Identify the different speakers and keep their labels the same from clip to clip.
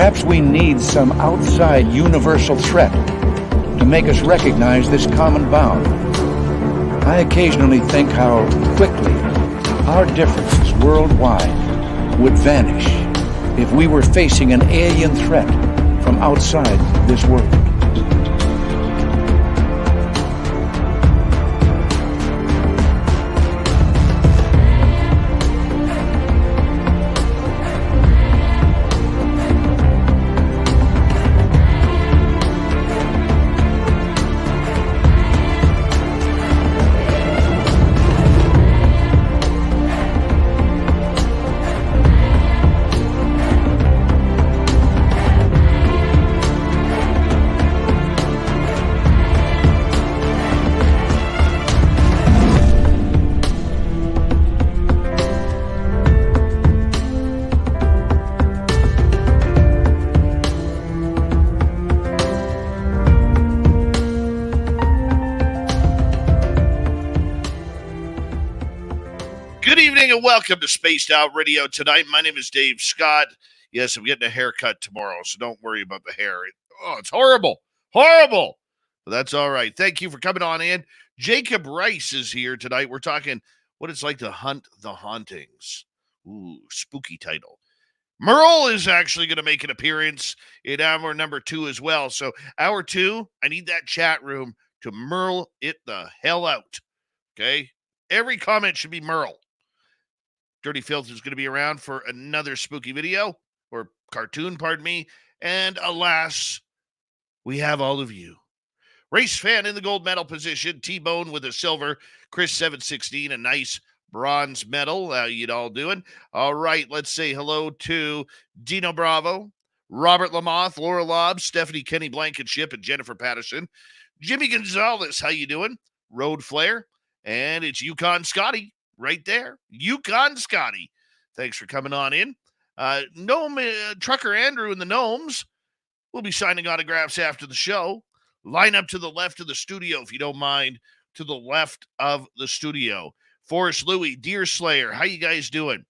Speaker 1: Perhaps we need some outside universal threat to make us recognize this common bound. I occasionally think how quickly our differences worldwide would vanish if we were facing an alien threat from outside this world.
Speaker 2: Welcome to Spaced Out Radio tonight. My name is Dave Scott. Yes, I'm getting a haircut tomorrow, so don't worry about the hair. It's horrible. Horrible. But that's all right. Thank you for coming on in. Jacob Rice is here tonight. We're talking what it's like to hunt the hauntings. Ooh, spooky title. Merl is actually going to make an appearance in hour number 2 as well. So hour 2, I need that chat room to Merl it the hell out. Okay? Every comment should be Merl. Dirty Filth is going to be around for another spooky video, or cartoon, pardon me. And alas, we have all of you. Race Fan in the gold medal position, T-Bone with a silver, Chris 716, a nice bronze medal. How you all doing? All right, let's say hello to Dino Bravo, Robert Lamoth, Laura Lobb, Stephanie Kenny Blankenship, and Jennifer Patterson. Jimmy Gonzalez, how you doing? Road Flare, and it's Yukon Scotty. Right there. Yukon Scotty. Thanks for coming on in. Trucker Andrew and the Gnomes will be signing autographs after the show. Line up to the left of the studio, if you don't mind, to the left of the studio. Forrest Louie, Deer Slayer, how you guys doing?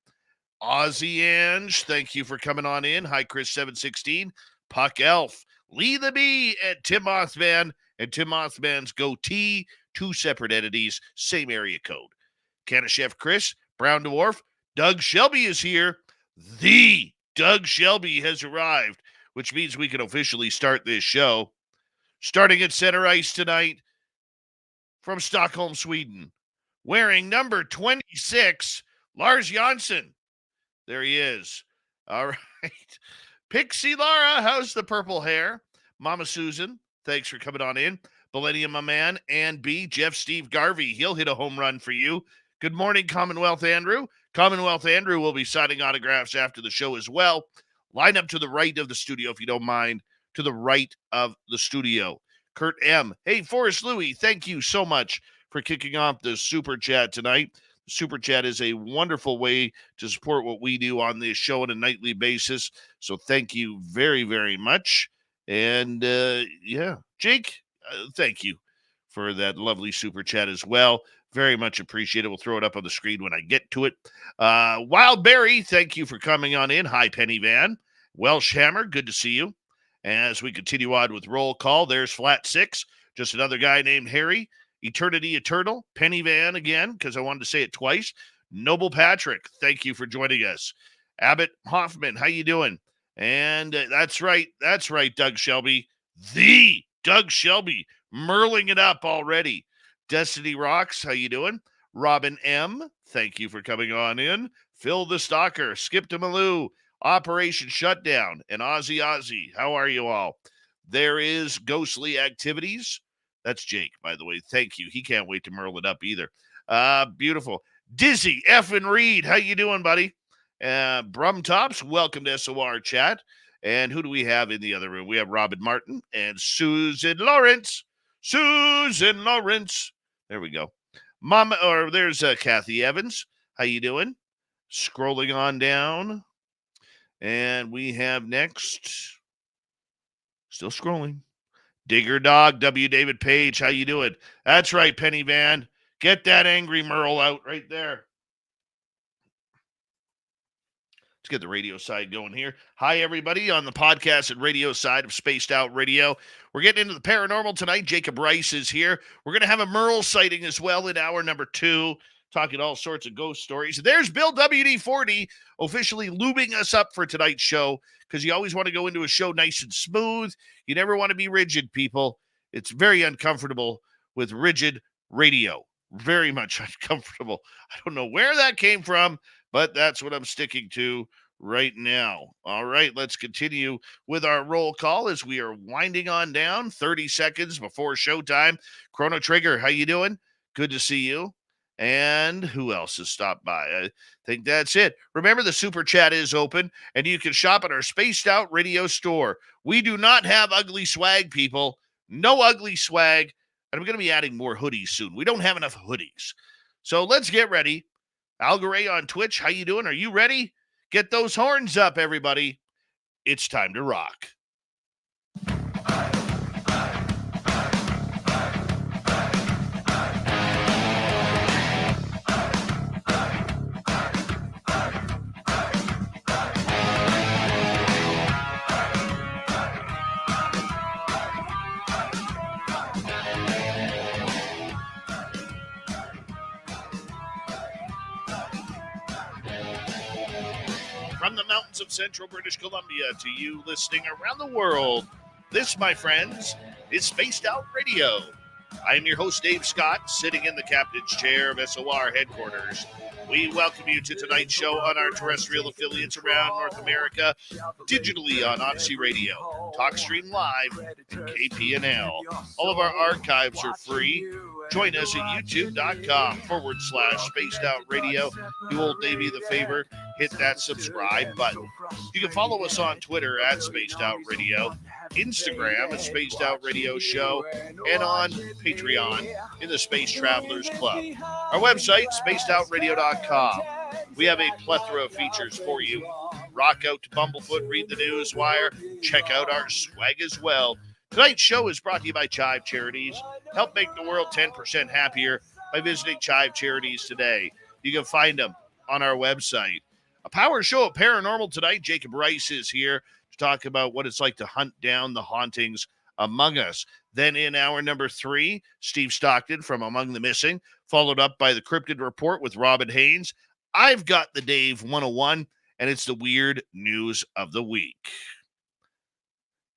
Speaker 2: Ozzy Ange, thank you for coming on in. Hi, Chris 716. Puck Elf, Lee the Bee, and Tim Mothman. And Tim Mothman's goatee, 2 separate entities, same area code. Canna Chef Chris, Brown Dwarf, Doug Shelby is here. The Doug Shelby has arrived, which means we can officially start this show. Starting at center ice tonight from Stockholm, Sweden, wearing number 26, Lars Jansson. There he is. All right. Pixie Lara, how's the purple hair? Mama Susan, thanks for coming on in. Millennium, my man, and B, Jeff Steve Garvey. He'll hit a home run for you. Good morning, Commonwealth Andrew. Commonwealth Andrew will be signing autographs after the show as well. Line up to the right of the studio, if you don't mind, to the right of the studio. Kurt M. Hey, Forrest Louie, thank you so much for kicking off the Super Chat tonight. The Super Chat is a wonderful way to support what we do on this show on a nightly basis. So thank you very, very much. And, Jake, thank you for that lovely Super Chat as well. Very much appreciate it. We'll throw it up on the screen when I get to it. Wild Berry, thank you for coming on in. Hi, Penny Van. Welsh Hammer, good to see you. As we continue on with roll call, there's Flat 6, just another guy named Harry. Eternity Eternal, Penny Van again, because I wanted to say it twice. Noble Patrick, thank you for joining us. Abbott Hoffman, how you doing? And that's right, Doug Shelby. The Doug Shelby, merling it up already. Destiny Rocks, how you doing? Robin M, thank you for coming on in. Phil the Stalker, Skip to Malou, Operation Shutdown, and Ozzy, how are you all? There is Ghostly Activities. That's Jake, by the way. Thank you. He can't wait to merle it up either. Beautiful. Dizzy Effin Reed, how you doing, buddy? Brum Tops, welcome to SOR Chat. And who do we have in the other room? We have Robin Martin and Susan Lawrence. Susan Lawrence. There we go. There's Kathy Evans. How you doing? Scrolling on down. And we have next, still scrolling, Digger Dog, W. David Page. How you doing? That's right, Penny Van. Get that angry Merle out right there. get the radio side going here. Hi, everybody on the podcast and radio side of Spaced Out Radio. We're getting into the paranormal tonight. Jacob Rice is here. We're going to have a Merl sighting as well in hour number 2, talking all sorts of ghost stories. There's Bill WD-40 officially lubing us up for tonight's show, because you always want to go into a show nice and smooth. You never want to be rigid, people. It's very uncomfortable with rigid radio. Very much uncomfortable. I don't know where that came from, but that's what I'm sticking to right now. All right, let's continue with our roll call as we are winding on down 30 seconds before showtime. Chrono Trigger, how you doing? Good to see you. And who else has stopped by? I think that's it. Remember, the super chat is open, and you can shop at our Spaced Out Radio store. We do not have ugly swag, people. No ugly swag. And I'm going to be adding more hoodies soon. We don't have enough hoodies. So let's get ready. Algaray on Twitch, how you doing? Are you ready? Get those horns up, everybody. It's time to rock. From the mountains of central British Columbia to you listening around the world, this, my friends, is Spaced Out Radio. I am your host, Dave Scott, sitting in the captain's chair of SOR headquarters. We welcome you to tonight's show on our terrestrial affiliates around North America, digitally on Odyssey Radio, TalkStream Live, and KPNL. All of our archives are free. Join us at youtube.com/Spaced Out Radio. Do old Davey the favor, hit that subscribe button. You can follow us on Twitter at Spaced Out Radio, Instagram at Spaced Out Radio Show, and on Patreon in the Space Travelers Club. Our website, spacedoutradio.com. We have a plethora of features for you. Rock out to Bumblefoot, read the news wire, check out our swag as well. Tonight's show is brought to you by Chive Charities. Help make the world 10% happier by visiting Chive Charities today. You can find them on our website. A power show of paranormal tonight. Jacob Rice is here to talk about what it's like to hunt down the hauntings among us. Then in hour number 3, Steve Stockton from Among the Missing, followed up by the Crypted Report with Robin Haynes. I've got the Dave 101, and it's the weird news of the week.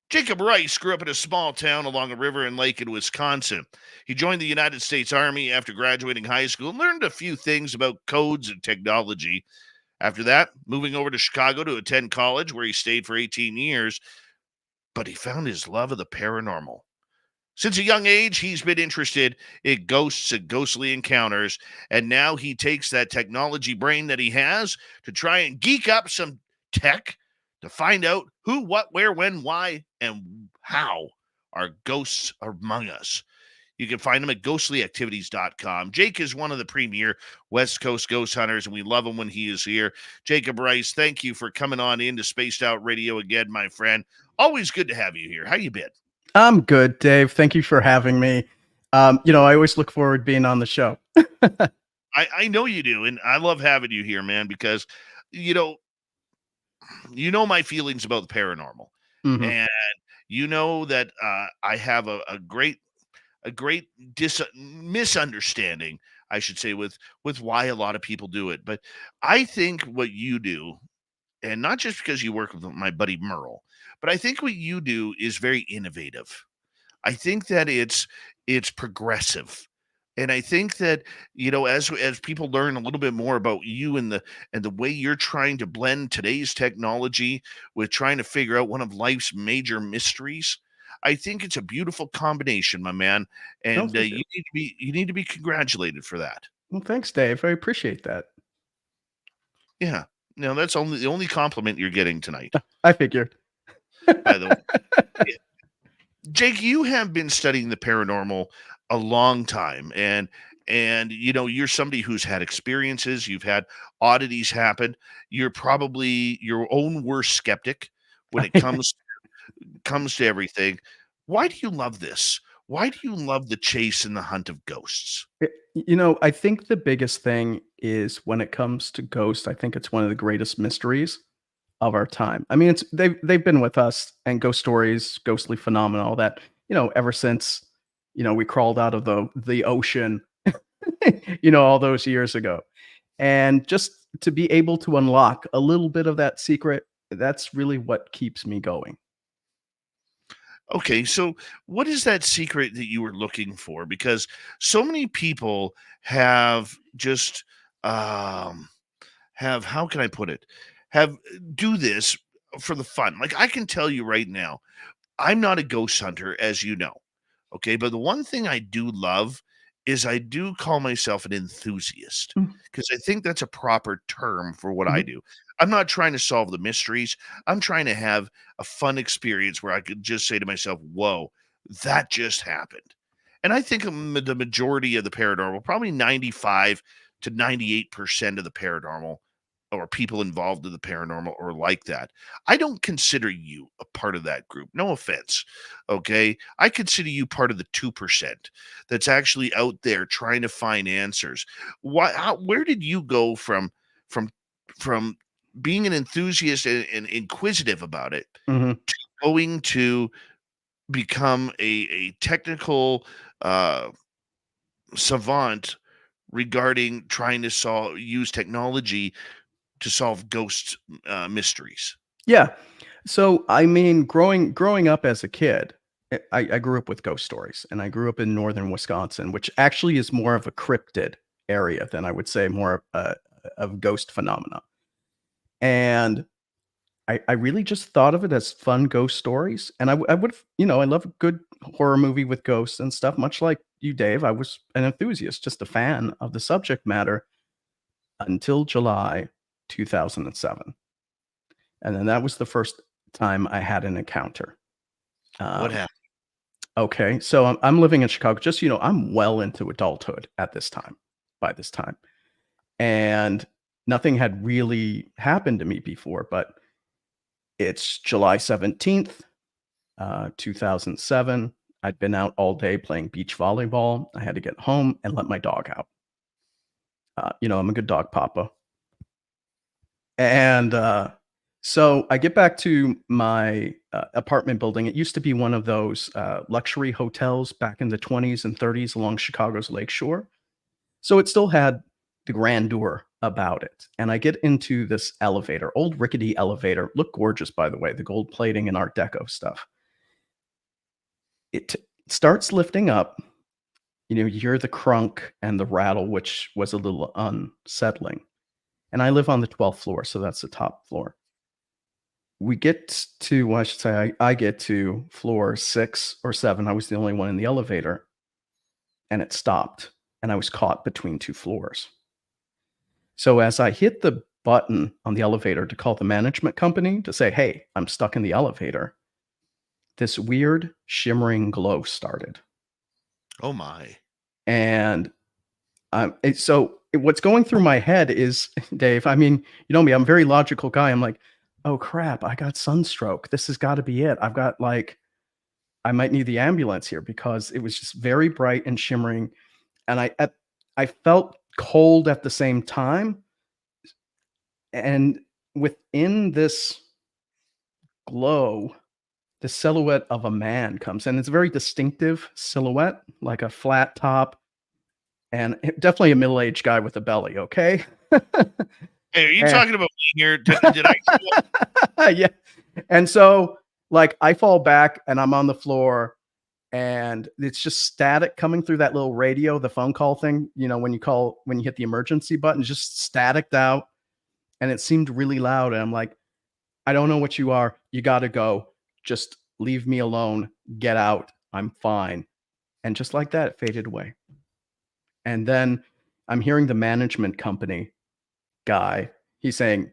Speaker 2: Jacob Rice grew up in a small town along a river and lake in Wisconsin. He joined the United States Army after graduating high school and learned a few things about codes and technology. After that, moving over to Chicago to attend college, where he stayed for 18 years, but he found his love of the paranormal. Since a young age, he's been interested in ghosts and ghostly encounters, and now he takes that technology brain that he has to try and geek up some tech to find out who, what, where, when, why, and how are ghosts among us. You can find him at ghostlyactivities.com. Jake is one of the premier West Coast ghost hunters, and we love him when he is here. Jacob Rice, thank you for coming on into Spaced Out Radio again, my friend. Always good to have you here. How you been?
Speaker 3: I'm good, Dave. Thank you for having me. I always look forward to being on the show.
Speaker 2: I know you do, and I love having you here, man, because, you know my feelings about the paranormal.
Speaker 3: Mhm.
Speaker 2: And you know that I have a great misunderstanding, I should say, with why a lot of people do it. But I think what you do, and not just because you work with my buddy Merl, but I think what you do is very innovative. I think that it's progressive. And I think that, as people learn a little bit more about you and the way you're trying to blend today's technology with trying to figure out one of life's major mysteries, I think it's a beautiful combination, my man. And
Speaker 3: thank you.
Speaker 2: you need to be congratulated for that.
Speaker 3: Well, thanks, Dave. I appreciate that.
Speaker 2: Yeah. No, that's the only compliment you're getting tonight.
Speaker 3: I figured.
Speaker 2: By the way, Jake, you have been studying the paranormal a long time, and you're somebody who's had experiences. You've had oddities happen. You're probably your own worst skeptic when it comes to everything. Why do you love this? Why do you love the chase and the hunt of ghosts?
Speaker 3: I think the biggest thing is when it comes to ghosts, I think it's one of the greatest mysteries. of our time. I mean, they've been with us, and ghost stories, ghostly phenomena, all that, ever since, we crawled out of the ocean, all those years ago. And just to be able to unlock a little bit of that secret, that's really what keeps me going.
Speaker 2: Okay, so what is that secret that you were looking for? Because so many people have just have how can I put it? Have do this for the fun. Like I can tell you right now, I'm not a ghost hunter, as you know. Okay. But the one thing I do love is I do call myself an enthusiast
Speaker 3: Mm,
Speaker 2: because I think that's a proper term for what I
Speaker 3: mhm.
Speaker 2: do. I'm not trying to solve the mysteries. I'm trying to have a fun experience where I could just say to myself, whoa, that just happened. And I think the majority of the paranormal, probably 95 to 98% of the paranormal or people involved in the paranormal or like that. I don't consider you a part of that group. No offense. Okay. I consider you part of the 2% that's actually out there trying to find answers. Where did you go from, from being an enthusiast and inquisitive about it
Speaker 3: Mhm.
Speaker 2: to going to become a technical uh, savant regarding trying to use technology to solve ghost mysteries?
Speaker 3: Yeah. So, I mean, growing up as a kid, I grew up with ghost stories, and I grew up in northern Wisconsin, which actually is more of a cryptid area than I would say more of ghost phenomena. And I really just thought of it as fun ghost stories, and I would, I love a good horror movie with ghosts and stuff, much like you, Dave. I was an enthusiast, just a fan of the subject matter until July 2007. And then that was the first time I had an encounter.
Speaker 2: What
Speaker 3: Um,
Speaker 2: happened?
Speaker 3: okay, so I'm living in Chicago. Just I'm well into adulthood at this time, by this time, and nothing had really happened to me before. But it's July 17th, 2007. I'd been out all day playing beach volleyball. I had to get home and let my dog out. I'm a good dog papa. And so I get back to my apartment building. It used to be one of those luxury hotels back in the 20s and 30s along Chicago's lakeshore. So it still had the grandeur about it. And I get into this elevator, old rickety elevator. Looked gorgeous, by the way, the gold plating and Art Deco stuff. It starts lifting up. You hear the crunk and the rattle, which was a little unsettling. And I live on the 12th floor, so that's the top floor. We get to, well, I should say, I get to floor 6 or 7. I was the only one in the elevator, and it stopped, and I was caught between 2 floors. So as I hit the button on the elevator to call the management company to say, "Hey, I'm stuck in the elevator," this weird shimmering glow started.
Speaker 2: Oh my.
Speaker 3: And what's going through my head is, Dave, I mean, you know me, I'm a very logical guy. I'm like, "Oh crap, I got sunstroke. This has got to be it. I've got like I might need the ambulance here," because it was just very bright and shimmering, and I felt cold at the same time, and within this glow, the silhouette of a man comes, and it's a very distinctive silhouette, like a flat top, and definitely a middle-aged guy with a belly, okay?
Speaker 2: Hey, are you
Speaker 3: And
Speaker 2: talking about me here? Did I show up?
Speaker 3: yeah, and so, like, I fall back, and I'm on the floor, and it's just static coming through that little radio, the phone call thing, when you hit the emergency button, just staticked out, and it seemed really loud, and I'm like, "I don't know what you are. You gotta go. Just leave me alone. Get out. I'm fine." And just like that, it faded away. And then I'm hearing the management company guy, he's saying,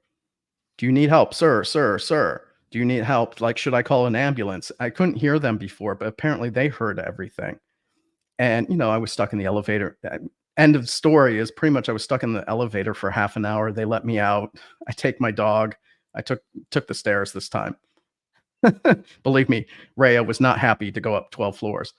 Speaker 3: "Do you need help, sir, sir, sir? Do you need help? Like, should I call an ambulance?" I couldn't hear them before, but apparently they heard everything. And, I was stuck in the elevator. End of story is pretty much I was stuck in the elevator for half an hour. They let me out. I take my dog. I took the stairs this time. Believe me, Rhea was not happy to go up 12 floors.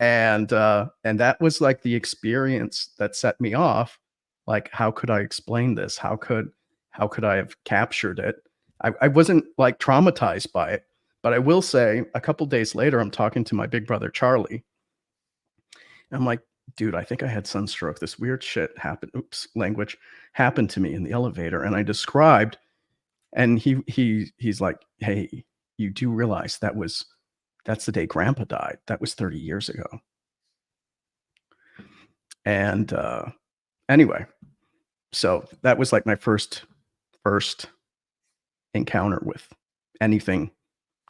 Speaker 3: And that was like the experience that set me off. Like, how could I explain this? How could I have captured it? I wasn't like traumatized by it, but I will say a couple days later, I'm talking to my big brother, Charlie. And I'm like, dude, I think I had sunstroke. This weird shit happened. Oops, language happened to me in the elevator. And I described, and he's like, hey, you do realize that's the day grandpa died. That was 30 years ago. And anyway, so that was like my first encounter with anything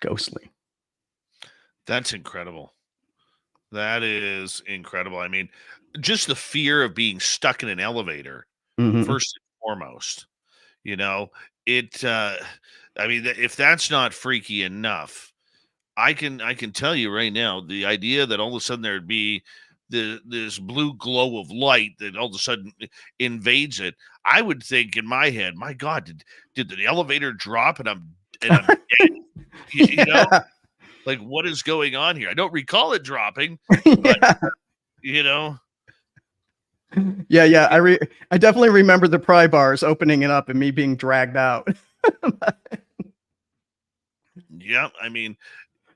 Speaker 3: ghostly.
Speaker 2: That's incredible. That is incredible. I mean, just the fear of being stuck in an elevator,
Speaker 3: Mhm.
Speaker 2: first and foremost, you know, I mean, if that's not freaky enough, I can tell you right now, the idea that all of a sudden there'd be this blue glow of light that all of a sudden invades it, I would think in my head, my God, did the elevator drop and I'm dead? You know,
Speaker 3: Yeah.
Speaker 2: like what is going on here? I don't recall it dropping, but
Speaker 3: Yeah.
Speaker 2: you know,
Speaker 3: Yeah. I definitely remember the pry bars opening it up and me being dragged out.
Speaker 2: yeah. I mean,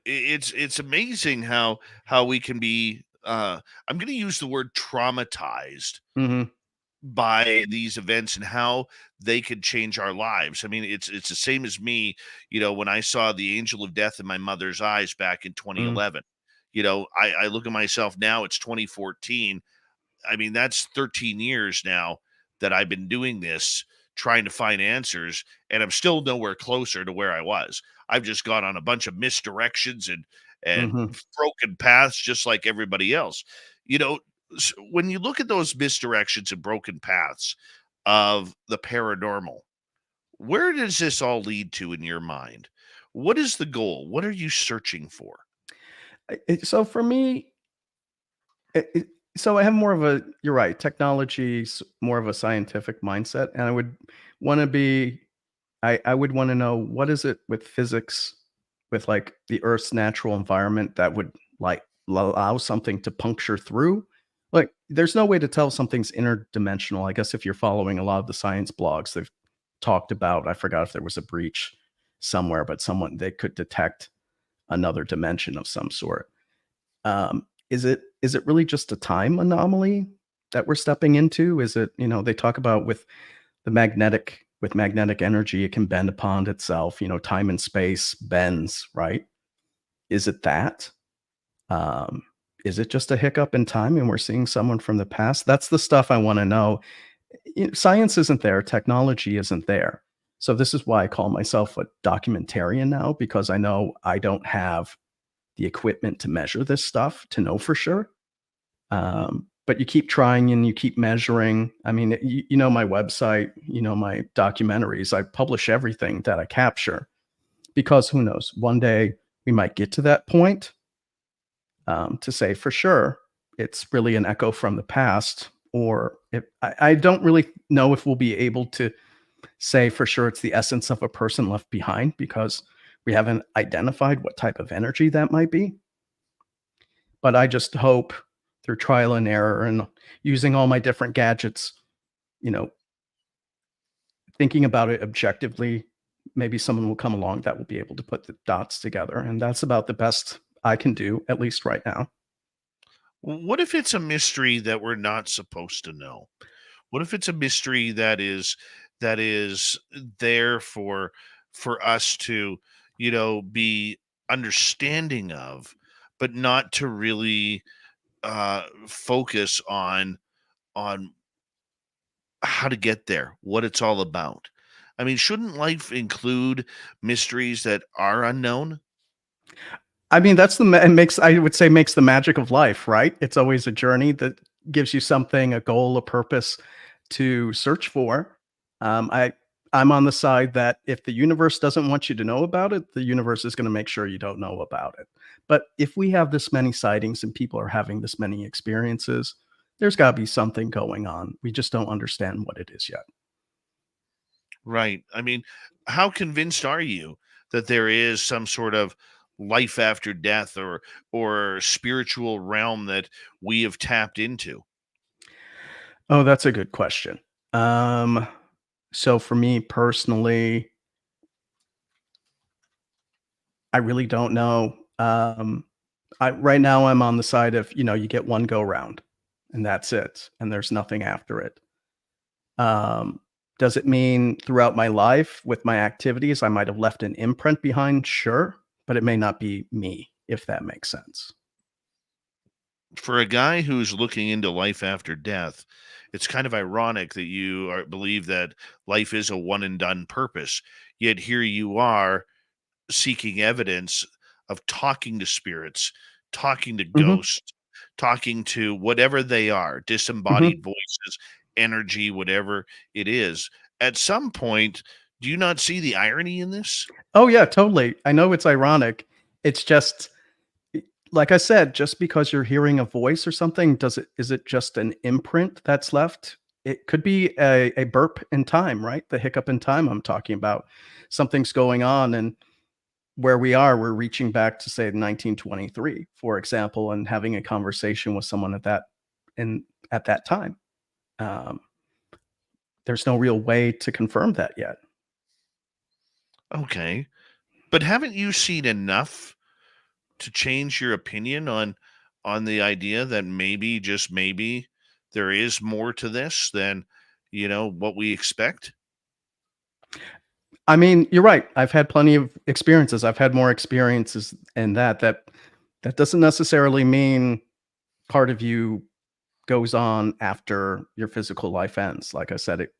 Speaker 2: it's amazing how we can be. I'm going to use the word traumatized
Speaker 3: Mhm.
Speaker 2: by these events and how they could change our lives. I mean, it's the same as me, when I saw the angel of death in my mother's eyes back in
Speaker 3: Mm.
Speaker 2: 2011. I look at myself now, it's 2014. I mean, that's 13 years now that I've been doing this, trying to find answers, and I'm still nowhere closer to where I was. I've just gone on a bunch of misdirections and
Speaker 3: Mhm.
Speaker 2: broken paths, just like everybody else. You know, when you look at those misdirections and broken paths of the paranormal, where does this all lead to in your mind? What is the goal? What are you searching for?
Speaker 3: So for me, so I have more of a, you're right, technology, more of a scientific mindset, and I would want to be, I would want to know what is it with physics, with like the Earth's natural environment that would like allow something to puncture through. Like, there's no way to tell something's interdimensional. I guess if you're following a lot of the science blogs, they've talked about, I forgot if there was a breach somewhere, but someone they could detect another dimension of some sort. Is it really just a time anomaly that we're stepping into? Is it, they talk about with magnetic energy, it can bend upon itself, time and space bends, right? Is it that? Um, is it just a hiccup in time and we're seeing someone from the past? That's the stuff I want to know. Science isn't there, technology isn't there. So this is why I call myself a documentarian now, because I know I don't have the equipment to measure this stuff to know for sure. But you keep trying and you keep measuring. I mean, my website, my documentaries, I publish everything that I capture because who knows, one day we might get to that point to say for sure it's really an echo from the past. Or if, I don't really know if we'll be able to say for sure it's the essence of a person left behind because we haven't identified what type of energy that might be. But I just hope through trial and error and using all my different gadgets, you know, thinking about it objectively, maybe someone will come along that will be able to put the dots together. And that's about the best I can do, at least right now.
Speaker 2: What if it's a mystery that we're not supposed to know? What if it's a mystery that is there for us to, be understanding of, but not to really focus on how to get there, what it's all about. I mean, shouldn't life include mysteries that are unknown?
Speaker 3: I mean, that's it makes, I would say, makes the magic of life, right? It's always a journey that gives you something, a goal, a purpose to search for. Um, I, I'm on the side that if the universe doesn't want you to know about it, the universe is going to make sure you don't know about it. But if we have this many sightings and people are having this many experiences, there's got to be something going on. We just don't understand what it is yet.
Speaker 2: Right. I mean, how convinced are you that there is some sort of life after death or spiritual realm that we have tapped into?
Speaker 3: Oh, that's a good question. Um, so for me personally, I really don't know. Right now I'm on the side of, you get one go round and that's it. And there's nothing after it. Um, does it mean throughout my life with my activities, I might have left an imprint behind? Sure. But it may not be me, if that makes sense.
Speaker 2: For a guy who's looking into life after death, it's kind of ironic that believe that life is a one and done purpose. Yet here you are seeking evidence of talking to spirits, talking to
Speaker 3: Hmm.
Speaker 2: ghosts, talking to whatever they are,
Speaker 3: Hmm.
Speaker 2: disembodied voices, energy, whatever it is. At some point, do you not see the irony in this?
Speaker 3: Oh, yeah, totally. I know it's ironic. It's just, like I said, just because you're hearing a voice or something, is it just an imprint that's left? It could be a burp in time, right? The hiccup in time I'm talking about. Something's going on, and where we are, we're reaching back to say 1923, for example, and having a conversation with someone at that time. Um, there's no real way to confirm that yet.
Speaker 2: Okay. But haven't you seen enough to change your opinion on the idea that maybe, just maybe, there is more to this than, what we expect?
Speaker 3: I mean, you're right. I've had plenty of experiences. I've had more experiences in that doesn't necessarily mean part of you goes on after your physical life ends. Like I said, it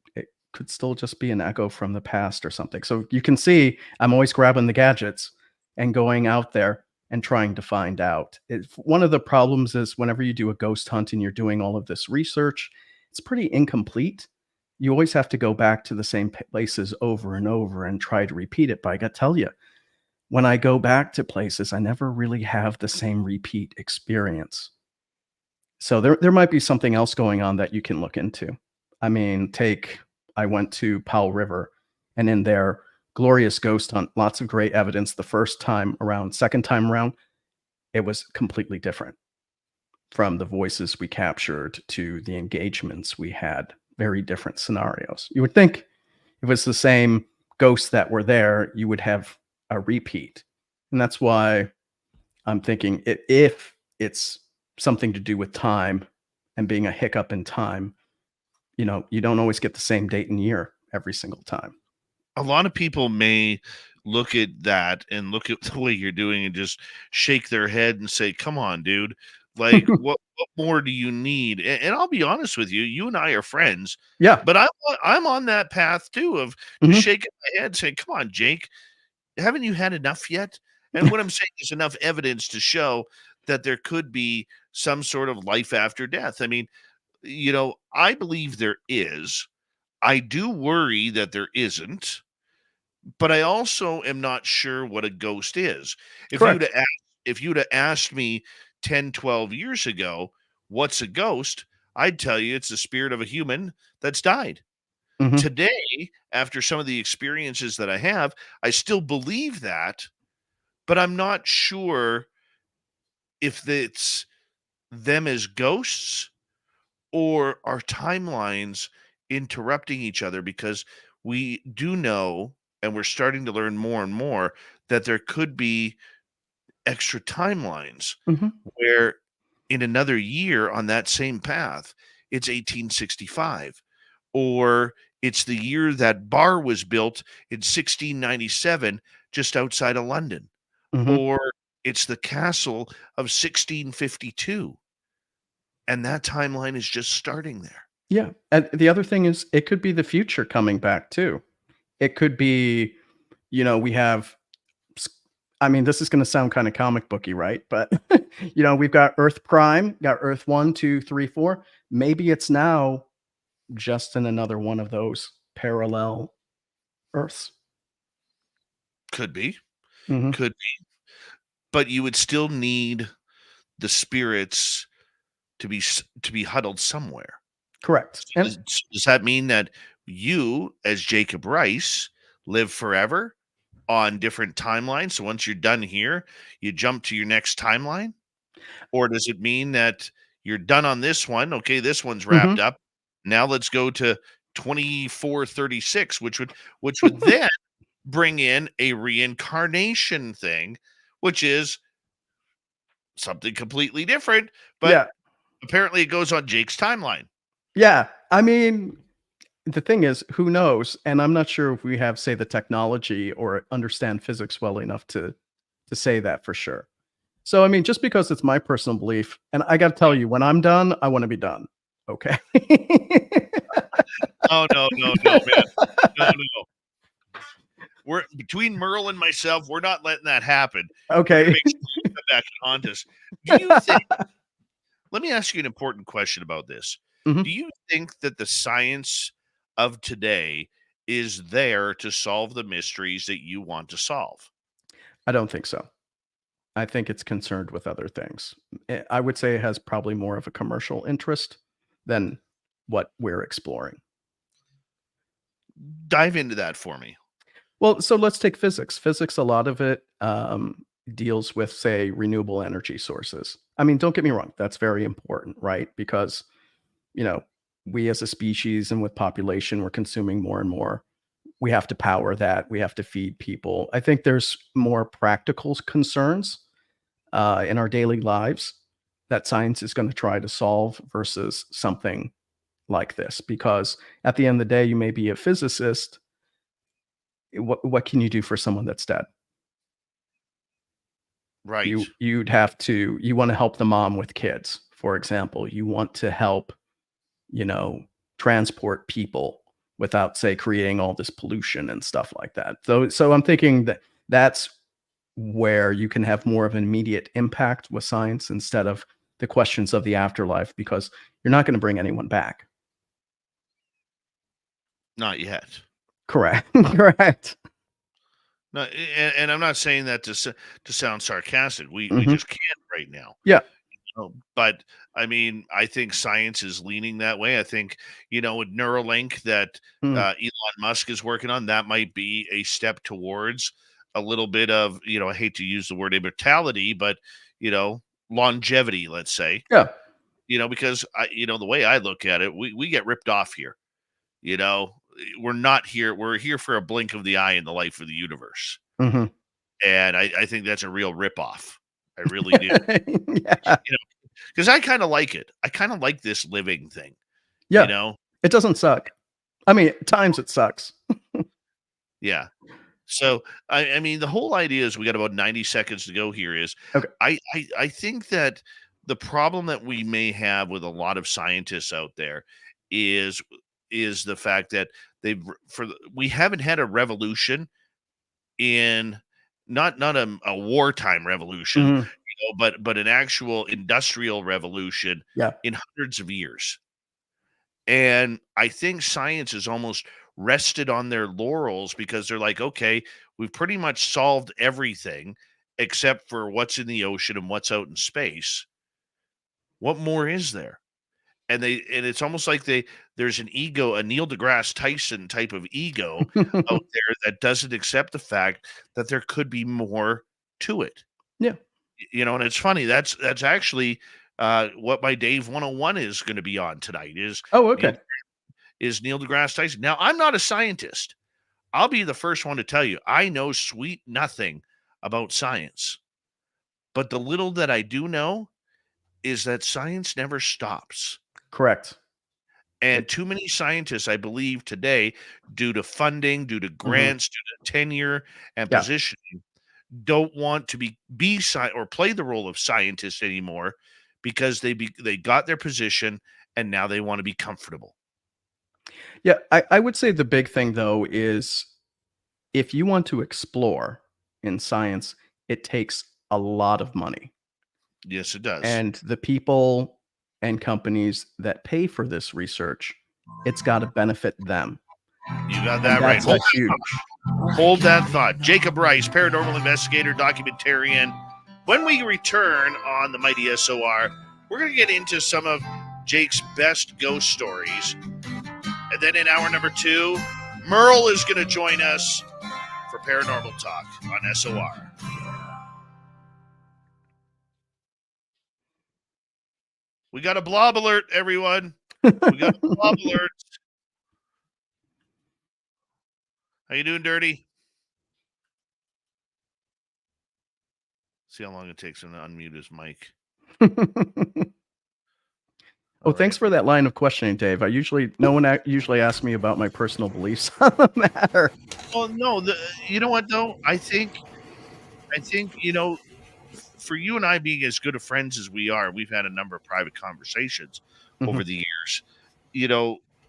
Speaker 3: could still just be an echo from the past or something. So you can see I'm always grabbing the gadgets and going out there and trying to find out. One of the problems is whenever you do a ghost hunt and you're doing all of this research, it's pretty incomplete. You always have to go back to the same places over and over and try to repeat it. But I got to tell you, when I go back to places, I never really have the same repeat experience. So there might be something else going on that you can look into. I mean, I went to Powell River, and in their glorious ghost hunt, lots of great evidence the first time around. Second time around, it was completely different from the voices we captured to the engagements we had. Very different scenarios. You would think if it was the same ghosts that were there, you would have a repeat. And that's why I'm thinking if it's something to do with time and being a hiccup in time, you don't always get the same date and year every single time.
Speaker 2: A lot of people may look at that and look at the way you're doing and just shake their head and say, come on, dude. Like, what more do you need? And I'll be honest with you, you and I are friends,
Speaker 3: Yeah.
Speaker 2: but I'm on that path too of just
Speaker 3: Mhm.
Speaker 2: shaking my head saying, come on, Jake, haven't you had enough yet? And what I'm saying is enough evidence to show that there could be some sort of life after death. I mean, I believe there is. I do worry that there isn't, but I also am not sure what a ghost is. If you'd
Speaker 3: Correct.
Speaker 2: have asked, if you'd have asked me 10, 12 years ago, what's a ghost? I'd tell you it's the spirit of a human that's died.
Speaker 3: Mhm.
Speaker 2: Today, after some of the experiences that I have, I still believe that, but I'm not sure if it's them as ghosts or our timelines interrupting each other, because we do know, and we're starting to learn more and more, that there could be extra timelines
Speaker 3: Mhm.
Speaker 2: where in another year on that same path, it's 1865, or it's the year that bar was built in 1697 just outside of London,
Speaker 3: Mhm.
Speaker 2: or it's the castle of 1652, and that timeline is just starting there.
Speaker 3: Yeah. And the other thing is it could be the future coming back too. It could be, we have s- I mean, this is going to sound kind of comic booky, right? But we've got Earth Prime, got Earth 1, 2, 3, 4. Maybe it's now just in another one of those parallel Earths.
Speaker 2: Could be,
Speaker 3: Mhm.
Speaker 2: could be, but you would still need the spirits to be huddled somewhere.
Speaker 3: Correct.
Speaker 2: So
Speaker 3: And
Speaker 2: does that mean that you, as Jacob Rice, live forever on different timelines? So once you're done here, you jump to your next timeline? Or does it mean that you're done on this one? Okay, this one's wrapped
Speaker 3: mhm.
Speaker 2: up. Now let's go to 2436, which would then bring in a reincarnation thing, which is something completely different, but
Speaker 3: Yeah.
Speaker 2: apparently it goes on Jake's timeline.
Speaker 3: Yeah. I mean, the thing is, who knows? And I'm not sure if we have, say, the technology or understand physics well enough to say that for sure. So, I mean, just because it's my personal belief, and I got to tell you, when I'm done, I want to be done. Okay.
Speaker 2: Oh, no, man. No. We're between Merle and myself, we're not letting that happen. We're going to
Speaker 3: Okay.
Speaker 2: make sure you come back and haunt us. Do you think, let me ask you an important question about this.
Speaker 3: Mhm.
Speaker 2: Do you think that the science of today is there to solve the mysteries that you want to solve?
Speaker 3: I don't think so. I think it's concerned with other things. I would say it has probably more of a commercial interest than what we're exploring.
Speaker 2: Dive into that for me.
Speaker 3: Well, so let's take physics. Physics, a lot of it deals with, say, renewable energy sources. I mean, don't get me wrong, that's very important, right? Because, you know, we as a species and with population, we're consuming more and more. We have to power that. We have to feed people. I think there's more practical concerns in our daily lives that science is going to try to solve versus something like this. Because at the end of the day, you may be a physicist. What can you do for someone that's dead?
Speaker 2: Right.
Speaker 3: You'd have to, you want to help the mom with kids, for example. You want to help, you know, transport people without, say, creating all this pollution and stuff like that. So I'm thinking that that's where you can have more of an immediate impact with science instead of the questions of the afterlife, because you're not going to bring anyone back.
Speaker 2: Not yet.
Speaker 3: Correct. Correct.
Speaker 2: No, and I'm not saying that to sound sarcastic. We
Speaker 3: Mhm.
Speaker 2: just can't right now.
Speaker 3: Yeah.
Speaker 2: But I mean, I think science is leaning that way. I think, with Neuralink that
Speaker 3: Mm.
Speaker 2: Elon Musk is working on, that might be a step towards a little bit of, I hate to use the word immortality, but, longevity, let's say,
Speaker 3: Yeah.
Speaker 2: because the way I look at it, we get ripped off here. We're not here. We're here for a blink of the eye in the life of the universe.
Speaker 3: Hmm.
Speaker 2: And I think that's a real ripoff. I really do.
Speaker 3: Yeah.
Speaker 2: Because I kind of like it. I kind of like this living thing.
Speaker 3: Yeah. It doesn't suck. I mean, at times it sucks.
Speaker 2: Yeah. So I mean, the whole idea is we got about 90 seconds to go here. Is
Speaker 3: Okay.
Speaker 2: I think that the problem that we may have with a lot of scientists out there is the fact that we haven't had a revolution in not a wartime revolution,
Speaker 3: Mhm.
Speaker 2: but an actual industrial revolution
Speaker 3: Yeah.
Speaker 2: in hundreds of years. And I think science is almost rested on their laurels because they're like, okay, we've pretty much solved everything except for what's in the ocean and what's out in space. What more is there? And it's almost like there's an ego, a Neil deGrasse Tyson type of ego out there that doesn't accept the fact that there could be more to it.
Speaker 3: Yeah.
Speaker 2: And it's funny. That's actually what my Dave 101 is going to be on tonight
Speaker 3: Oh,
Speaker 2: Neil
Speaker 3: okay.
Speaker 2: Neil deGrasse Tyson. Now, I'm not a scientist. I'll be the first one to tell you, I know sweet nothing about science. But the little that I do know is that science never stops.
Speaker 3: Correct.
Speaker 2: And too many scientists, I believe, today, due to funding, due to grants, due to tenure and
Speaker 3: Yeah.
Speaker 2: positioning, don't want to be or play the role of scientist anymore because they got their position and now they want to be comfortable.
Speaker 3: Yeah. I would say the big thing, though, is if you want to explore in science, it takes a lot of money.
Speaker 2: Yes, it does.
Speaker 3: And the people and companies that pay for this research, it's got to benefit them.
Speaker 2: You got
Speaker 3: And
Speaker 2: that right.
Speaker 3: that's huge.
Speaker 2: Hold that thought. Jacob Rice, paranormal investigator, documentarian. When we return on the Mighty SOR, we're going to get into some of Jake's best ghost stories. And then in hour number 2, Merl is going to join us for Paranormal Talk on SOR. We got a blob alert, everyone. We got a blob alert. How you doing, Dirty? See how long it takes him to unmute his mic.
Speaker 3: Oh, thanks for that line of questioning, Dave. No one usually asks me about my personal beliefs on the matter.
Speaker 2: Well, no, you know what though? I think for you and I being as good of friends as we are, we've had a number of private conversations over the years.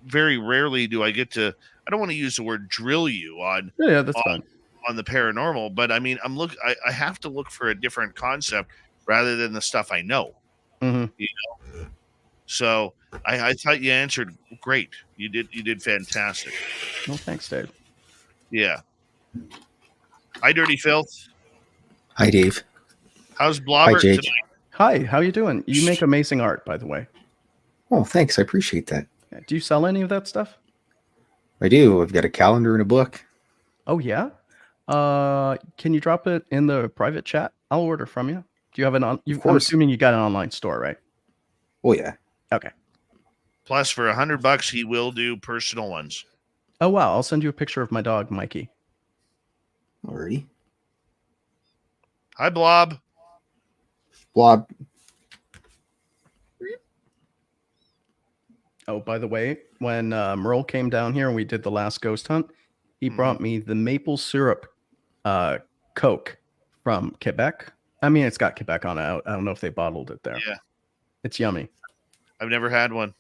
Speaker 2: Very rarely do I get to. I don't want to use the word drill you on.
Speaker 3: Yeah, that's fine.
Speaker 2: On the paranormal, but I mean, I have to look for a different concept rather than the stuff I know. So I thought you answered great. You did fantastic.
Speaker 3: Well, thanks, Dave.
Speaker 2: Yeah. Hi, Dirty Filth.
Speaker 4: Hi, Dave.
Speaker 2: How's Blobber
Speaker 4: Jake.
Speaker 2: tonight?
Speaker 3: Hi, how you doing? You make amazing art, by the way.
Speaker 4: Oh, thanks. I appreciate that.
Speaker 3: Do you sell any of that stuff?
Speaker 4: I do. I've got a calendar and a book.
Speaker 3: Oh, yeah? Can you drop it in the private chat? I'll order from you. Do you have I'm assuming you got an online store, right?
Speaker 4: Oh, yeah.
Speaker 3: Okay.
Speaker 2: Plus, for $100, he will do personal ones.
Speaker 3: Oh, wow. I'll send you a picture of my dog, Mikey.
Speaker 4: Alrighty.
Speaker 2: Hi, Blob.
Speaker 4: Blob.
Speaker 3: Oh, by the way, when Merl came down here and we did the last ghost hunt, he brought me the maple syrup Coke from Quebec. I mean, it's got Quebec on it. I don't know if they bottled it there.
Speaker 2: Yeah.
Speaker 3: It's yummy.
Speaker 2: I've never had one.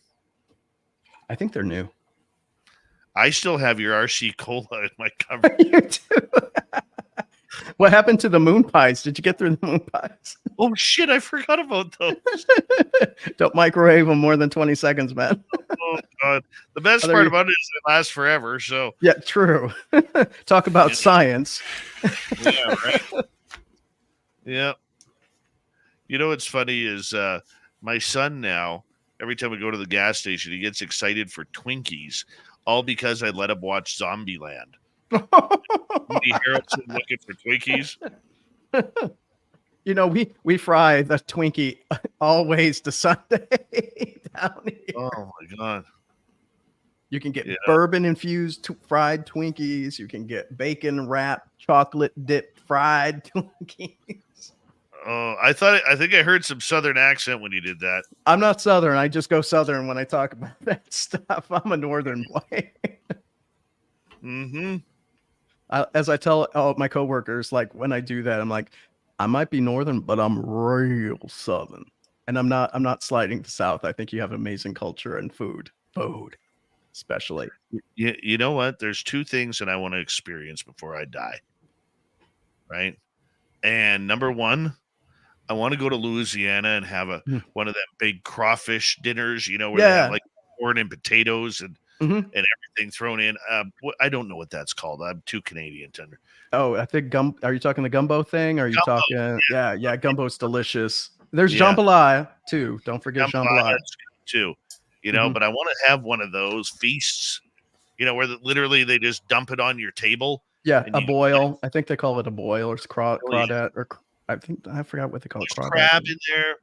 Speaker 3: I think they're new.
Speaker 2: I still have your RC Cola in my cupboard.
Speaker 3: You do. What happened to the moon pies? Did you get through the moon pies?
Speaker 2: Oh, shit. I forgot about those.
Speaker 3: Don't microwave them more than 20 seconds, man.
Speaker 2: Oh, God. The best part about it is it lasts forever. So,
Speaker 3: yeah, true. Talk about science.
Speaker 2: Yeah, right. Yeah. You know what's funny is my son now, every time we go to the gas station, he gets excited for Twinkies, all because I let him watch Zombieland. Woody Harrelson looking for Twinkies.
Speaker 3: You know, we fry the Twinkie always to Sunday down here.
Speaker 2: Oh my God.
Speaker 3: You can get bourbon infused fried Twinkies. You can get bacon wrapped, chocolate dipped fried Twinkies.
Speaker 2: Oh, I think I heard some Southern accent when you did that.
Speaker 3: I'm not Southern. I just go Southern when I talk about that stuff. I'm a Northern boy.
Speaker 2: Mm-hmm.
Speaker 3: As I tell all my coworkers, like when I do that, I'm like, I might be Northern, but I'm real Southern. And I'm not sliding to South. I think you have amazing culture and food, especially.
Speaker 2: You know what? There's two things that I want to experience before I die. Right. And number one, I want to go to Louisiana and have one of them big crawfish dinners, where they have like corn and potatoes and everything thrown in. I don't know what that's called. I'm too Canadian to.
Speaker 3: Oh, I think are you talking the gumbo thing? Or are you talking? Yeah. Gumbo's delicious. There's jambalaya too. Don't forget jambalaya
Speaker 2: too. But I want to have one of those feasts, where literally they just dump it on your table.
Speaker 3: Yeah, a boil. I think they call it a boil or crawdad, or I forgot what they call it.
Speaker 2: Crab in there,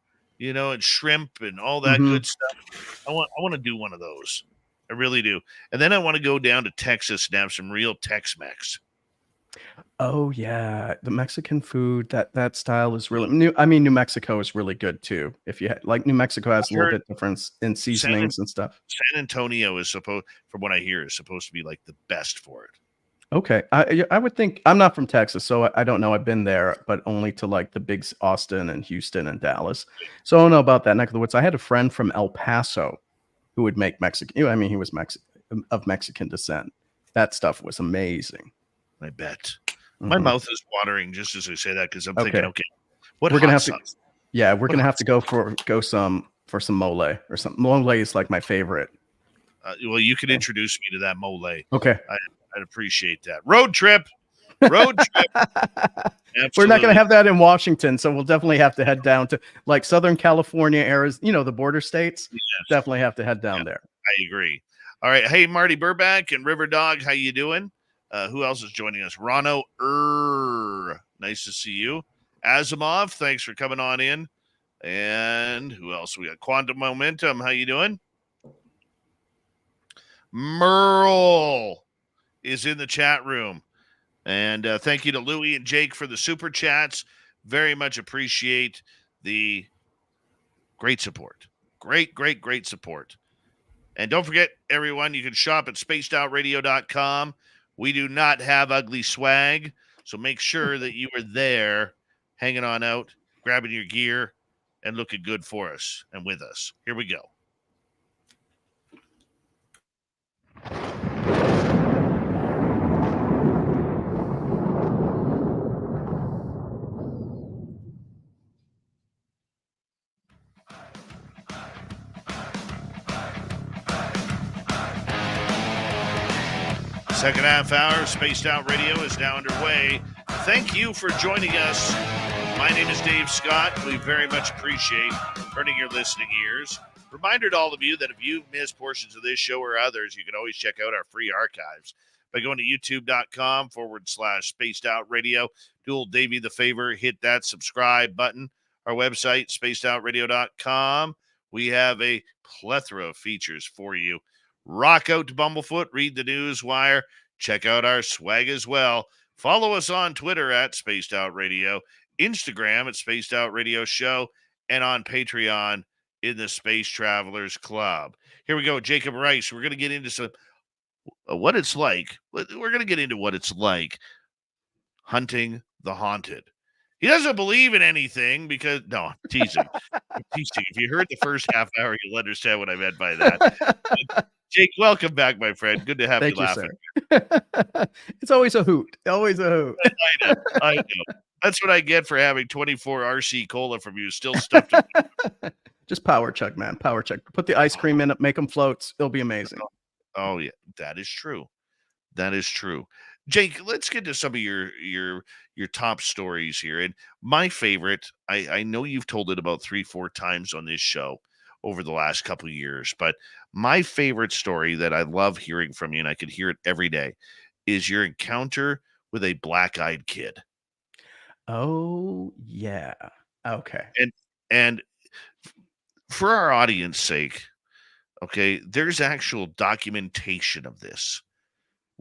Speaker 2: and shrimp and all that good stuff. I want to do one of those. I really do. And then I want to go down to Texas and have some real Tex-Mex.
Speaker 3: Oh yeah, the Mexican food that style is really new. I mean, New Mexico is really good too. If you like, New Mexico has a little bit difference in seasonings and stuff.
Speaker 2: San Antonio is from what I hear, is supposed to be like the best for it.
Speaker 3: Okay, I would think. I'm not from Texas, so I don't know. I've been there, but only to like the big Austin and Houston and Dallas. So I don't know about that neck of the woods. I had a friend from El Paso who would make Mexican. I mean, he was of Mexican descent. That stuff was amazing.
Speaker 2: I bet. My mouth is watering just as I say that because I'm thinking, okay,
Speaker 3: we're gonna have to. Yeah, we're gonna have to go for some mole or something. Mole is like my favorite.
Speaker 2: Well, you can introduce me to that mole.
Speaker 3: Okay,
Speaker 2: I'd appreciate that. Road trip. We're
Speaker 3: not going to have that in Washington, so we'll definitely have to head down to like Southern California areas, the border states. Yes. Definitely have to head down there.
Speaker 2: I agree. All right. Hey, Marty Burback and River Dog, how you doing? Who else is joining us? Rono nice to see you. Asimov, thanks for coming on in. And who else? We got Quantum Momentum. How you doing? Merl is in the chat room. And thank you to Louie and Jake for the super chats. very much appreciate the great support. Great support. And don't forget, everyone, you can shop at spacedoutradio.com. We do not have ugly swag, so make sure that you are there hanging on out, grabbing your gear, and looking good for us and with us. Here we go. Second half hour of Spaced Out Radio is now underway. Thank you for joining us. My name is Dave Scott. We very much appreciate earning your listening ears. Reminder to all of you that if you've missed portions of this show or others, you can always check out our free archives by going to youtube.com/Spaced Out Radio. Do old Davey the favor, hit that subscribe button. Our website, spacedoutradio.com. We have a plethora of features for you. Rock out to Bumblefoot, read the news wire, check out our swag as well. Follow us on Twitter at Spaced Out Radio, Instagram at Spaced Out Radio Show, and on Patreon in the Space Travelers Club. Here we go, Jacob Rice. We're going to get into some what it's like. We're going to get into what it's like hunting the haunted. He doesn't believe in anything because, no, I'm teasing. I'm teasing. If you heard the first half hour, you'll understand what I meant by that. Jake, welcome back, my friend. Good to have you laughing.
Speaker 3: Sir. It's always a hoot. Always a hoot.
Speaker 2: I know. That's what I get for having 24 RC Cola from you, still stuffed in.
Speaker 3: Just power chug, man. Power chug. Put the ice cream in it, make them floats. It'll be amazing.
Speaker 2: Oh, yeah. That is true. That is true. Jake, let's get to some of your top stories here. And my favorite, I know you've told it about 3-4 times on this show over the last couple of years, but my favorite story that I love hearing from you, and I could hear it every day, is your encounter with a black-eyed kid.
Speaker 3: Oh, yeah. Okay.
Speaker 2: And for our audience sake, okay, there's actual documentation of this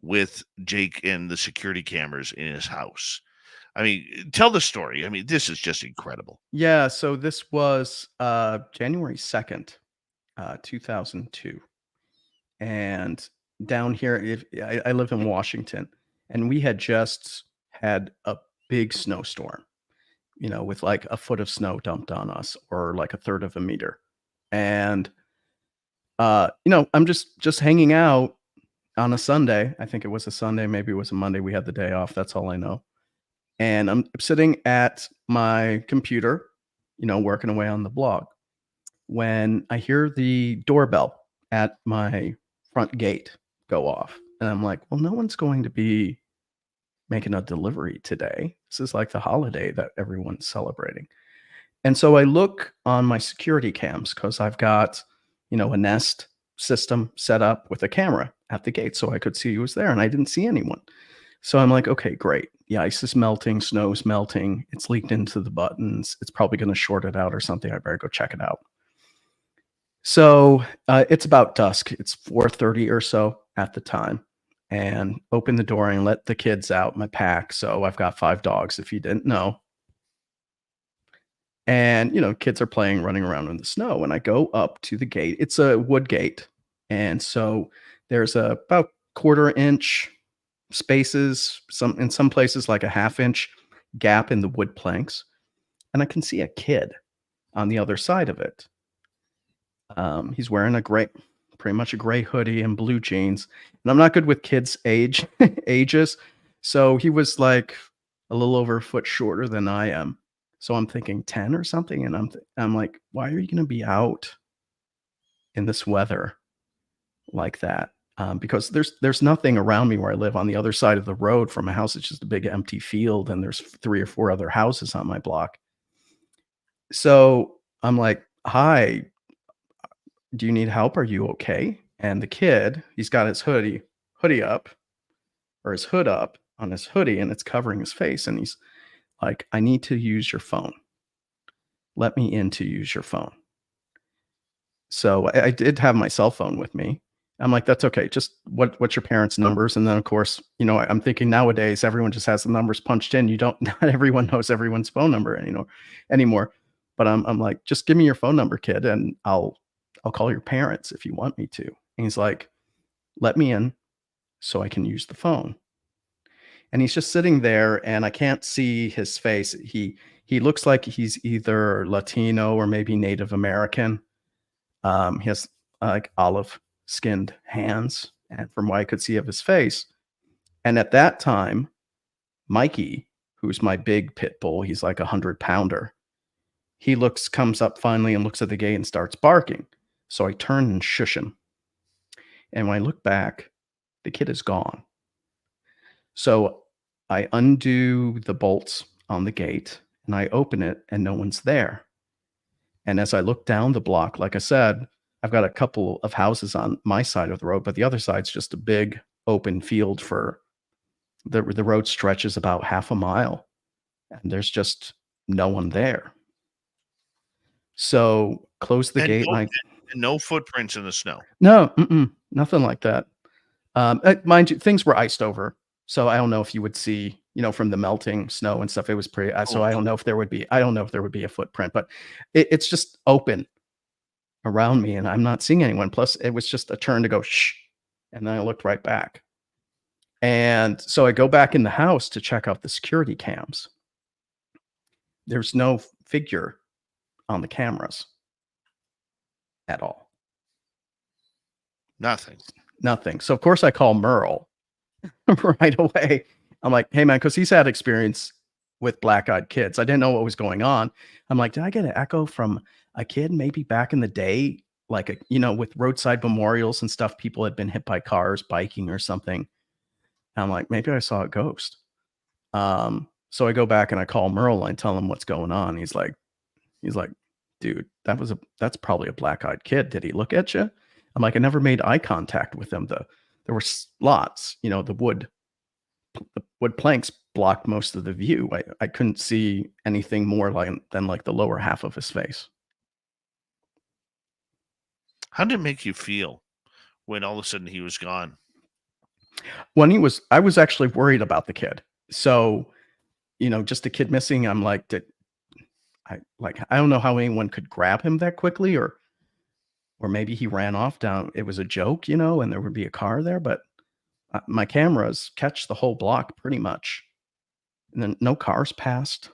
Speaker 2: with Jake and the security cameras in his house. I mean, tell the story. I mean, this is just incredible.
Speaker 3: Yeah, so this was January 2nd, 2002. And down here, I live in Washington, and we had just had a big snowstorm, with like a foot of snow dumped on us, or like a third of a meter. And, I'm just hanging out on a Sunday. I think it was a Sunday, maybe it was a Monday. We had the day off. That's all I know. And I'm sitting at my computer, working away on the blog, when I hear the doorbell at my front gate go off. And I'm like, well, no one's going to be making a delivery today. This is like the holiday that everyone's celebrating. And so I look on my security cams, because I've got, a Nest system set up with a camera at the gate, so I could see who was there, and I didn't see anyone. So I'm like, okay, great. The ice is melting, snow's melting. It's leaked into the buttons. It's probably going to short it out or something. I better go check it out. So it's about dusk. It's 4:30 or so at the time, and open the door and let the kids out, my pack. So I've got 5 dogs, if you didn't know. And, kids are playing, running around in the snow. And I go up to the gate. It's a wood gate. And so there's about 1/4 inch spaces, in some places like a 1/2 inch gap in the wood planks. And I can see a kid on the other side of it. He's wearing pretty much a gray hoodie and blue jeans. And I'm not good with kids' ages. So he was like a little over a foot shorter than I am. So I'm thinking 10 or something. And I'm like, why are you going to be out in this weather like that? Because there's nothing around me where I live. On the other side of the road from my house, it's just a big empty field, and there's 3 or 4 other houses on my block. So I'm like, hi, do you need help? Are you okay? And the kid, he's got his hoodie up, or his hood up on his hoodie, and it's covering his face. And he's like, I need to use your phone. Let me in to use your phone. So I did have my cell phone with me. I'm like, that's okay. Just what's your parents' numbers? And then of course, I'm thinking nowadays everyone just has the numbers punched in. You don't not everyone knows everyone's phone number anymore. But I'm like, just give me your phone number, kid, and I'll call your parents if you want me to. And he's like, let me in so I can use the phone. And he's just sitting there and I can't see his face. He looks like he's either Latino or maybe Native American. He has like olive skinned hands, and from what I could see of his face. And at that time, Mikey, who's my big pit bull, he's like 100-pounder. He comes up finally and looks at the gate and starts barking. So I turn and shush him. And when I look back, the kid is gone. So I undo the bolts on the gate and I open it and no one's there. And as I look down the block, like I said, I've got a couple of houses on my side of the road, but the other side's just a big open field for the road stretches about half a mile and there's just no one there. So close the gate.
Speaker 2: And no footprints in the snow.
Speaker 3: No, nothing like that. Mind you, things were iced over. So I don't know if you would see, from the melting snow and stuff, it was pretty, so I don't know if there would be a footprint, but it's just open around me and I'm not seeing anyone. Plus it was just a turn to go, shh. And then I looked right back. And so I go back in the house to check out the security cams. There's no figure on the cameras at all. Nothing. So of course I call Merl right away. I'm like, hey man, because he's had experience with black-eyed kids. I didn't know what was going on. I'm like, did I get an echo from a kid maybe back in the day? Like, with roadside memorials and stuff, people had been hit by cars biking or something. And I'm like, maybe I saw a ghost. So I go back and I call Merle and I tell him what's going on. He's like, dude, that's probably a black-eyed kid. Did he look at you? I'm like, I never made eye contact with him. There were slots, the wood planks blocked most of the view. I couldn't see anything more than the lower half of his face.
Speaker 2: How did it make you feel when all of a sudden he was gone?
Speaker 3: I was actually worried about the kid. So, just a kid missing. I'm like, I don't know how anyone could grab him that quickly, or maybe he ran off down. It was a joke, and there would be a car there, but my cameras catch the whole block pretty much. And then no cars passed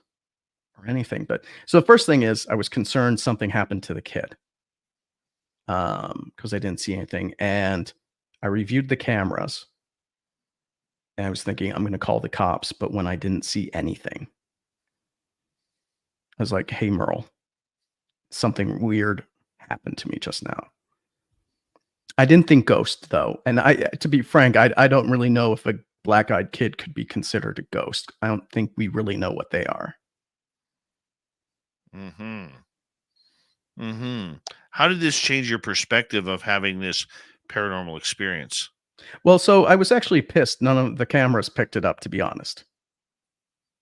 Speaker 3: or anything. But so the first thing is I was concerned something happened to the kid. Because I didn't see anything. And I reviewed the cameras. And I was thinking, I'm going to call the cops. But when I didn't see anything, I was like, hey, Merle, something weird happened to me just now. I didn't think ghost, though. And to be frank, I don't really know if a black-eyed kid could be considered a ghost. I don't think we really know what they are.
Speaker 2: How did this change your perspective of having this paranormal experience?
Speaker 3: Well, so I was actually pissed. None of the cameras picked it up, to be honest.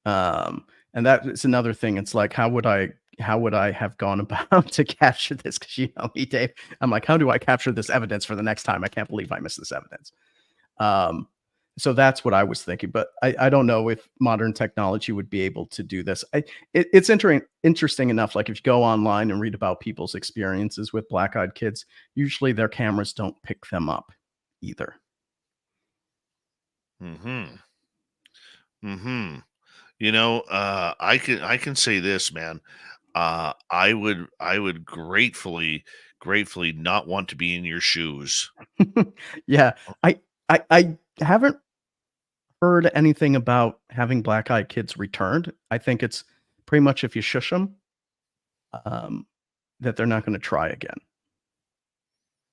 Speaker 3: And that is another thing. It's like, how would I have gone about to capture this? Because you know me, Dave. I'm like, how do I capture this evidence for the next time? I can't believe I missed this evidence. So that's what I was thinking. But I don't know if modern technology would be able to do this. It's interesting enough. Like if you go online and read about people's experiences with black-eyed kids, usually their cameras don't pick them up either.
Speaker 2: I can say this, man. I would gratefully not want to be in your shoes.
Speaker 3: Yeah, I haven't heard anything about having black-eyed kids returned. I think it's pretty much if you shush them, that they're not going to try again.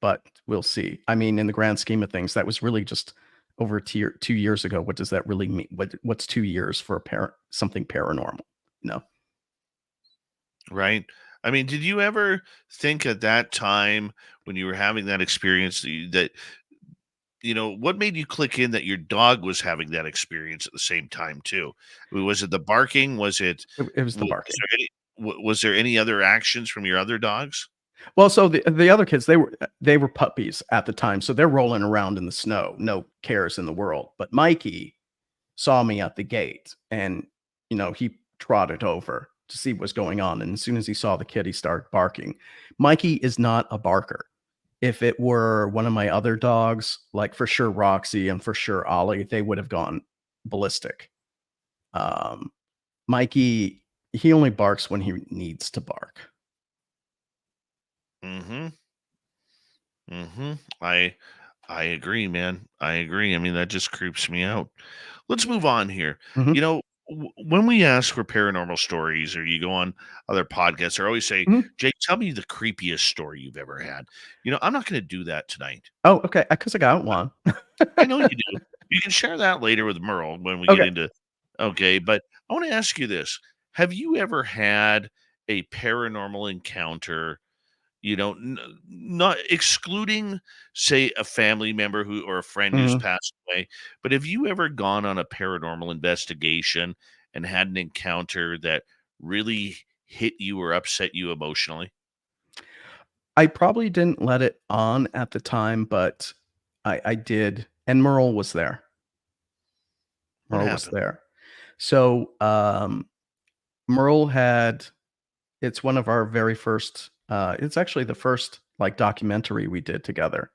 Speaker 3: But we'll see. I mean, in the grand scheme of things, that was really just over 2 years ago. What does that really mean? What's 2 years for something paranormal? No.
Speaker 2: Right. I mean, did you ever think at that time when you were having that experience that what made you click in that your dog was having that experience at the same time too? I mean, was it the barking? Was it?
Speaker 3: It was the barking.
Speaker 2: Was there any other actions from your other dogs?
Speaker 3: Well, so the other kids, they were puppies at the time, so they're rolling around in the snow, no cares in the world. But Mikey saw me at the gate, and he trotted over to see what's going on. And as soon as he saw the kid, he started barking. Mikey is not a barker. If it were one of my other dogs, like for sure Roxy and for sure Ollie, they would have gone ballistic. Mikey, he only barks when he needs to bark.
Speaker 2: Mm-hmm. Mm-hmm. I agree, man. I agree. I mean, that just creeps me out. Let's move on here.
Speaker 3: Mhm.
Speaker 2: When we ask for paranormal stories or you go on other podcasts, I always say,
Speaker 3: Mhm.
Speaker 2: Jake, tell me the creepiest story you've ever had. I'm not going to do that tonight.
Speaker 3: Oh, okay. Because I got one.
Speaker 2: I know you do. You can share that later with Merle when we
Speaker 3: Okay.
Speaker 2: get into. Okay, but I want to ask you this. Have you ever had a paranormal encounter, not excluding, say, a family member or a friend who's
Speaker 3: Mhm.
Speaker 2: passed away, but have you ever gone on a paranormal investigation and had an encounter that really hit you or upset you emotionally?
Speaker 3: I probably didn't let it on at the time, but I did, and Merle was there.
Speaker 2: What
Speaker 3: Merle was
Speaker 2: happened?
Speaker 3: there. So, Merle had it's one of our very first, it's actually the first, like, documentary we did together.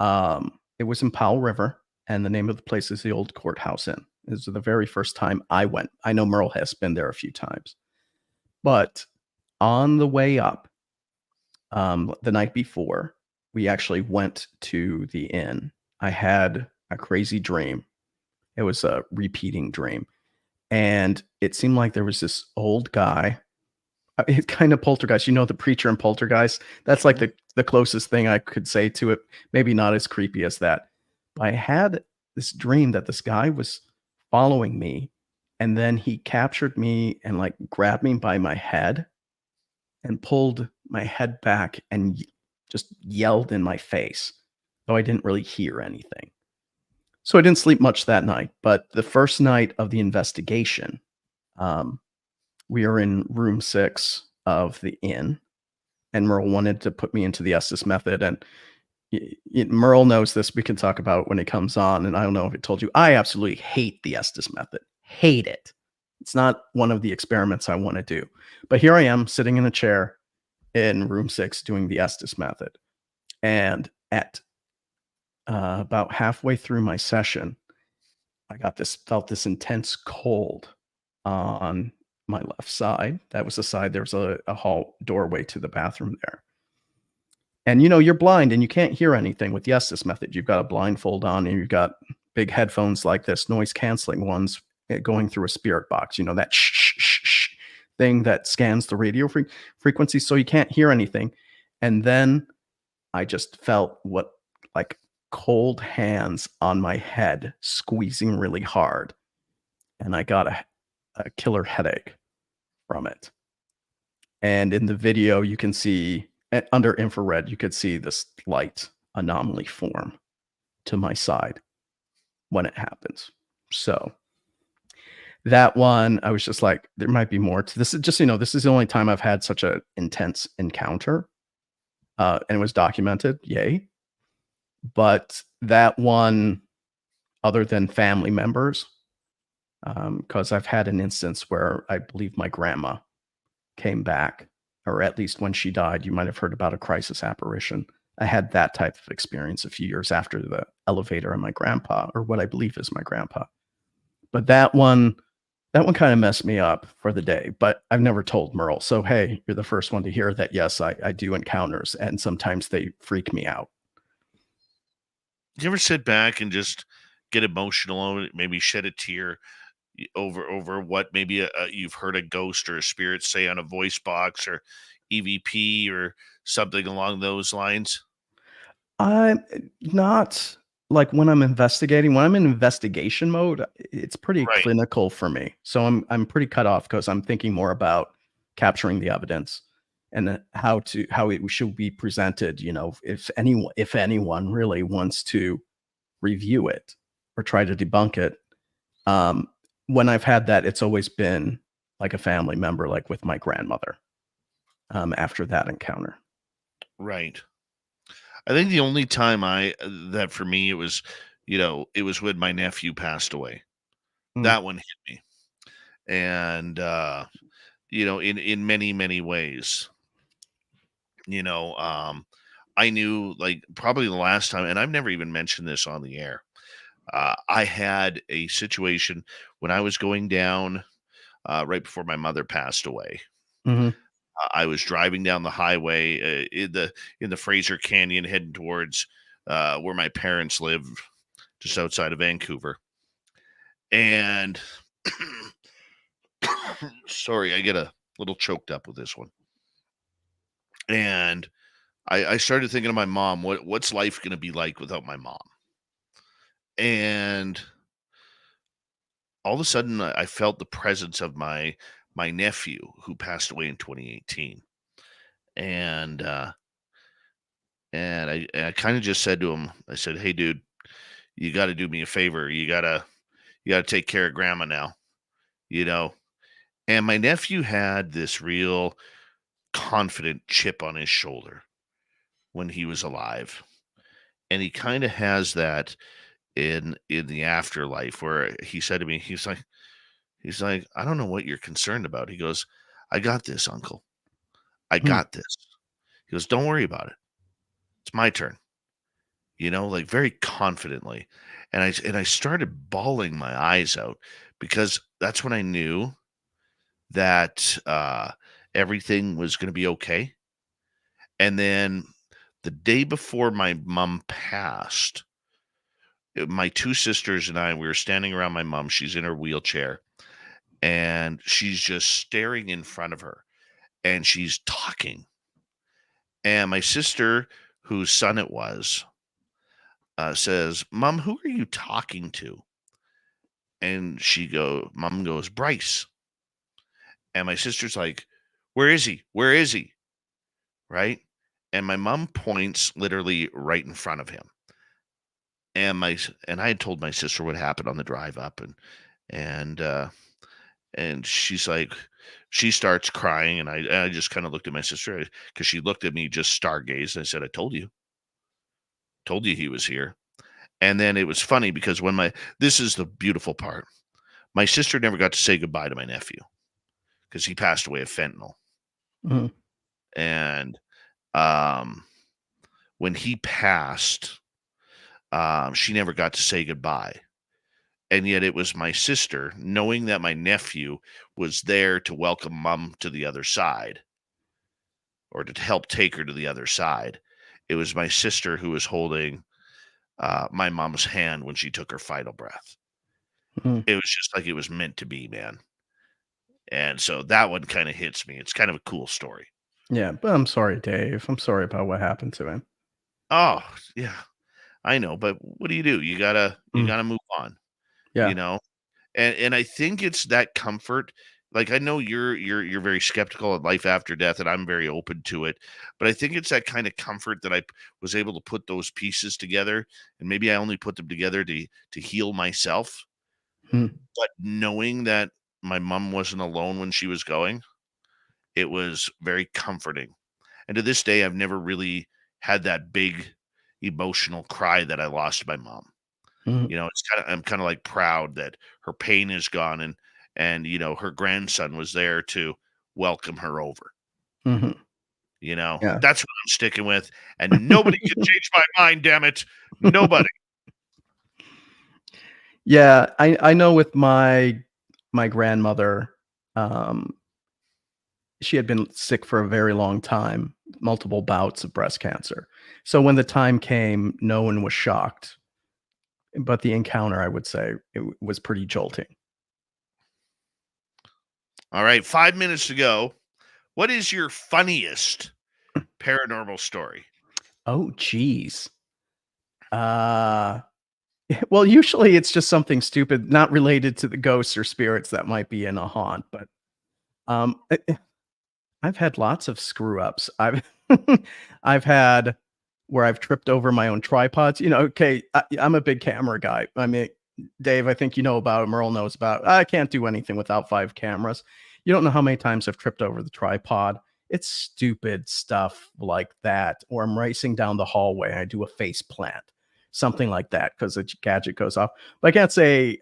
Speaker 3: It was in Powell River, and the name of the place is the Old Courthouse Inn. This is the very first time I went. I know Merle has been there a few times. But on the way up, the night before, we actually went to the inn. I had a crazy dream. It was a repeating dream. And it seemed like there was this old guy. It's kind of poltergeist. The preacher and poltergeist. That's like
Speaker 2: Mhm.
Speaker 3: the closest thing I could say to it. Maybe not as creepy as that. But I had this dream that this guy was following me, and then he captured me and like grabbed me by my head and pulled my head back and just yelled in my face, though I didn't really hear anything. So I didn't sleep much that night. But the first night of the investigation, um, we are in room 6 of the inn, and Merle wanted to put me into the Estes method. And Merle knows this. We can talk about it when it comes on. And I don't know if it told you, I absolutely hate the Estes method. Hate it. It's not one of the experiments I want to do. But here I am sitting in a chair in room 6 doing the Estes method. And at about halfway through my session, I felt this intense cold on my left side. That was the side. There was a hall doorway to the bathroom there. And you're blind and you can't hear anything with the Estes method. You've got a blindfold on and you've got big headphones like this, noise canceling ones going through a spirit box. That shh thing that scans the radio frequency, so you can't hear anything. And then I just felt like cold hands on my head squeezing really hard, and I got a killer headache from it. And in the video, you can see under infrared, you could see this light anomaly form to my side when it happens. So that one, I was just like, there might be more to this. Is just, this is the only time I've had such an intense encounter. And it was documented. Yay. But that one, other than family members, because I've had an instance where I believe my grandma came back, or at least when she died, you might have heard about a crisis apparition. I had that type of experience a few years after the elevator and my grandpa, or what I believe is my grandpa. But that one kind of messed me up for the day. But I've never told Merle. So, hey, you're the first one to hear that. Yes, I do encounters, and sometimes they freak me out.
Speaker 2: Do you ever sit back and just get emotional over it, maybe shed a tear over what maybe you've heard a ghost or a spirit say on a voice box or EVP or something along those lines?
Speaker 3: I'm not like when I'm investigating. When I'm in investigation mode, it's pretty
Speaker 2: Right.
Speaker 3: clinical for me. So I'm pretty cut off because I'm thinking more about capturing the evidence and how it should be presented. If anyone really wants to review it or try to debunk it. When I've had that, it's always been like a family member, like with my grandmother. After that encounter.
Speaker 2: Right. I think the only time that for me it was, it was when my nephew passed away.
Speaker 3: Mm.
Speaker 2: That one hit me. And in many, many ways, you know, um I knew, like, probably the last time, and I've never even mentioned this on the air. I had a situation when I was going down right before my mother passed away.
Speaker 3: Mhm.
Speaker 2: I was driving down the highway in the Fraser Canyon, heading towards where my parents live, just outside of Vancouver. And sorry, I get a little choked up with this one. And I started thinking of my mom. What's life going to be like without my mom? And all of a sudden, I felt the presence of my nephew who passed away in 2018. And I kind of just said to him, I said, "Hey, dude, you got to do me a favor. You got to take care of grandma now, you know." And my nephew had this real confident chip on his shoulder when he was alive, and he kind of has that in the afterlife, where he said to me, he's like, "I don't know what you're concerned about." He goes, "I got this, uncle. I
Speaker 3: Hmm.
Speaker 2: got this." He goes, "Don't worry about it. It's my turn." Like, very confidently. And I started bawling my eyes out, because that's when I knew that everything was going to be okay. And then the day before my mom passed, my two sisters and I, we were standing around my mom. She's in her wheelchair, and she's just staring in front of her, and she's talking. And my sister, whose son it was, says, "Mom, who are you talking to?" And Mom goes, "Bryce." And my sister's like, "Where is he? Where is he?" Right? And my mom points literally right in front of him. And I had told my sister what happened on the drive up, and and she starts crying, and I just kind of looked at my sister, because she looked at me just stargazed. And I said, "I told you he was here." And then it was funny, because this is the beautiful part. My sister never got to say goodbye to my nephew, because he passed away of fentanyl.
Speaker 3: Mhm.
Speaker 2: And when he passed, she never got to say goodbye. And yet it was my sister, knowing that my nephew was there to welcome mom to the other side, or to help take her to the other side. It was my sister who was holding my mom's hand when she took her final breath.
Speaker 3: Mhm.
Speaker 2: It was just like it was meant to be, man. And so that one kind of hits me. It's kind of a cool story.
Speaker 3: Yeah, but I'm sorry, Dave. I'm sorry about what happened to him.
Speaker 2: Oh, yeah, I know. But what do? You gotta
Speaker 3: Mm.
Speaker 2: move on,
Speaker 3: Yeah.
Speaker 2: you know? And I think it's that comfort. Like, I know you're very skeptical of life after death, and I'm very open to it. But I think it's that kind of comfort that I was able to put those pieces together, and maybe I only put them together to heal myself.
Speaker 3: Mm.
Speaker 2: But knowing that my mom wasn't alone when she was going, it was very comforting. And to this day, I've never really had that big emotional cry that I lost my mom.
Speaker 3: Mhm.
Speaker 2: I'm kind of like proud that her pain is gone, and her grandson was there to welcome her over.
Speaker 3: Mhm. Yeah.
Speaker 2: That's what I'm sticking with, and nobody can change my mind. Damn it, nobody.
Speaker 3: Yeah, I know with my grandmother, um, she had been sick for a very long time, multiple bouts of breast cancer. So when the time came, no one was shocked, but the encounter, I would say, was pretty jolting.
Speaker 2: All right, 5 minutes to go. What is your funniest paranormal story?
Speaker 3: Oh, geez. Uh, well, usually it's just something stupid, not related to the ghosts or spirits that might be in a haunt, but um, I've had lots of screw ups. I've had where I've tripped over my own tripods. Okay, I'm a big camera guy. I mean, Dave, I think you know about it. Merl knows about it. I can't do anything without 5 cameras. You don't know how many times I've tripped over the tripod. It's stupid stuff like that. Or I'm racing down the hallway and I do a face plant, something like that, because the gadget goes off. But I can't say,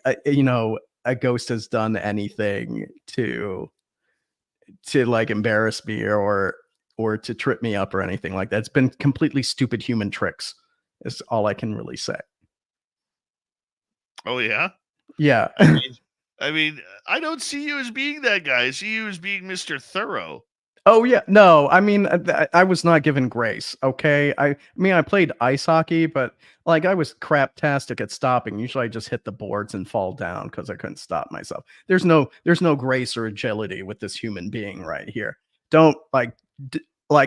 Speaker 3: a ghost has done anything to like embarrass me or to trip me up or anything like that. It's been completely stupid human tricks is all I can really say.
Speaker 2: Oh yeah.
Speaker 3: Yeah.
Speaker 2: I mean, I don't see you as being that guy. I see you as being Mr. Thorough.
Speaker 3: Oh yeah, no, I mean, I was not given grace. Okay, I mean, I played ice hockey, but like I was craptastic at stopping. Usually, I just hit the boards and fall down because I couldn't stop myself. There's no grace or agility with this human being right here. Don't like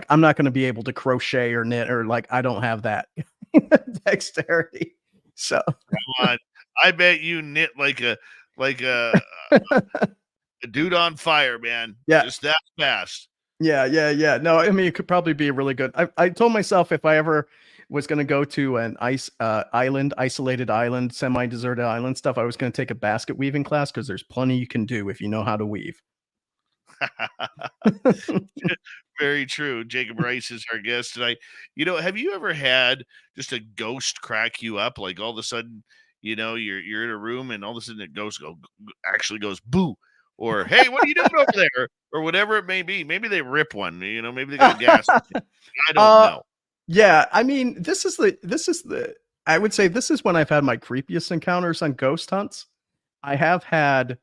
Speaker 3: I'm not going to be able to crochet or knit or like I don't have that dexterity. So
Speaker 2: Come on, I bet you knit like a dude on fire, man.
Speaker 3: Yeah.
Speaker 2: Just that fast.
Speaker 3: Yeah. No, I mean, it could probably be really good. I told myself if I ever was going to go to an isolated island, semi-deserted island stuff, I was going to take a basket weaving class because there's plenty you can do if you know how to weave.
Speaker 2: Very true. Jacob Rice is our guest tonight. Have you ever had just a ghost crack you up? Like all of a sudden, you're in a room and all of a sudden it actually goes boo. Or, hey, what are you doing over there? Or whatever it may be. Maybe they rip one, maybe they got gas. I don't know.
Speaker 3: Yeah, I mean, I would say this is when I've had my creepiest encounters on ghost hunts. I have had,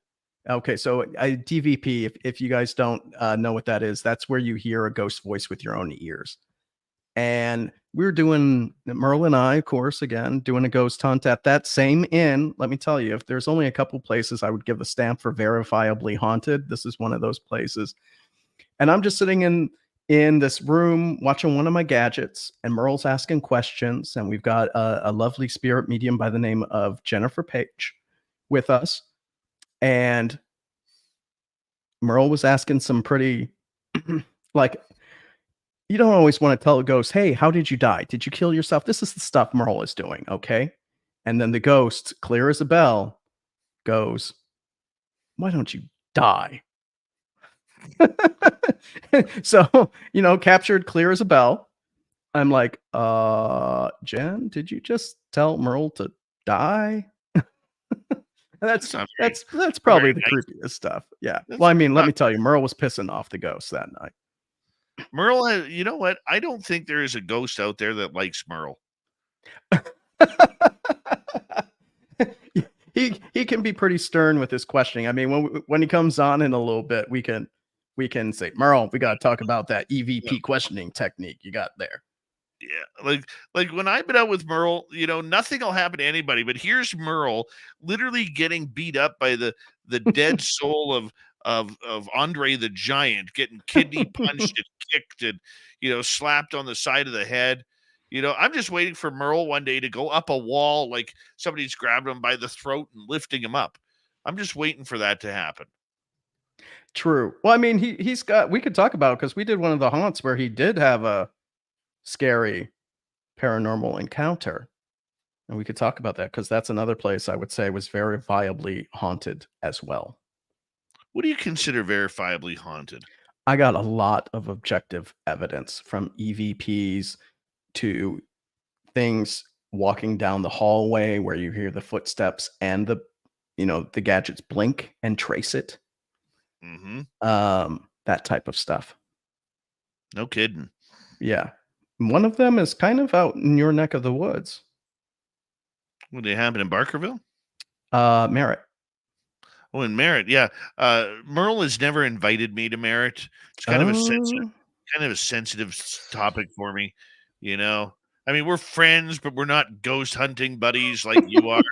Speaker 3: okay, so DVP, if you guys don't know what that is, that's where you hear a ghost voice with your own ears. And we were doing, Merl and I, of course, again, doing a ghost hunt at that same inn. Let me tell you, if there's only a couple places I would give a stamp for verifiably haunted, this is one of those places. And I'm just sitting in this room watching one of my gadgets, and Merle's asking questions. And we've got a lovely spirit medium by the name of Jennifer Page with us. And Merle was asking some pretty, like, you don't always want to tell a ghost, hey, how did you die? Did you kill yourself? This is the stuff Merle is doing, okay? And then the ghost, clear as a bell, goes, why don't you die? So, captured clear as a bell. I'm like, Jen, did you just tell Merle to die? That's probably the creepiest stuff. Yeah. Well, I mean, let me tell you, Merle was pissing off the ghost that night.
Speaker 2: Merle, you know what? I don't think there is a ghost out there that likes Merle.
Speaker 3: He can be pretty stern with his questioning. I mean, when he comes on in a little bit, we can say, Merle, we got to talk about that EVP questioning technique you got there.
Speaker 2: Yeah, like when I've been out with Merle, nothing will happen to anybody. But here's Merle literally getting beat up by the dead soul of Andre the Giant, getting kidney punched and kicked and slapped on the side of the head. I'm just waiting for Merle one day to go up a wall like somebody's grabbing him by the throat and lifting him up. I'm just waiting for that to happen.
Speaker 3: True. Well, I mean, he's got. We could talk about because we did one of the haunts where he did have a scary paranormal encounter, and we could talk about that because that's another place I would say was verifiably haunted as well.
Speaker 2: What do you consider verifiably haunted?
Speaker 3: I got a lot of objective evidence from EVPs to things walking down the hallway where you hear the footsteps and the gadgets blink and trace it.
Speaker 2: Mm-hmm.
Speaker 3: That type of stuff.
Speaker 2: No kidding.
Speaker 3: Yeah. One of them is kind of out in your neck of the woods.
Speaker 2: What did it happen in Barkerville?
Speaker 3: Merritt.
Speaker 2: Oh, in Merritt, yeah. Merle has never invited me to Merritt. It's kind of a sensitive topic for me, I mean, we're friends, but we're not ghost hunting buddies like you are.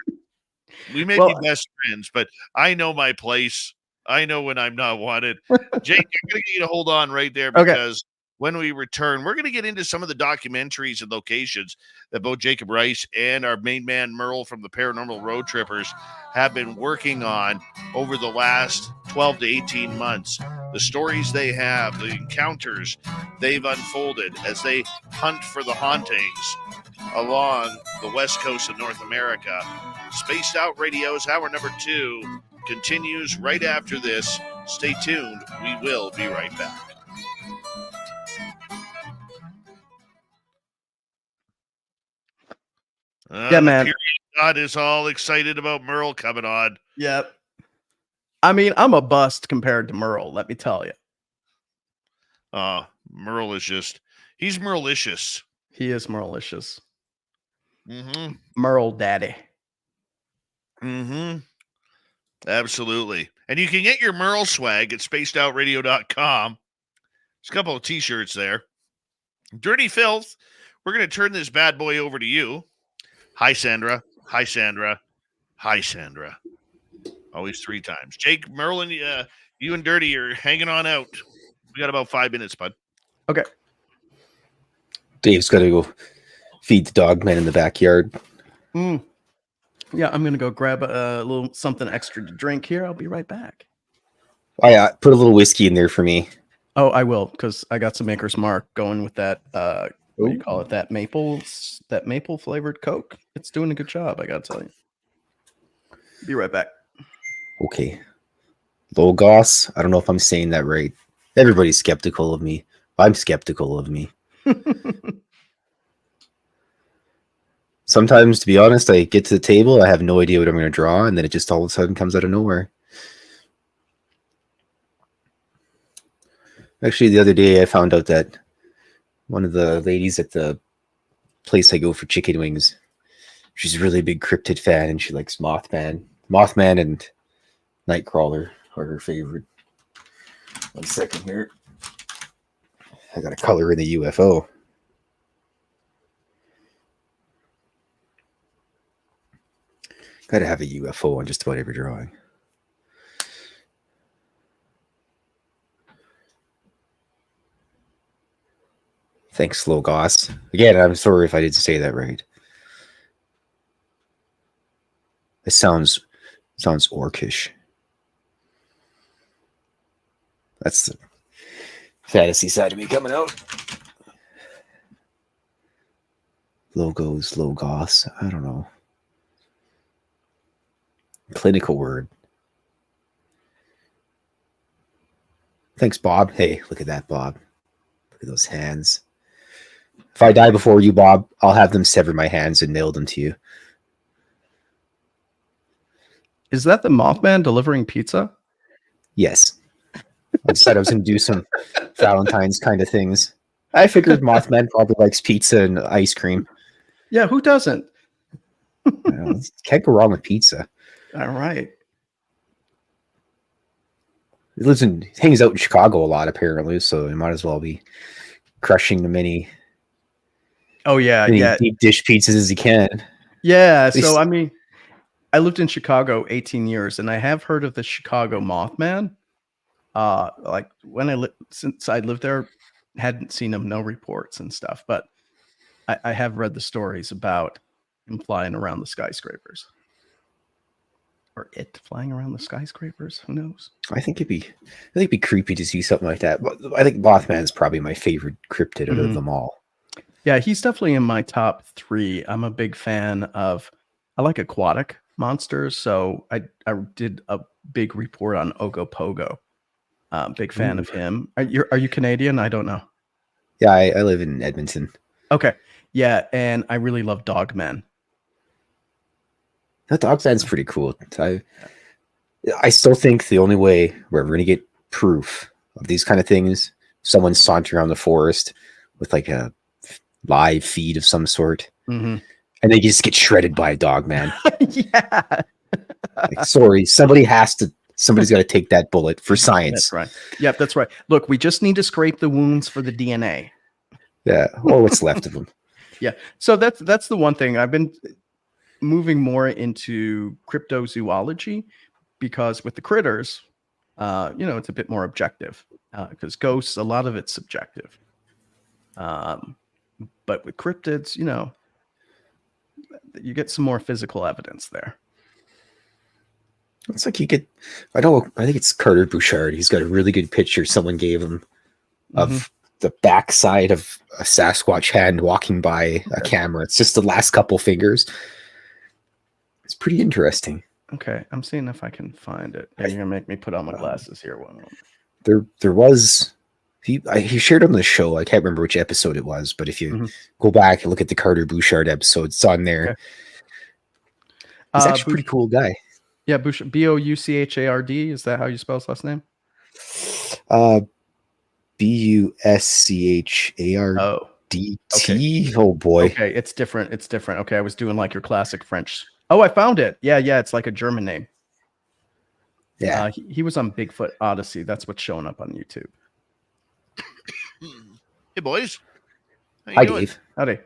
Speaker 2: We may be best friends, but I know my place. I know when I'm not wanted. Jake, I'm going to get you to hold on right there because when we return, we're going to get into some of the documentaries and locations that both Jacob Rice and our main man Merle from the Paranormal Road Trippers have been working on over the last 12 to 18 months. The stories they have, the encounters they've unfolded as they hunt for the hauntings along the west coast of North America. Spaced Out Radio's hour number 2 continues right after this. Stay tuned. We will be right back.
Speaker 3: Yeah, man.
Speaker 2: Period God is all excited about Merl coming on.
Speaker 3: Yep. I mean, I'm a bust compared to Merl, let me tell you.
Speaker 2: Merl is he's Merlicious.
Speaker 3: He is Merlicious.
Speaker 2: Mm-hmm.
Speaker 3: Merl daddy.
Speaker 2: Mm-hmm. Absolutely. And you can get your Merl swag at spacedoutradio.com. There's a couple of t-shirts there. Dirty Filth, we're going to turn this bad boy over to you. Hi, Sandra. Hi, Sandra. Hi, Sandra. Always 3 times. Jake, Merlin, you and Dirty are hanging on out. We got about 5 minutes, bud.
Speaker 3: Okay.
Speaker 4: Dave's got to go feed the dog man in the backyard.
Speaker 3: Yeah, I'm going to go grab a little something extra to drink here. I'll be right back.
Speaker 4: I put a little whiskey in there for me.
Speaker 3: Oh, I will, because I got some Maker's Mark going with that, what do you call it? That maple flavored Coke. It's doing a good job, I got to tell you. Be right back.
Speaker 4: Okay. Logos. I don't know if I'm saying that right. Everybody's skeptical of me. I'm skeptical of me. Sometimes, to be honest, I get to the table, I have no idea what I'm going to draw, and then it just all of a sudden comes out of nowhere. Actually, the other day I found out that one of the ladies at the place I go for chicken wings, she's a really big Crypted fan, and she likes Mothman. Mothman and Nightcrawler are her favorite. 1 second here. I got a color in the UFO. Got to have a UFO on just about every drawing. Thanks, Logos. Again, I'm sorry if I didn't say that right. It sounds orcish. That's the fantasy side of me coming out. Logos, Logos. I don't know. Clinical word. Thanks, Bob. Hey, look at that, Bob. Look at those hands. If I die before you, Bob, I'll have them sever my hands and nail them to you.
Speaker 3: Is that the Mothman delivering pizza?
Speaker 4: Yes. I decided I was going to do some Valentine's kind of things. I figured Mothman probably likes pizza and ice cream.
Speaker 3: Yeah, who doesn't?
Speaker 4: Can't go wrong with pizza.
Speaker 3: All right.
Speaker 4: He hangs out in Chicago a lot, apparently, so he might as well be crushing the many deep dish pizzas as he can.
Speaker 3: Yeah, so I mean, I lived in Chicago 18 years, and I have heard of the Chicago Mothman. Like since I lived there, hadn't seen him, no reports and stuff, but I have read the stories about him flying around the skyscrapers. Or it flying around the skyscrapers. Who knows?
Speaker 4: I think it'd be creepy to see something like that. But I think Mothman's probably my favorite cryptid out of them all.
Speaker 3: Yeah, he's definitely in my top 3. I'm a big fan of. I like aquatic monsters, so I did a big report on Ogopogo. Big fan of him. Are you Canadian? I don't know.
Speaker 4: Yeah, I live in Edmonton.
Speaker 3: Okay, yeah, and I really love Dogmen.
Speaker 4: That Dogman's pretty cool. I still think the only way we're ever going to get proof of these kind of things, someone sauntering around the forest with like a live feed of some sort, and they just get shredded by a Dogman.
Speaker 3: Yeah.
Speaker 4: Like, sorry, somebody's got to take that bullet for science.
Speaker 3: That's right. Yep, that's right. Look, we just need to scrape the wounds for the DNA.
Speaker 4: Yeah, or what's left of them.
Speaker 3: Yeah. So that's the one thing I've been moving more into cryptozoology, because with the critters, it's a bit more objective, because ghosts, a lot of it's subjective. But with cryptids, you get some more physical evidence there.
Speaker 4: It's like I think it's Carter Bouchard. He's got a really good picture someone gave him of the backside of a Sasquatch hand walking by a camera. It's just the last couple fingers. It's pretty interesting.
Speaker 3: Okay, I'm seeing if I can find it. Yeah, you're gonna make me put on my glasses here. One moment.
Speaker 4: There was He shared on the show. I can't remember which episode it was, but if you go back and look at the Carter Bouchard episode, it's on there.
Speaker 3: Okay.
Speaker 4: He's actually a pretty cool guy.
Speaker 3: Yeah, Bouchard, Bouchard. Is that how you spell his last name?
Speaker 4: Buschard.
Speaker 3: Oh.
Speaker 4: DT. Oh boy.
Speaker 3: Okay, it's different. It's different. Okay, I was doing like your classic French. Oh, I found it. Yeah, it's like a German name.
Speaker 4: Yeah.
Speaker 3: He was on Bigfoot Odyssey. That's what's showing up on YouTube.
Speaker 2: Hey, boys. How you
Speaker 4: Hi,
Speaker 2: doing?
Speaker 4: Dave.
Speaker 3: Howdy.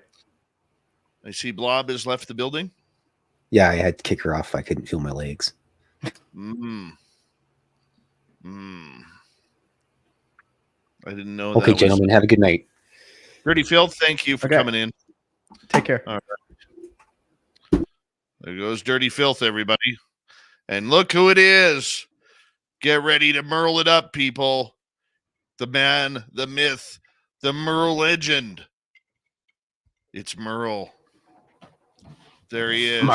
Speaker 2: I see Blob has left the building.
Speaker 4: Yeah, I had to kick her off. I couldn't feel my legs.
Speaker 2: I didn't know.
Speaker 4: Okay, gentlemen, have a good night.
Speaker 2: Dirty Filth, thank you for coming in.
Speaker 3: Take care.
Speaker 2: All right. There goes Dirty Filth, everybody. And look who it is. Get ready to Merl it up, people. The man, the myth, the Merl legend. It's Merl. There he is.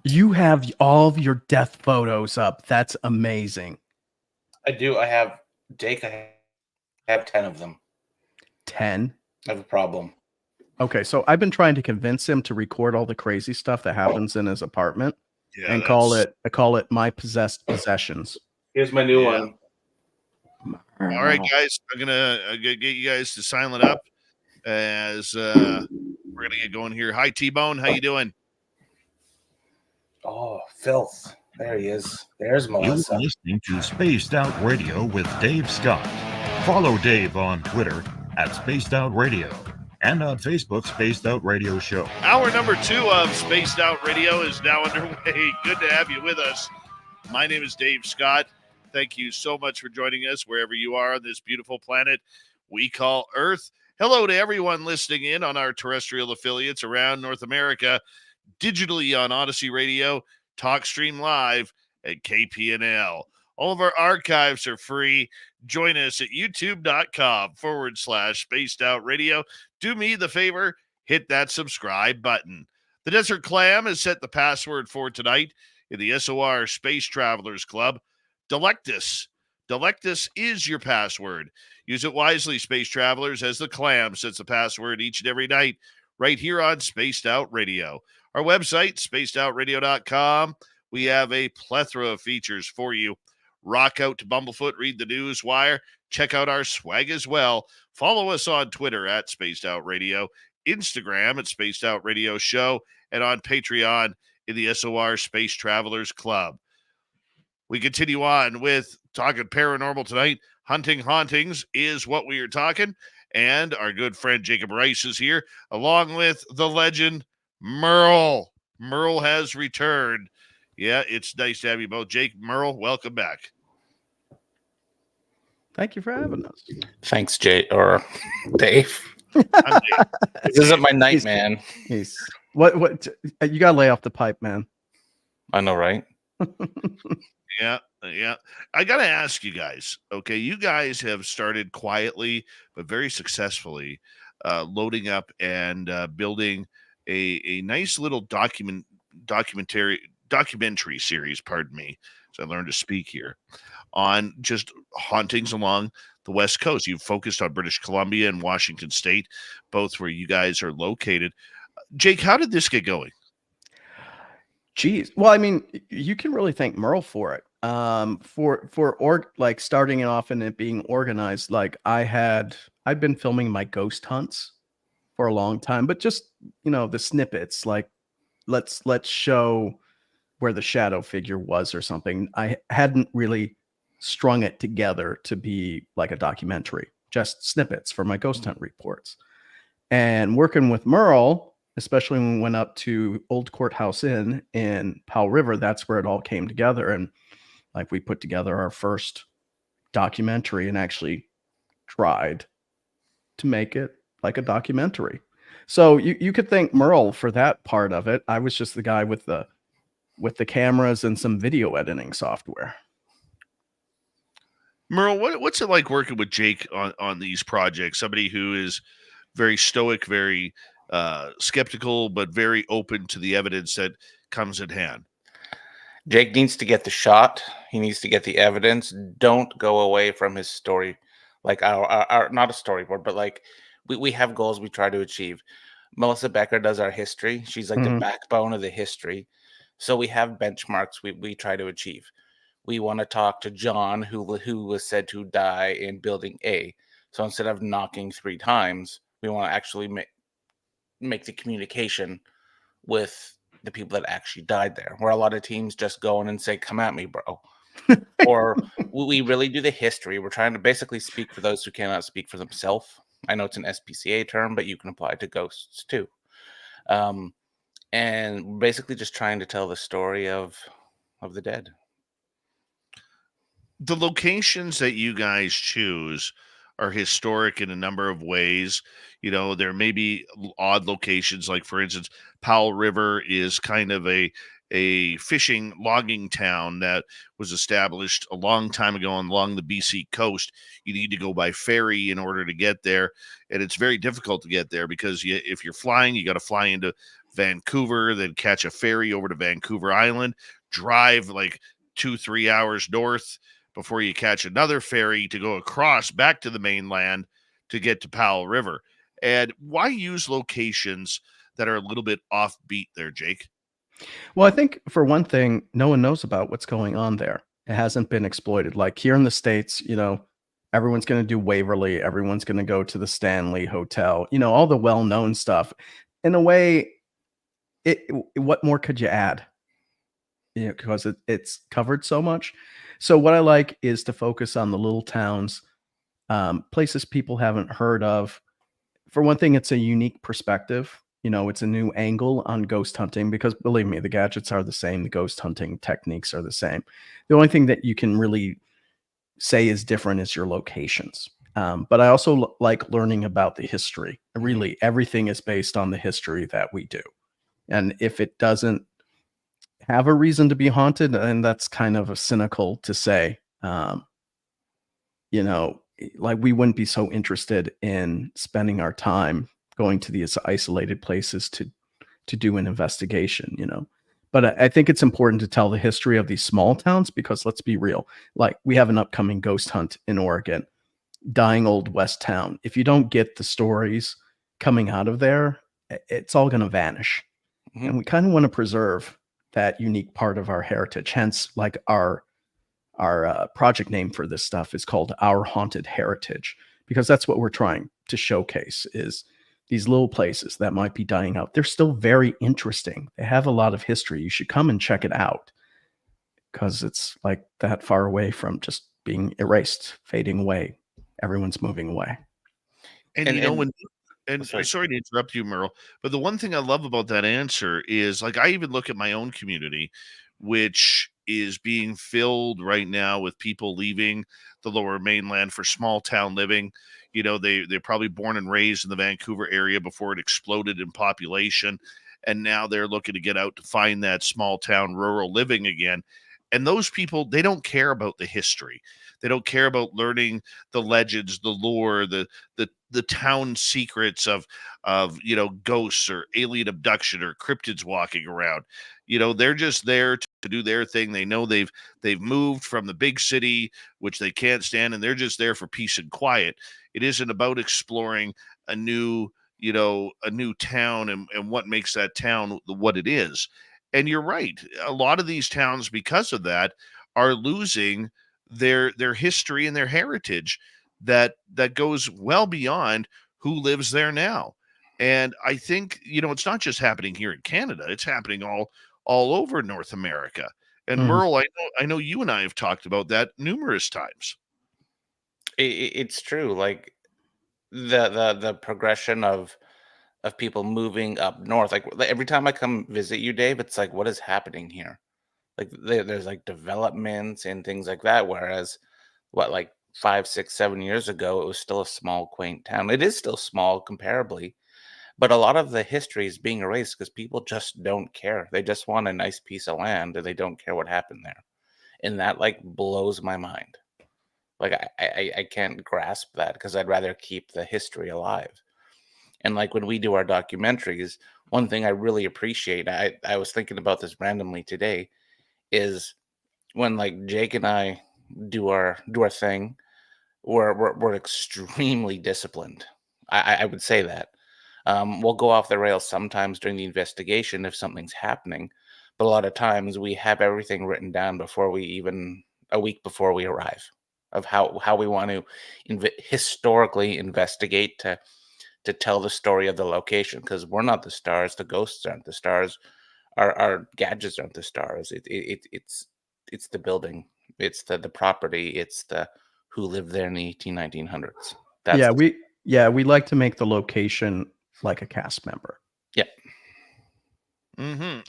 Speaker 3: You have all of your death photos up. That's amazing.
Speaker 5: I do. I have Jake. I have 10 of them.
Speaker 3: 10?
Speaker 5: I have a problem.
Speaker 3: Okay, so I've been trying to convince him to record all the crazy stuff that happens in his apartment and call it My Possessed Possessions.
Speaker 5: Here's my new one.
Speaker 2: All right, guys. I'm gonna get you guys to silent up as we're gonna get going here. Hi, T-Bone. How you doing?
Speaker 5: Oh, filth. There he is. There's
Speaker 6: You're
Speaker 5: Melissa.
Speaker 6: listening to Spaced Out Radio with Dave Scott. Follow Dave on Twitter at Spaced Out Radio and on Facebook, Spaced Out Radio Show.
Speaker 2: Hour number 2 of Spaced Out Radio is now underway. Good to have you with us. My name is Dave Scott. Thank you so much for joining us wherever you are on this beautiful planet we call Earth. Hello to everyone listening in on our terrestrial affiliates around North America, digitally on Odyssey Radio, TalkStream Live, and KPNL. All of our archives are free. Join us at youtube.com/Spaced Out Radio. Do me the favor, hit that subscribe button. The Desert Clam has set the password for tonight in the SOR Space Travelers Club. Delectus. Delectus is your password. Use it wisely, Space Travelers, as the Clam sets the password each and every night right here on Spaced Out Radio. Our website, spacedoutradio.com. We have a plethora of features for you. Rock out to Bumblefoot, read the news wire, check out our swag as well. Follow us on Twitter at Spaced Out Radio, Instagram at Spaced Out Radio Show, and on Patreon in the SOR Space Travelers Club. We continue on with talking paranormal tonight. Hauntings is what we are talking. And our good friend Jacob Rice is here, along with the legend Merl. Merl has returned. Yeah, it's nice to have you both. Jake, Merl, welcome back.
Speaker 3: Thank you for having us.
Speaker 5: Thanks, Jay or Dave.
Speaker 2: I'm Jake.
Speaker 5: This isn't my night, man.
Speaker 3: What you gotta lay off the pipe, man.
Speaker 5: I know, right?
Speaker 2: Yeah. I got to ask you guys, okay, you guys have started quietly, but very successfully loading up and building a nice little documentary series, pardon me, so I learned to speak here, on just hauntings along the West Coast. You've focused on British Columbia and Washington State, both where you guys are located. Jake, how did this get going?
Speaker 3: Geez. Well, I mean, you can really thank Merl for it. Like starting it off and it being organized. Like I'd been filming my ghost hunts for a long time, but just, the snippets, like let's show where the shadow figure was or something. I hadn't really strung it together to be like a documentary, just snippets for my ghost hunt reports. And working with Merl, especially when we went up to Old Courthouse Inn in Powell River, that's where it all came together. And like we put together our first documentary and actually tried to make it like a documentary. So you could thank Merl for that part of it. I was just the guy with the cameras and some video editing software.
Speaker 2: Merl, what's it like working with Jake on these projects? Somebody who is very stoic, very skeptical, but very open to the evidence that comes at hand.
Speaker 5: Jake needs to get the shot. He needs to get the evidence. Don't go away from his story like our not a storyboard, but like we have goals we try to achieve. Melissa Becker does our history. She's like the
Speaker 3: Mhm.
Speaker 5: backbone of the history. So we have benchmarks we try to achieve. We want to talk to John, who was said to die in building A. So instead of knocking 3 times, we want to actually make the communication with the people that actually died there. Where a lot of teams just go in and say, "Come at me, bro." Or we really do the history. We're trying to basically speak for those who cannot speak for themselves. I know it's an SPCA term, but you can apply it to ghosts too. Um, and we're basically just trying to tell the story of the dead.
Speaker 2: The locations that you guys choose are historic in a number of ways. You know, there may be odd locations, like for instance, Powell River is kind of a fishing logging town that was established a long time ago along the BC coast. You need to go by ferry in order to get there, and it's very difficult to get there because if you're flying, you got to fly into Vancouver, then catch a ferry over to Vancouver Island, drive like 2-3 hours north before you catch another ferry to go across back to the mainland to get to Powell River. And why use locations that are a little bit offbeat there, Jake?
Speaker 3: Well, I think for one thing, no one knows about what's going on there. It hasn't been exploited. Like here in the States, everyone's going to do Waverly, everyone's going to go to the Stanley Hotel, all the well-known stuff. In a way, what more could you add? Because it's covered so much. So what I like is to focus on the little towns, places people haven't heard of. For one thing, it's a unique perspective. It's a new angle on ghost hunting because believe me, the gadgets are the same. The ghost hunting techniques are the same. The only thing that you can really say is different is your locations. But I also like learning about the history. Really, everything is based on the history that we do. And if it doesn't have a reason to be haunted, and that's kind of a cynical to say, like we wouldn't be so interested in spending our time going to these isolated places to do an investigation, But I think it's important to tell the history of these small towns because let's be real, like we have an upcoming ghost hunt in Oregon, dying old West town. If you don't get the stories coming out of there, it's all going to vanish.
Speaker 5: Mhm.
Speaker 3: And we kind of want to preserve that unique part of our heritage. Hence, like our project name for this stuff is called Our Haunted Heritage, because that's what we're trying to showcase is these little places that might be dying out. They're still very interesting. They have a lot of history. You should come and check it out because it's like that far away from just being erased, fading away. Everyone's moving away.
Speaker 2: And
Speaker 5: Sorry.
Speaker 2: sorry to interrupt you, Merle, but the one thing I love about that answer is like I even look at my own community, which is being filled right now with people leaving the lower mainland for small town living. They're probably born and raised in the Vancouver area before it exploded in population. And now they're looking to get out to find that small town rural living again. And those people, they don't care about the history. They don't care about learning the legends, the lore, the town secrets of ghosts or alien abduction or cryptids walking around. They're just there to do their thing. They know they've moved from the big city, which they can't stand, and they're just there for peace and quiet. It isn't about exploring a new town and what makes that town what it is. And you're right. A lot of these towns, because of that, are losing their history and their heritage that goes well beyond who lives there now. And I think, it's not just happening here in Canada, it's happening all over North America. And
Speaker 3: Mhm.
Speaker 2: Merle, I know you and I have talked about that numerous times.
Speaker 5: It's true. Like the progression of people moving up north. Like every time I come visit you, Dave, it's like, what is happening here? Like there's like developments and things like that. Whereas like 5, 6, 7 years ago, it was still a small, quaint town. It is still small comparably, but a lot of the history is being erased because people just don't care. They just want a nice piece of land and they don't care what happened there. And that like blows my mind. Like I can't grasp that because I'd rather keep the history alive. And like when we do our documentaries, one thing I really appreciate, I was thinking about this randomly today, is when like Jake and I do our thing, we're extremely disciplined. I would say that. We'll go off the rails sometimes during the investigation if something's happening, but a lot of times we have everything written down before we even a week before we arrive of how we want to historically investigate to tell the story of the location, because we're not the stars, the ghosts aren't the stars, our gadgets aren't the stars. It's the building, it's the property, it's the who lived there in the 1900s. That's
Speaker 3: we like to make the location like a cast member.
Speaker 5: yeah.
Speaker 2: And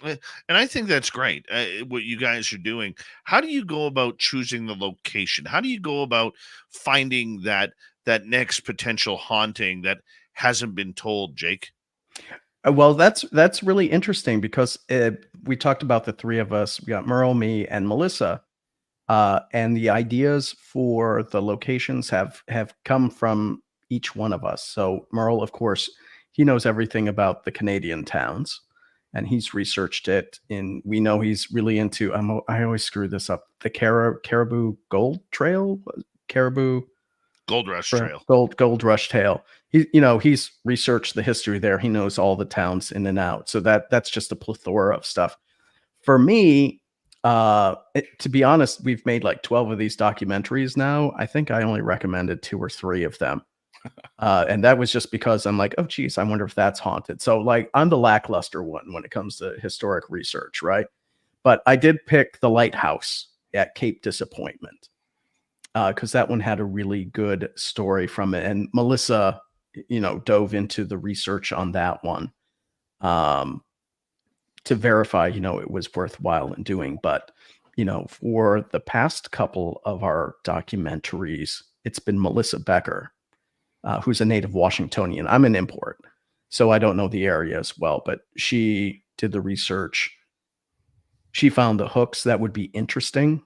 Speaker 2: I think that's great. What you guys are doing. How do you go about choosing the location? How do you go about finding that next potential haunting that hasn't been told, Jake?
Speaker 3: Well, that's really interesting because we talked about the three of us. We got Merl, me, and Melissa, and the ideas for the locations have come from each one of us. So Merl, of course, he knows everything about the Canadian towns, and he's researched it. We know he's really into. I always screw this up. The Caribou Gold Trail, Caribou
Speaker 2: Gold Rush Trail.
Speaker 3: Gold Rush Trail. He's researched the history there. He knows all the towns in and out. So that's just a plethora of stuff. For me, to be honest, we've made like 12 of these documentaries now. I think I only recommended 2 or 3 of them. And that was just because I'm like, oh, geez, I wonder if that's haunted. So like I'm the lackluster one when it comes to historic research, right? But I did pick the lighthouse at Cape Disappointment because that one had a really good story from it. And Melissa, dove into the research on that one to verify, it was worthwhile in doing. But, for the past couple of our documentaries, it's been Melissa Becker, who's a native Washingtonian. I'm an import, so I don't know the area as well, but she did the research. She found the hooks that would be interesting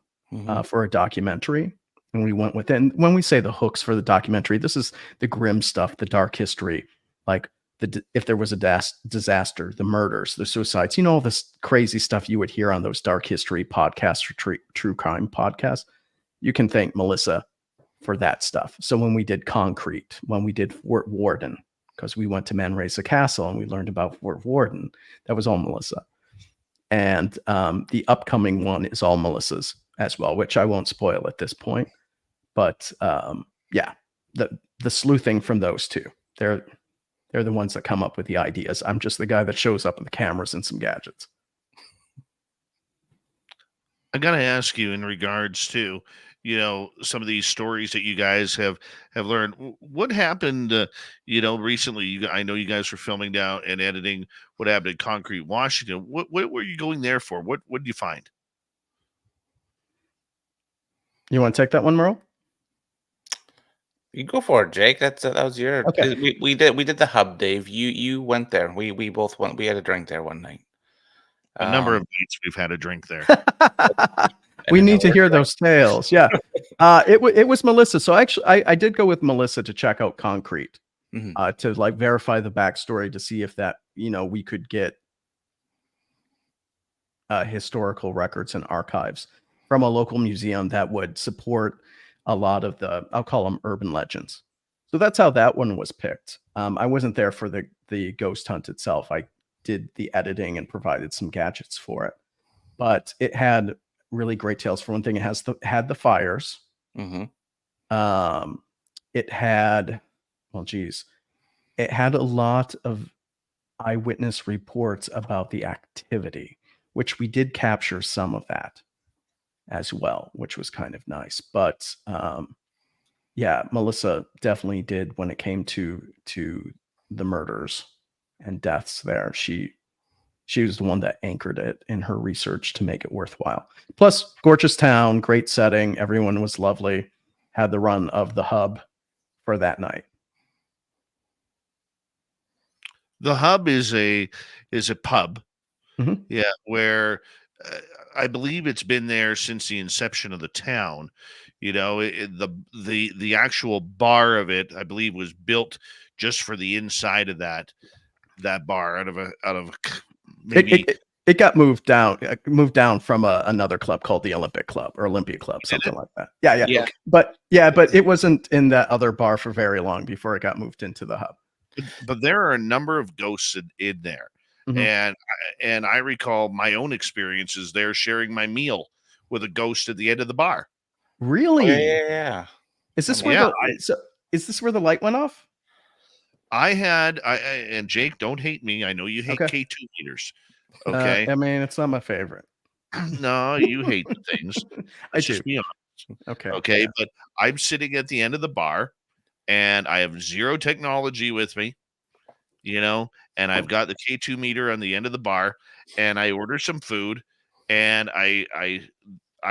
Speaker 3: for a documentary. And we went with it. And when we say the hooks for the documentary, this is the grim stuff, the dark history, like if there was a disaster, the murders, the suicides, all this crazy stuff you would hear on those dark history podcasts or true crime podcasts. You can thank Melissa for that stuff. So when we did Concrete, when we did Fort Worden, because we went to Manresa Castle and we learned about Fort Worden, that was all Melissa. And the upcoming one is all Melissa's as well, which I won't spoil at this point. But the sleuthing from those two, they're the ones that come up with the ideas. I'm just the guy that shows up with the cameras and some gadgets.
Speaker 2: I got to ask you in regards to, some of these stories that you guys have learned. What happened, recently? I know you guys were filming down and editing what happened in Concrete, Washington. What were you going there for? What did you find?
Speaker 3: You want to take that one, Merle?
Speaker 5: You go for it, Jake. That was your.
Speaker 3: Okay.
Speaker 5: We did the hub, Dave. You went there. We both went. We had a drink there one night.
Speaker 2: A number of nights we've had a drink there.
Speaker 3: We need to hear those tales. Yeah. It was Melissa. So actually, I did go with Melissa to check out Concrete, to like verify the backstory to see if that, we could get historical records and archives from a local museum that would support a lot of the, I'll call them urban legends. So that's how that one was picked. I wasn't there for the ghost hunt itself. I did the editing and provided some gadgets for it, but it had really great tales. For one thing, it had the fires. It had, it had a lot of eyewitness reports about the activity, which we did capture some of that as well, which was kind of nice. But Melissa definitely did when it came to the murders and deaths there. She was the one that anchored it in her research to make it worthwhile. Plus, gorgeous town, great setting. Everyone was lovely. Had the run of the hub for that night.
Speaker 2: The hub is a pub, where I believe it's been there since the inception of the town. The actual bar of it, I believe, was built just for the inside of that bar out of maybe
Speaker 3: It got moved down from another club called the Olympic Club or Olympia Club, something like that. Yeah.
Speaker 5: Yeah.
Speaker 3: But it wasn't in that other bar for very long before it got moved into the hub.
Speaker 2: But there are a number of ghosts in there.
Speaker 3: Mhm.
Speaker 2: And I recall my own experiences there sharing my meal with a ghost at the end of the bar.
Speaker 3: Really?
Speaker 5: Yeah.
Speaker 3: Is this
Speaker 5: Oh,
Speaker 3: where
Speaker 2: yeah,
Speaker 3: is this where the light went off?
Speaker 2: And Jake, don't hate me. I know you hate
Speaker 3: Okay.
Speaker 2: K2 meters. Okay.
Speaker 3: I mean, it's not my favorite.
Speaker 2: No, you hate the things.
Speaker 3: I
Speaker 2: Let's
Speaker 3: do.
Speaker 2: just be honest.
Speaker 3: Okay.
Speaker 2: Okay.
Speaker 3: Yeah.
Speaker 2: But I'm sitting at the end of the bar and I have zero technology with me, and I've got the K2 meter on the end of the bar and I order some food and I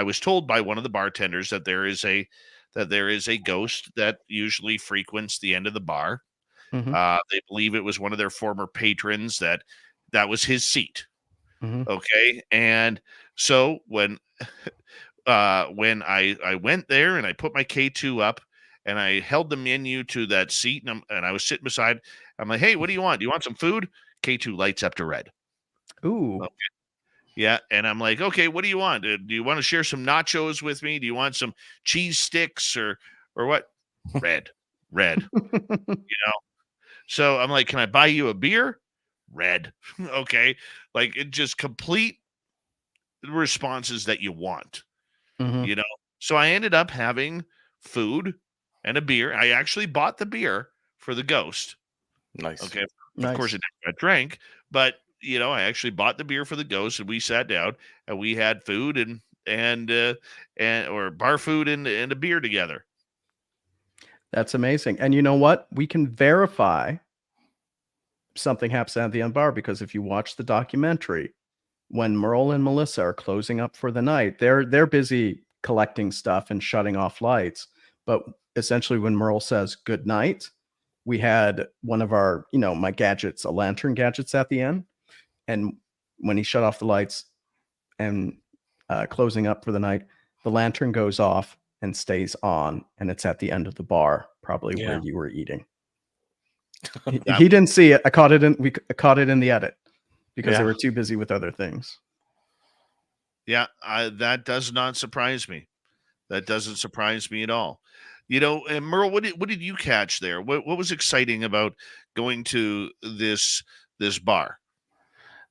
Speaker 2: was told by one of the bartenders that there is a ghost that usually frequents the end of the bar.
Speaker 3: Mhm.
Speaker 2: They believe it was one of their former patrons that was his seat.
Speaker 3: Mhm.
Speaker 2: Okay. And so when I went there and I put my K2 up and I held the menu to that seat and I was sitting beside, I'm like, hey, what do you want? Do you want some food? K2 lights up to red.
Speaker 3: Ooh.
Speaker 2: Yeah. And I'm like, okay, what do you want? Do you want to share some nachos with me? Do you want some cheese sticks or what? Red. So I'm like, can I buy you a beer? Red. Okay. Like it just complete responses that you want,
Speaker 3: Mhm.
Speaker 2: you know? So I ended up having food and a beer. I actually bought the beer for the ghost.
Speaker 5: Nice.
Speaker 2: Okay. Of course,
Speaker 3: Nice.
Speaker 2: it never got drank, but I actually bought the beer for the ghost and we sat down and we had food and or bar food and a beer together.
Speaker 3: That's amazing. And you know what? We can verify something happens at the end bar because if you watch the documentary, when Merle and Melissa are closing up for the night, they're busy collecting stuff and shutting off lights. But essentially, when Merle says good night, we had one of our, my gadgets, a lantern gadgets at the end. And when he shut off the lights and closing up for the night, the lantern goes off and stays on, and it's at the end of the bar, probably where
Speaker 5: Yeah.
Speaker 3: you were eating.
Speaker 2: That
Speaker 3: He didn't see it. I caught it in the edit because they
Speaker 5: Yeah.
Speaker 3: were too busy with other things.
Speaker 2: Yeah, that does not surprise me. That doesn't surprise me at all. And Merle, what did you catch there? What was exciting about going to this bar?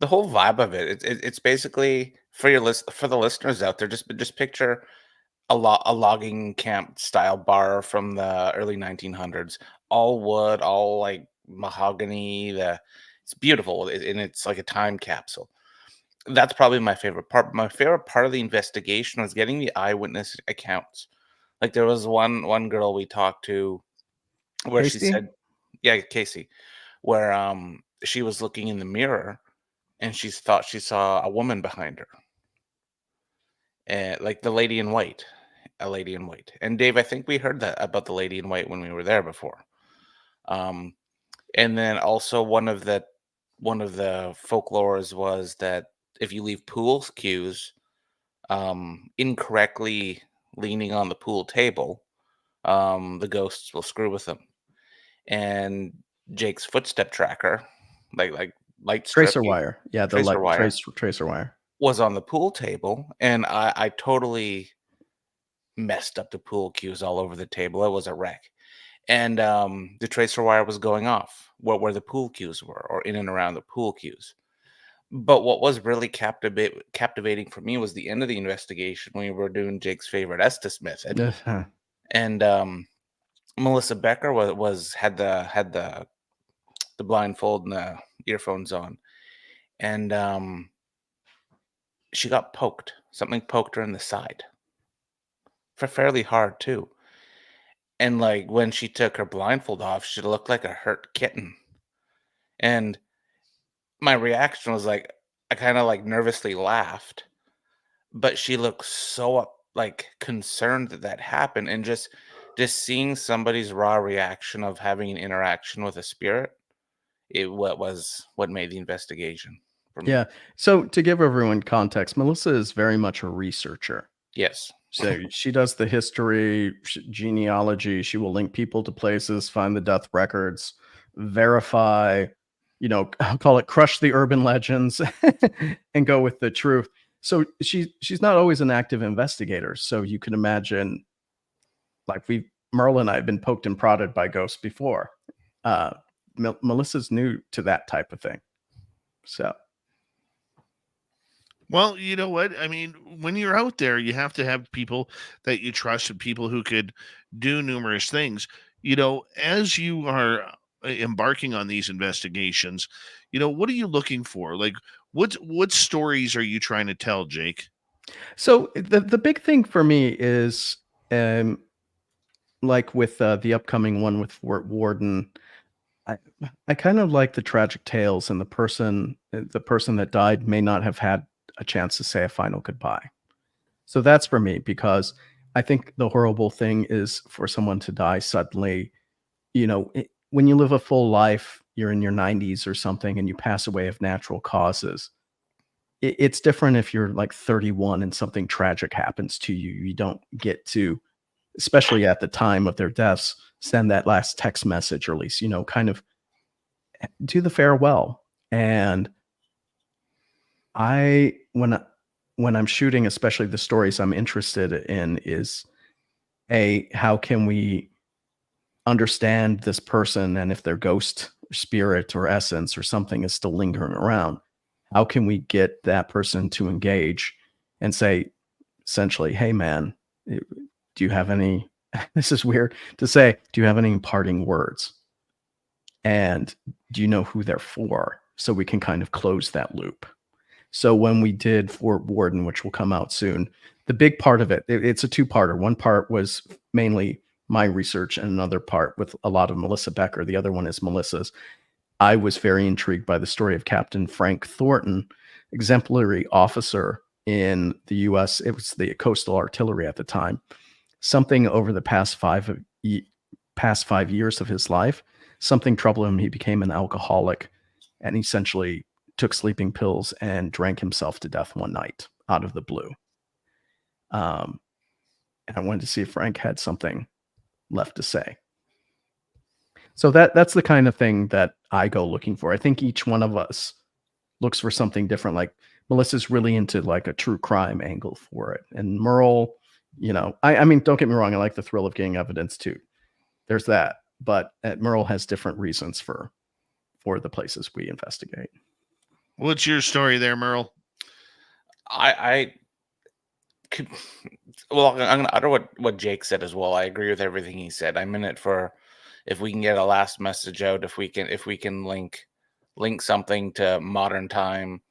Speaker 5: The whole vibe of it. It's basically for for the listeners out there. Just picture a logging camp style bar from the early 1900s. All wood, all like mahogany. It's beautiful and it's like a time capsule. That's probably my favorite part. My favorite part of the investigation was getting the eyewitness accounts. Like there was one girl we talked to where she
Speaker 3: Tasty?
Speaker 5: said, yeah, Casey, where she was looking in the mirror and she thought she saw a woman behind her. And like the lady in white, a lady in white. And Dave, I think we heard that about the lady in white when we were there before. And then also one of the folklores was that if you leave pool cues incorrectly leaning on the pool table, the ghosts will screw with them. And Jake's footstep tracker, like light strip,
Speaker 3: Tracer wire. Yeah, the
Speaker 5: tracer wire,
Speaker 3: tracer wire.
Speaker 5: was on the pool table, and I totally messed up the pool cues all over the table. It was a wreck. And the tracer wire was going off where the pool cues were, or in and around the pool cues. But what was really captivating for me was the end of the investigation when we were doing Jake's favorite Estes method.
Speaker 3: Uh-huh.
Speaker 5: And Melissa Becker had the blindfold and the earphones on, and she got poked. Something poked her in the side, for fairly hard too. And like when she took her blindfold off, she looked like a hurt kitten. And my reaction was like, I kind of like nervously laughed, but she looked so like concerned that happened, and just seeing somebody's raw reaction of having an interaction with a spirit, what made the investigation for me.
Speaker 3: Yeah. So to give everyone context, Melissa is very much a researcher.
Speaker 5: Yes.
Speaker 3: So she does the history, genealogy. She will link people to places, find the death records, verify, call it crush the urban legends and go with the truth. So she's not always an active investigator. So you can imagine, like Merl and I have been poked and prodded by ghosts before. Melissa's new to that type of thing. So.
Speaker 2: Well, you know what? I mean, when you're out there, you have to have people that you trust and people who could do numerous things. As you are embarking on these investigations, what are you looking for? Like, what stories are you trying to tell, Jake?
Speaker 3: So the big thing for me is, like with the upcoming one with Fort Warden, I kind of like the tragic tales, and the person that died may not have had a chance to say a final goodbye. So that's for me, because I think the horrible thing is for someone to die suddenly. When you live a full life, you're in your 90s or something, and you pass away of natural causes. It's different if you're like 31 and something tragic happens to you. You don't get to, especially at the time of their deaths, send that last text message, or at least, kind of do the farewell. And when I'm shooting, especially the stories I'm interested in, is how can we understand this person, and if their ghost or spirit or essence or something is still lingering around, how can we get that person to engage and say, essentially, hey man, do you have any, this is weird to say, do you have any parting words? And do you know who they're for? So we can kind of close that loop. So when we did Fort Warden, which will come out soon, the big part of it's a two-parter. One part was mainly my research, and another part with a lot of Melissa Becker. The other one is Melissa's. I was very intrigued by the story of Captain Frank Thornton, exemplary officer in the U.S. It was the Coastal Artillery at the time. Something over the past 5 years of his life, something troubled him. He became an alcoholic and essentially took sleeping pills and drank himself to death one night out of the blue. And I wanted to see if Frank had something left to say. So that's the kind of thing that I go looking for. I think each one of us looks for something different. Like Melissa's really into like a true crime angle for it. And Merl, I mean, don't get me wrong, I like the thrill of getting evidence too. There's that. But Merl has different reasons for the places we investigate.
Speaker 2: What's your story there, Merl?
Speaker 5: I could, well, I'm going to utter what Jake said as well. I agree with everything he said. I'm in it for, if we can get a last message out, if we can link something to modern time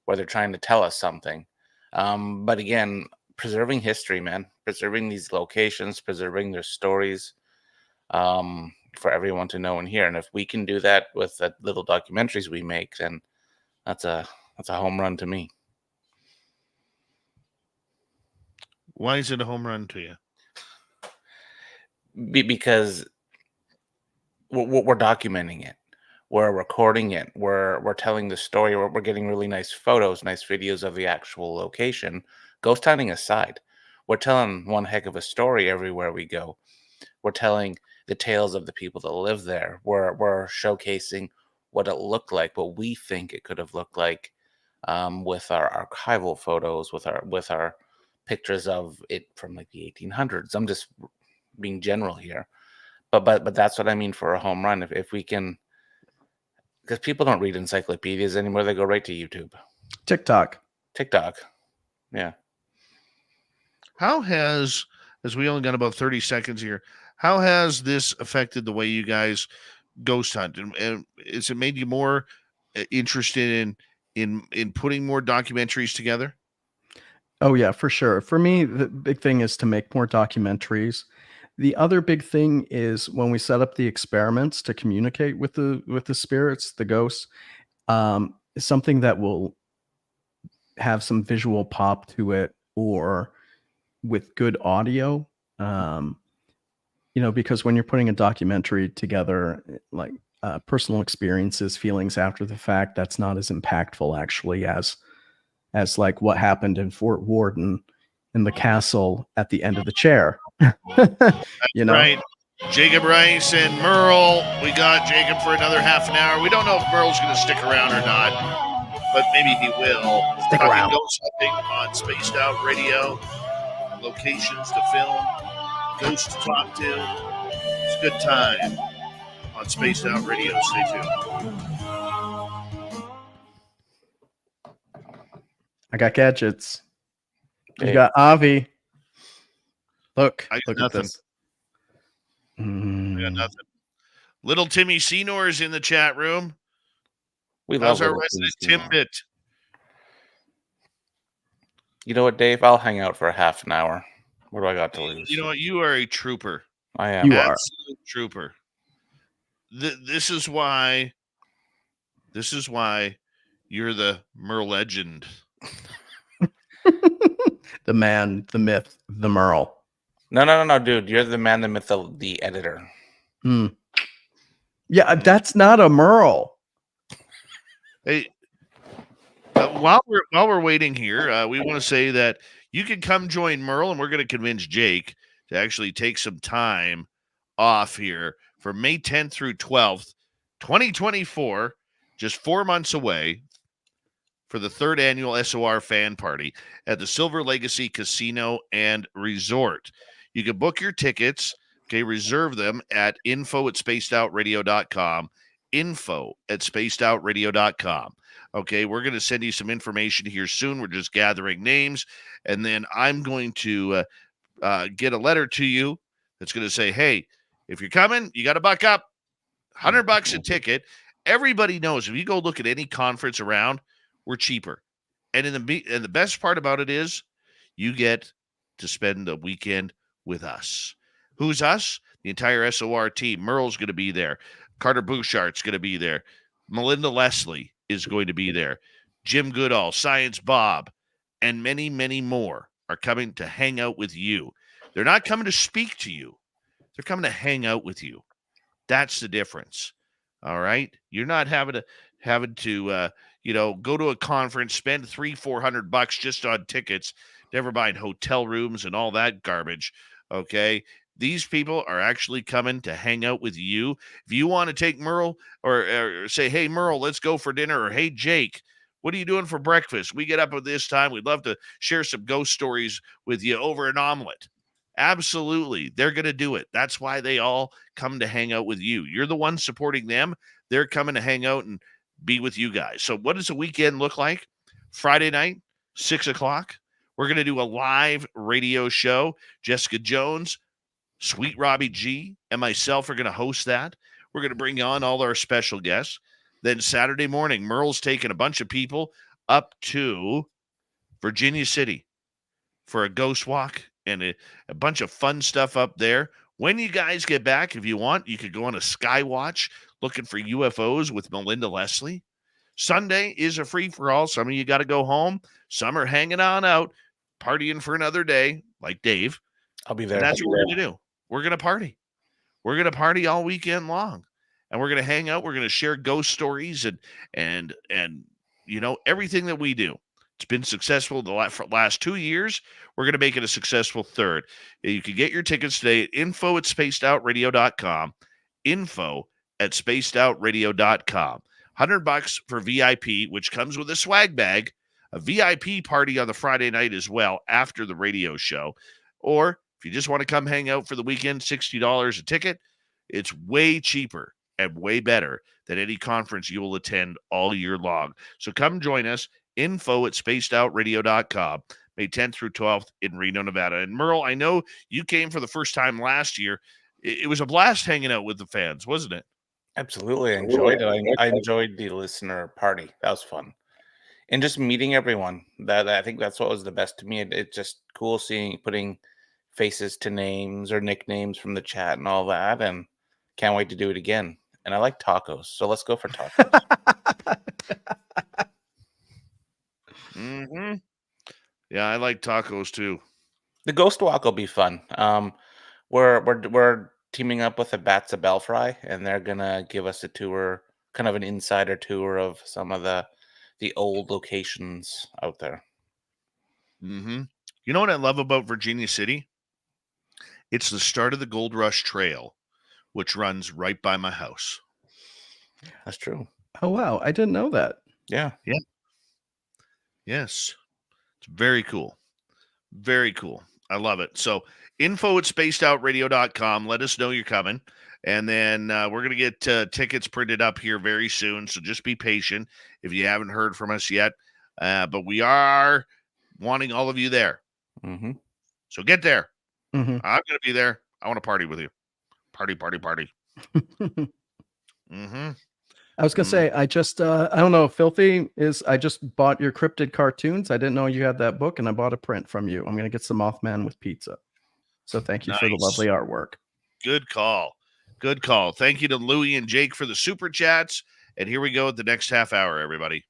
Speaker 5: where they're trying to tell us something. But again, preserving history, man, preserving these locations, preserving their stories, for everyone to know and hear. And if we can do that with the little documentaries we make, then that's a home run to me.
Speaker 2: Why is it a home run to you?
Speaker 5: Because we're documenting it, we're recording it, we're telling the story, we're getting really nice photos, nice videos of the actual location. Ghost hunting aside, we're telling one heck of a story everywhere we go. We're telling the tales of the people that live there. We're showcasing what it looked like, what we think it could have looked like, with our archival photos, with our pictures of it from like the 1800s. I'm just being general here, but that's what I mean for a home run. If we can, because people don't read encyclopedias anymore, they go right to YouTube,
Speaker 3: TikTok.
Speaker 5: Yeah.
Speaker 2: How has, as we only got about 30 seconds here, how has this affected the way you guys ghost hunt? And has it made you more interested in putting more documentaries together?
Speaker 3: Oh yeah, for sure. For me, the big thing is to make more documentaries. The other big thing is when we set up the experiments to communicate with the spirits, the ghosts, something that will have some visual pop to it, or with good audio. Because when you're putting a documentary together, like personal experiences, feelings after the fact, that's not as impactful actually as like what happened in Fort Warden in the castle at the end of the chair.
Speaker 2: Right. Jacob Rice and Merl. We got Jacob for another half an hour. We don't know if Merl's going to stick around or not, but maybe he will.
Speaker 3: Stick
Speaker 2: Talking
Speaker 3: around.
Speaker 2: ghost hunting on Spaced Out Radio. Locations to film, ghosts to talk to. It's a good time on Spaced Out Radio. Stay tuned.
Speaker 3: I got gadgets. You
Speaker 5: Dave.
Speaker 3: got Avi. Look
Speaker 2: I got
Speaker 3: at
Speaker 2: nothing.
Speaker 3: this.
Speaker 2: I got nothing. Little Timmy Senor is in the chat room.
Speaker 5: We
Speaker 2: How's
Speaker 5: love
Speaker 2: our
Speaker 5: little
Speaker 2: resident
Speaker 5: things, you know.
Speaker 2: Timbit?
Speaker 5: You know what, Dave? I'll hang out for a half an hour. What do I got to lose?
Speaker 2: You know what? You are a trooper.
Speaker 5: I am.
Speaker 3: You are.
Speaker 2: Absolute trooper. This is why you're the Merl legend.
Speaker 3: The man, the myth, the Merl.
Speaker 5: No, dude. You're the man, the myth, the editor.
Speaker 3: Yeah, that's not a Merl.
Speaker 2: Hey, while we're waiting here, we want to say that you can come join Merl, and we're going to convince Jake to actually take some time off here for May 10th through 12th, 2024, just 4 months away, for the 3rd annual SOR fan party at the Silver Legacy Casino and Resort. You can book your tickets, okay, reserve them at info@spacedoutradio.com, info@spacedoutradio.com. Okay, we're going to send you some information here soon. We're just gathering names, and then I'm going to get a letter to you that's going to say, hey, if you're coming, you got to buck up. $100 a ticket. Everybody knows if you go look at any conference around, we're cheaper. And the best part about it is you get to spend a weekend with us. Who's us? The entire SOR team. Merle's going to be there. Carter Bouchart's going to be there. Melinda Leslie is going to be there. Jim Goodall, Science Bob, and many, many more are coming to hang out with you. They're not coming to speak to you. They're coming to hang out with you. That's the difference. All right? You're not having to go to a conference, spend $300-400 just on tickets, never mind hotel rooms and all that garbage. Okay. These people are actually coming to hang out with you. If you want to take Merle or say, hey, Merle, let's go for dinner, or hey, Jake, what are you doing for breakfast? We get up at this time. We'd love to share some ghost stories with you over an omelet. Absolutely. They're going to do it. That's why they all come to hang out with you. You're the one supporting them. They're coming to hang out and be with you guys. So what does a weekend look like? Friday night, 6 o'clock. We're going to do a live radio show. Jessica Jones, Sweet Robbie G, and myself are going to host that. We're going to bring on all our special guests. Then Saturday morning, Merle's taking a bunch of people up to Virginia City for a ghost walk and a bunch of fun stuff up there. When you guys get back, if you want, you could go on a sky watch looking for UFOs with Melinda Leslie. Sunday is a free-for-all. Some of you got to go home. Some are hanging on out, partying for another day, like Dave.
Speaker 5: I'll be there.
Speaker 2: And that's what we're going to do. We're going to party. We're going to party all weekend long. And we're going to hang out. We're going to share ghost stories and everything that we do. It's been successful the last 2 years. We're going to make it a successful third. You can get your tickets today at info@spacedoutradio.com, info@spacedoutradio.com. $100 for VIP, which comes with a swag bag, a VIP party on the Friday night as well after the radio show. Or if you just want to come hang out for the weekend, $60 a ticket. It's way cheaper and way better than any conference you will attend all year long. So come join us, info@spacedoutradio.com, May 10th through 12th in Reno, Nevada. And Merle, I know you came for the first time last year. It was a blast hanging out with the fans, wasn't it?
Speaker 5: Absolutely. I enjoyed it. I enjoyed the listener party. That was fun. And just meeting everyone. That I think that's what was the best to me. It's just cool putting faces to names or nicknames from the chat and all that. And can't wait to do it again. And I like tacos. So let's go for tacos.
Speaker 2: Mm-hmm. Yeah, I like tacos too.
Speaker 5: The ghost walk will be fun. We're teaming up with the Bats of Belfry, and they're gonna give us a tour, kind of an insider tour of some of the old locations out there.
Speaker 2: Mm-hmm. You know what I love about Virginia City? It's the start of the Gold Rush Trail. which runs right by my house.
Speaker 5: That's true.
Speaker 3: Oh, wow. I didn't know that.
Speaker 5: Yeah.
Speaker 2: Yes. It's very cool. Very cool. I love it. So info@spacedoutradio.com. Let us know you're coming. And then we're going to get tickets printed up here very soon. So just be patient if you haven't heard from us yet. But we are wanting all of you there.
Speaker 5: Mm-hmm.
Speaker 2: So get there.
Speaker 3: Mm-hmm.
Speaker 2: I'm going to be there. I want to party with you. Party. Mm-hmm.
Speaker 3: I was gonna say, I just I don't know, Filthy is I just bought your Crypted cartoons. I didn't know you had that book, and I bought a print from you. I'm gonna get some Mothman with pizza. So thank you for the
Speaker 2: Nice.
Speaker 3: lovely artwork.
Speaker 2: Good call. Good call. Thank you to Louie and Jake for the super chats. And here we go at the next half hour, everybody.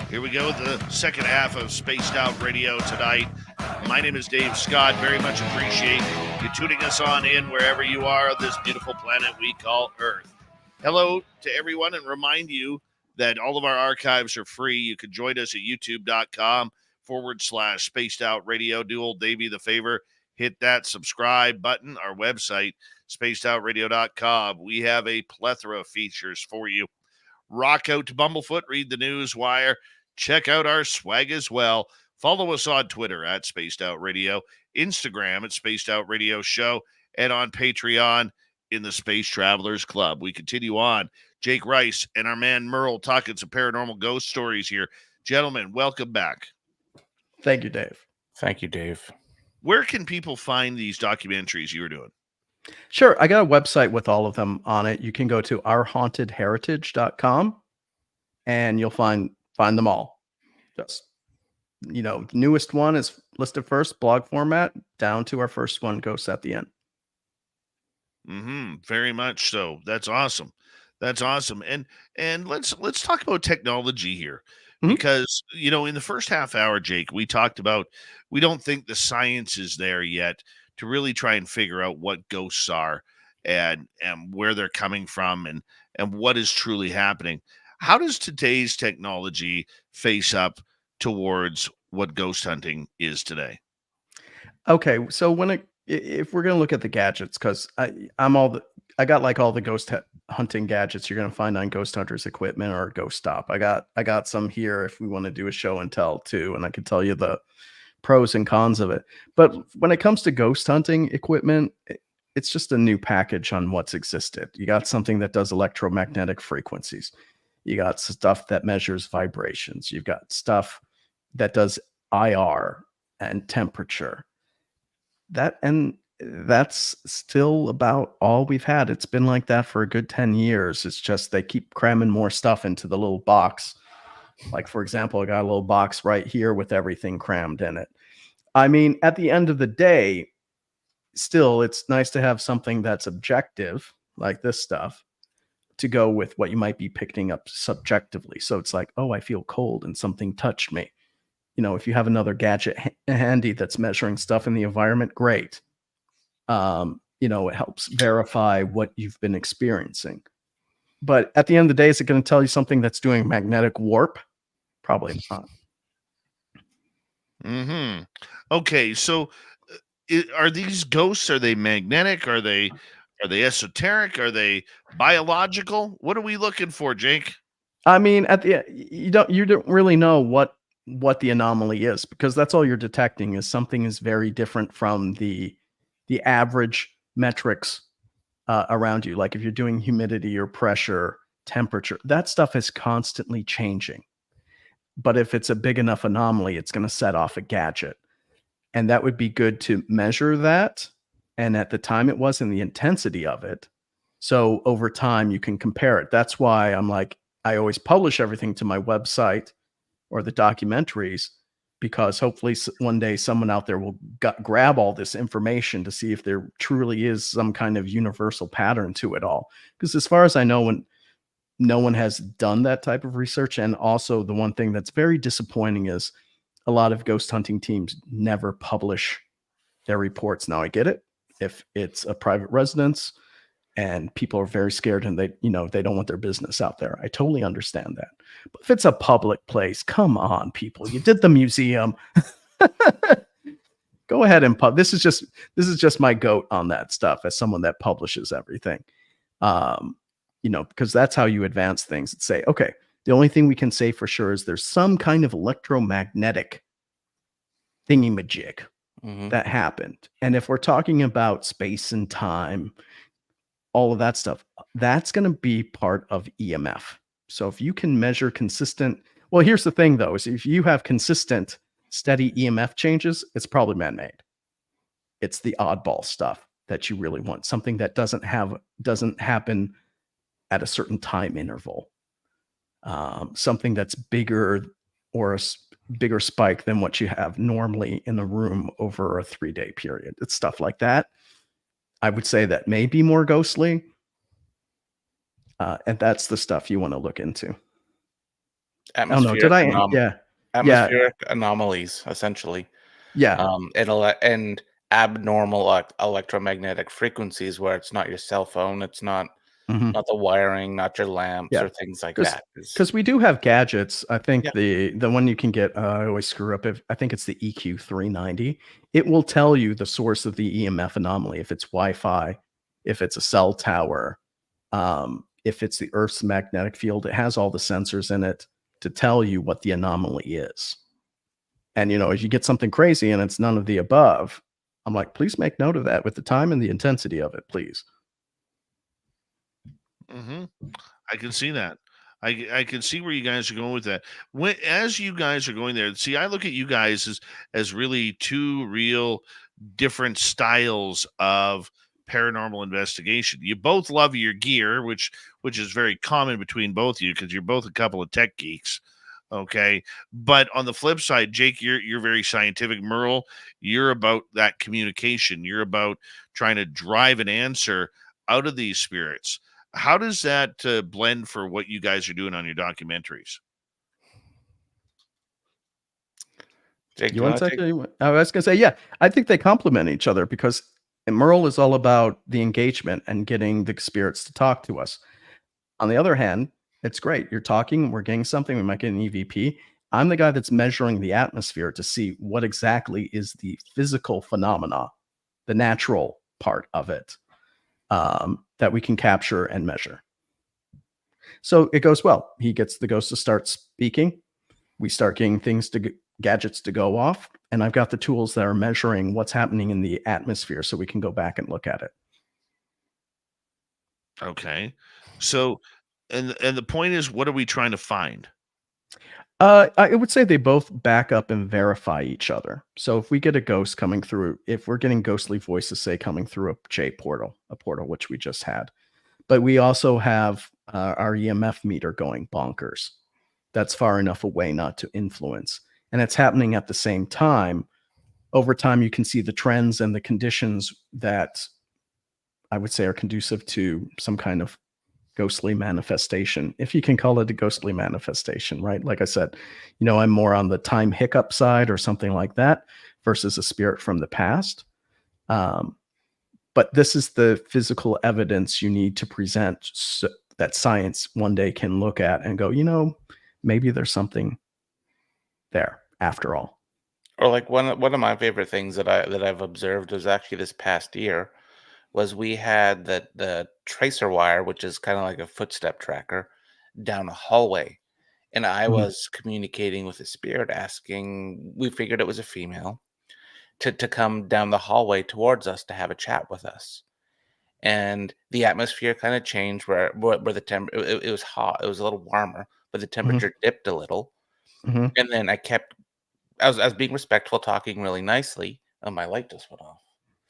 Speaker 2: Here we go with the second half of Spaced Out Radio tonight. My name is Dave Scott. Very much appreciate you tuning us on in wherever you are on this beautiful planet we call Earth. Hello to everyone, and remind you that all of our archives are free. You can join us at youtube.com/Spaced Out Radio. Do old Davey the favor, hit that subscribe button. Our website, spacedoutradio.com. We have a plethora of features for you. Rock out to Bumblefoot, read the news wire. Check out our swag as well. Follow us on Twitter at Spaced Out Radio, Instagram at Spaced Out Radio Show, and on Patreon in the Space Travelers Club. We continue on. Jake Rice and our man Merl talking some paranormal ghost stories here. Gentlemen, welcome back.
Speaker 3: Thank you, Dave.
Speaker 5: Thank you, Dave.
Speaker 2: Where can people find these documentaries you were doing?
Speaker 3: Sure. I got a website with all of them on it. You can go to ourhauntedheritage.com and you'll find them all. Just, newest one is listed first, blog format, down to our first one, Ghosts at the End.
Speaker 2: Mm-hmm. Very much so. That's awesome. That's awesome. And let's talk about technology here.
Speaker 3: Mhm.
Speaker 2: Because, in the first half hour, Jake, we talked about we don't think the science is there yet to really try and figure out what ghosts are and where they're coming from and what is truly happening. How does today's technology face up towards what ghost hunting is today?
Speaker 3: Okay, so if we're gonna look at the gadgets, because I got like all the ghost hunting gadgets you're gonna find on Ghost Hunters equipment or Ghost Stop. I got some here if we want to do a show and tell too, and I can tell you the pros and cons of it. But when it comes to ghost hunting equipment, it's just a new package on what's existed. You got something that does electromagnetic frequencies. You got stuff that measures vibrations. You've got stuff that does IR and temperature. That's still about all we've had. It's been like that for a good 10 years. It's just they keep cramming more stuff into the little box. Like, for example, I got a little box right here with everything crammed in it. I mean, at the end of the day, still, it's nice to have something that's objective, like this stuff, to go with what you might be picking up subjectively. So it's like, oh, I feel cold and something touched me. If you have another gadget handy that's measuring stuff in the environment, great. It helps verify what you've been experiencing. But at the end of the day, is it going to tell you something that's doing magnetic warp? Probably not.
Speaker 2: Mm-hmm. Okay, so are these ghosts? Are they magnetic? Are they esoteric? Are they biological? What are we looking for, Jake?
Speaker 3: I mean, you don't really know what the anomaly is, because that's all you're detecting is something is very different from the average metrics around you. Like if you're doing humidity or pressure, temperature, that stuff is constantly changing. But if it's a big enough anomaly, it's going to set off a gadget. And that would be good to measure that. And at the time it was, and the intensity of it. So over time you can compare it. That's why I always publish everything to my website or the documentaries, because hopefully one day someone out there will grab all this information to see if there truly is some kind of universal pattern to it all. Because as far as I know, no one has done that type of research. And also the one thing that's very disappointing is a lot of ghost hunting teams never publish their reports. Now I get it. If it's a private residence and people are very scared and they don't want their business out there, I totally understand that. But if it's a public place, come on, people. You did the museum. Go ahead and this is just my goat on that stuff as someone that publishes everything. Because that's how you advance things and say, okay, the only thing we can say for sure is there's some kind of electromagnetic thingy-majig that happened. And if we're talking about space and time, all of that stuff, that's going to be part of EMF. So if you can measure consistent, well, here's the thing though, is if you have consistent, steady EMF changes, it's probably man-made. It's the oddball stuff that you really want, something that doesn't happen at a certain time interval, something that's bigger or a bigger spike than what you have normally in a room over a 3-day period. It's stuff like that. I would say that may be more ghostly. And that's the stuff you want to look into.
Speaker 5: Atmospheric anomalies, essentially.
Speaker 3: Yeah.
Speaker 5: And abnormal electromagnetic frequencies where it's not your cell phone, it's not the wiring, not your lamps or things like that.
Speaker 3: Because we do have gadgets. I think the one you can get, I always screw up. I think it's the EQ390. It will tell you the source of the EMF anomaly, if it's Wi-Fi, if it's a cell tower, if it's the Earth's magnetic field. It has all the sensors in it to tell you what the anomaly is. And, as you get something crazy and it's none of the above, I'm like, please make note of that with the time and the intensity of it, please.
Speaker 2: I can see that. I can see where you guys are going with that. As you guys are going there, see, I look at you guys as really two real different styles of paranormal investigation. You both love your gear, which is very common between both of you because you're both a couple of tech geeks. Okay. But on the flip side, Jake, you're very scientific. Merl, you're about that communication. You're about trying to drive an answer out of these spirits. How does that blend for what you guys are doing on your documentaries?
Speaker 5: Jake,
Speaker 3: you want to take it? I was going to say, yeah, I think they complement each other because Merl is all about the engagement and getting the spirits to talk to us. On the other hand, it's great. You're talking, we're getting something, we might get an EVP. I'm the guy that's measuring the atmosphere to see what exactly is the physical phenomena, the natural part of it, that we can capture and measure. So it goes well. He gets the ghost to start speaking. We start getting gadgets to go off. And I've got the tools that are measuring what's happening in the atmosphere so we can go back and look at it.
Speaker 2: Okay. So, and the point is, what are we trying to find?
Speaker 3: I would say they both back up and verify each other. So if we get a ghost coming through, if we're getting ghostly voices, say, coming through a portal, which we just had, but we also have our EMF meter going bonkers. That's far enough away not to influence. And it's happening at the same time. Over time, you can see the trends and the conditions that I would say are conducive to some kind of ghostly manifestation, if you can call it a ghostly manifestation, right? Like I said, I'm more on the time hiccup side or something like that versus a spirit from the past. But this is the physical evidence you need to present so that science one day can look at and go, maybe there's something there after all.
Speaker 5: Or like one of my favorite things that I've observed was actually this past year was we had the tracer wire, which is kind of like a footstep tracker, down a hallway. And I was communicating with a spirit asking, we figured it was a female, to come down the hallway towards us to have a chat with us. And the atmosphere kind of changed where the temperature, it was hot, it was a little warmer, but the temperature dipped a little. And then I was being respectful, talking really nicely, and my light just went off.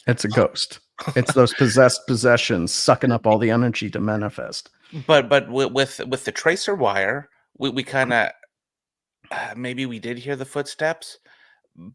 Speaker 3: It's a ghost. It's those possessions sucking up all the energy to manifest.
Speaker 5: But with the tracer wire, we kind of maybe we did hear the footsteps,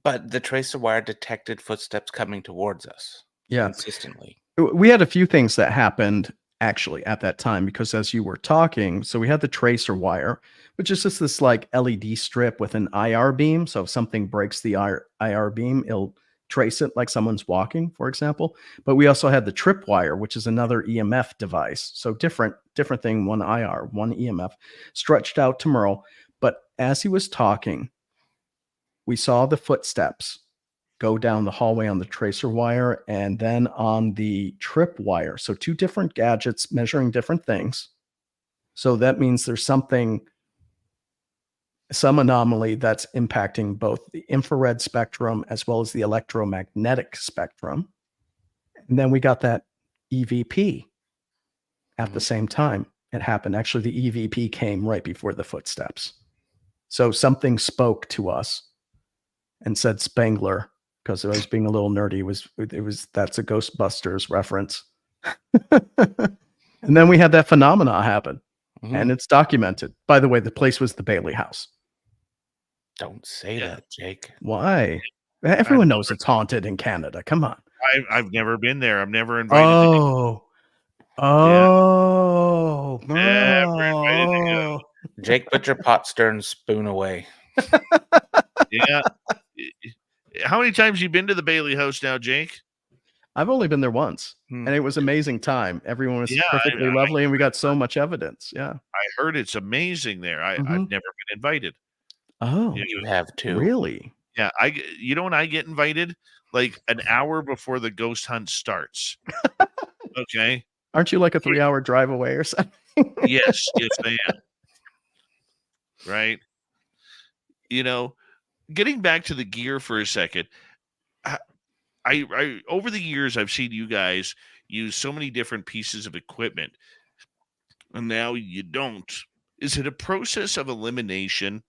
Speaker 5: but the tracer wire detected footsteps coming towards us.
Speaker 3: Yeah,
Speaker 5: consistently.
Speaker 3: We had a few things that happened actually at that time, because as you were talking, so we had the tracer wire, which is just this like LED strip with an IR beam. So if something breaks the IR beam, it'll trace it like someone's walking, for example. But we also had the tripwire, which is another EMF device. So different thing, one IR, one EMF, stretched out to Merl. But as he was talking, we saw the footsteps go down the hallway on the tracer wire and then on the tripwire. So two different gadgets measuring different things. So that means there's some anomaly that's impacting both the infrared spectrum as well as the electromagnetic spectrum. And then we got that EVP at the same time. It happened. Actually, the EVP came right before the footsteps. So something spoke to us and said Spangler, because I was being a little nerdy. It was that's a Ghostbusters reference. And then we had that phenomena happen. And it's documented. By the way, the place was the Bailey House.
Speaker 5: Don't say that, Jake.
Speaker 3: Why? Everyone knows it's haunted in Canada. Come on.
Speaker 2: I've never been there. I'm never invited to
Speaker 3: Oh,
Speaker 2: Never invited to go.
Speaker 5: Jake, put your pot stirring spoon away.
Speaker 2: Yeah. How many times you been to the Bailey House now, Jake?
Speaker 3: I've only been there once, and it was amazing time. Everyone was perfectly lovely, and we got so much evidence. Yeah,
Speaker 2: I heard it's amazing there. I've never been invited.
Speaker 3: Oh,
Speaker 5: you have to.
Speaker 3: Really?
Speaker 2: Yeah, you know when I get invited, like an hour before the ghost hunt starts. Okay.
Speaker 3: Aren't you like a 3-hour drive away or something?
Speaker 2: Yes, I am. Right. You know, getting back to the gear for a second, I over the years I've seen you guys use so many different pieces of equipment, and now you don't. Is it a process of elimination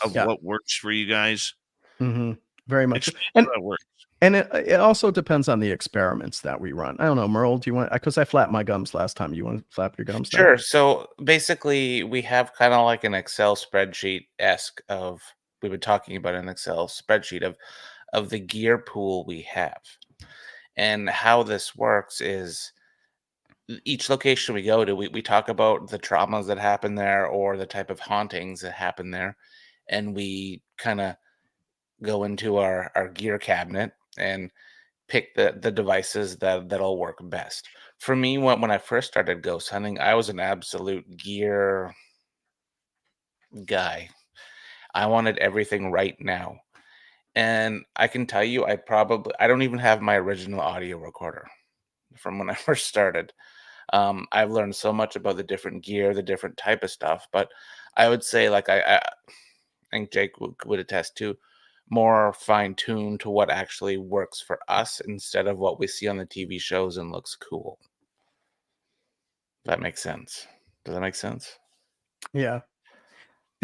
Speaker 2: of what works for you guys?
Speaker 3: Very much.
Speaker 2: Explain
Speaker 3: And
Speaker 2: how that works.
Speaker 3: And it also depends on the experiments that we run. I don't know, Merl, do you want, because I flapped my gums last time. You want to flap your gums now?
Speaker 5: Sure. So basically, we have kind of like an Excel spreadsheet-esque of, we've been talking about an Excel spreadsheet of the gear pool we have. And how this works is each location we go to, we talk about the traumas that happen there or the type of hauntings that happen there. And we kind of go into our gear cabinet and pick the devices that'll work best. For me, when I first started ghost hunting, I was an absolute gear guy. I wanted everything right now. And I can tell you, I don't even have my original audio recorder from when I first started. I've learned so much about the different gear, the different type of stuff, but I would say, like, I think Jake would attest to, more fine-tuned to what actually works for us instead of what we see on the TV shows and looks cool. That makes sense. Does that make sense?
Speaker 3: Yeah.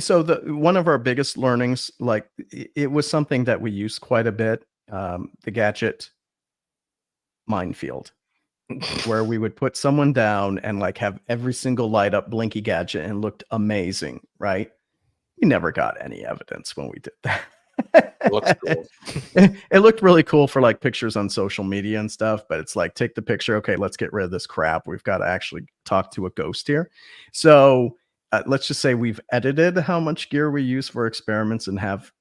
Speaker 3: So one of our biggest learnings, like it was something that we used quite a bit, the gadget minefield, where we would put someone down and like have every single light up blinky gadget and looked amazing, right? We never got any evidence when we did that.
Speaker 5: It looks cool.
Speaker 3: It looked really cool for like pictures on social media and stuff, but it's like, take the picture. Okay, let's get rid of this crap. We've got to actually talk to a ghost here. So let's just say we've edited how much gear we use for experiments and have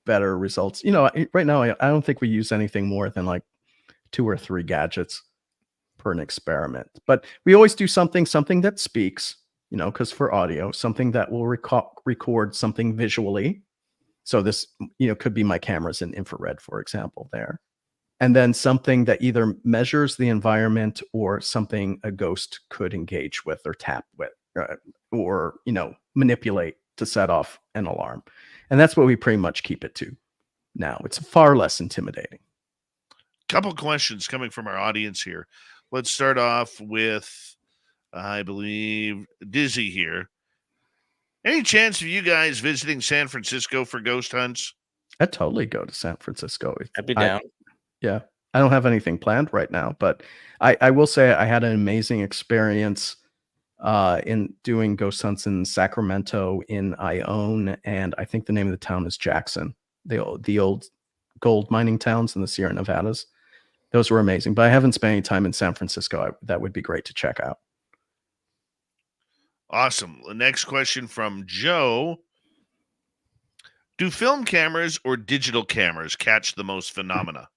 Speaker 3: better results. You know, right now, I don't think we use anything more than like 2 or 3 gadgets per an experiment, but we always do something that speaks, you know, because for audio, something that will record something visually. So this, you know, could be my cameras in infrared, for example, there. And then something that either measures the environment or something a ghost could engage with or tap with or, you know, manipulate to set off an alarm. And that's what we pretty much keep it to now. It's far less intimidating.
Speaker 2: Couple questions coming from our audience here. Let's start off with, I believe, Dizzy here. Any chance of you guys visiting San Francisco for ghost hunts?
Speaker 3: I'd totally go to San Francisco.
Speaker 5: I'd be down.
Speaker 3: Yeah. I don't have anything planned right now, but I will say I had an amazing experience in doing ghost hunts in Sacramento, in Ione, and I think the name of the town is Jackson, the old gold mining towns in the Sierra Nevadas. those were amazing. But I haven't spent any time in San Francisco. That would be great to check out.
Speaker 2: Awesome. The next question from Joe. Do film cameras or digital cameras catch the most phenomena?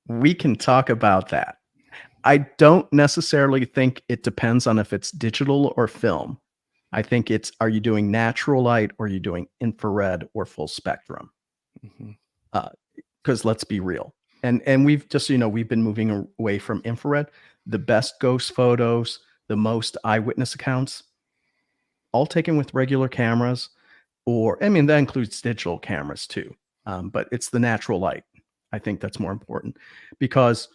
Speaker 3: We can talk about that. I don't necessarily think it depends on if it's digital or film. I think it's, are you doing natural light or are you doing infrared or full spectrum? Because let's be real. And we've just, we've been moving away from infrared. The best ghost photos, the most eyewitness accounts, all taken with regular cameras, or, I mean, that includes digital cameras too. But it's the natural light. I think that's more important, because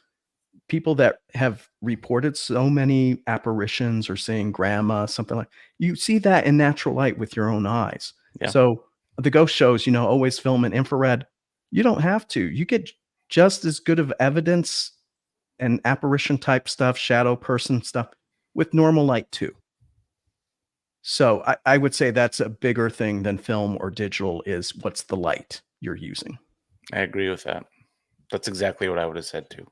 Speaker 3: people that have reported so many apparitions or seeing grandma, something like, you see that in natural light with your own eyes.
Speaker 5: Yeah.
Speaker 3: So the ghost shows, always film in infrared. You don't have to. You get just as good of evidence and apparition type stuff, shadow person stuff, with normal light too. So I would say that's a bigger thing than film or digital, is what's the light you're using.
Speaker 5: I agree with that. That's exactly what I would have said too.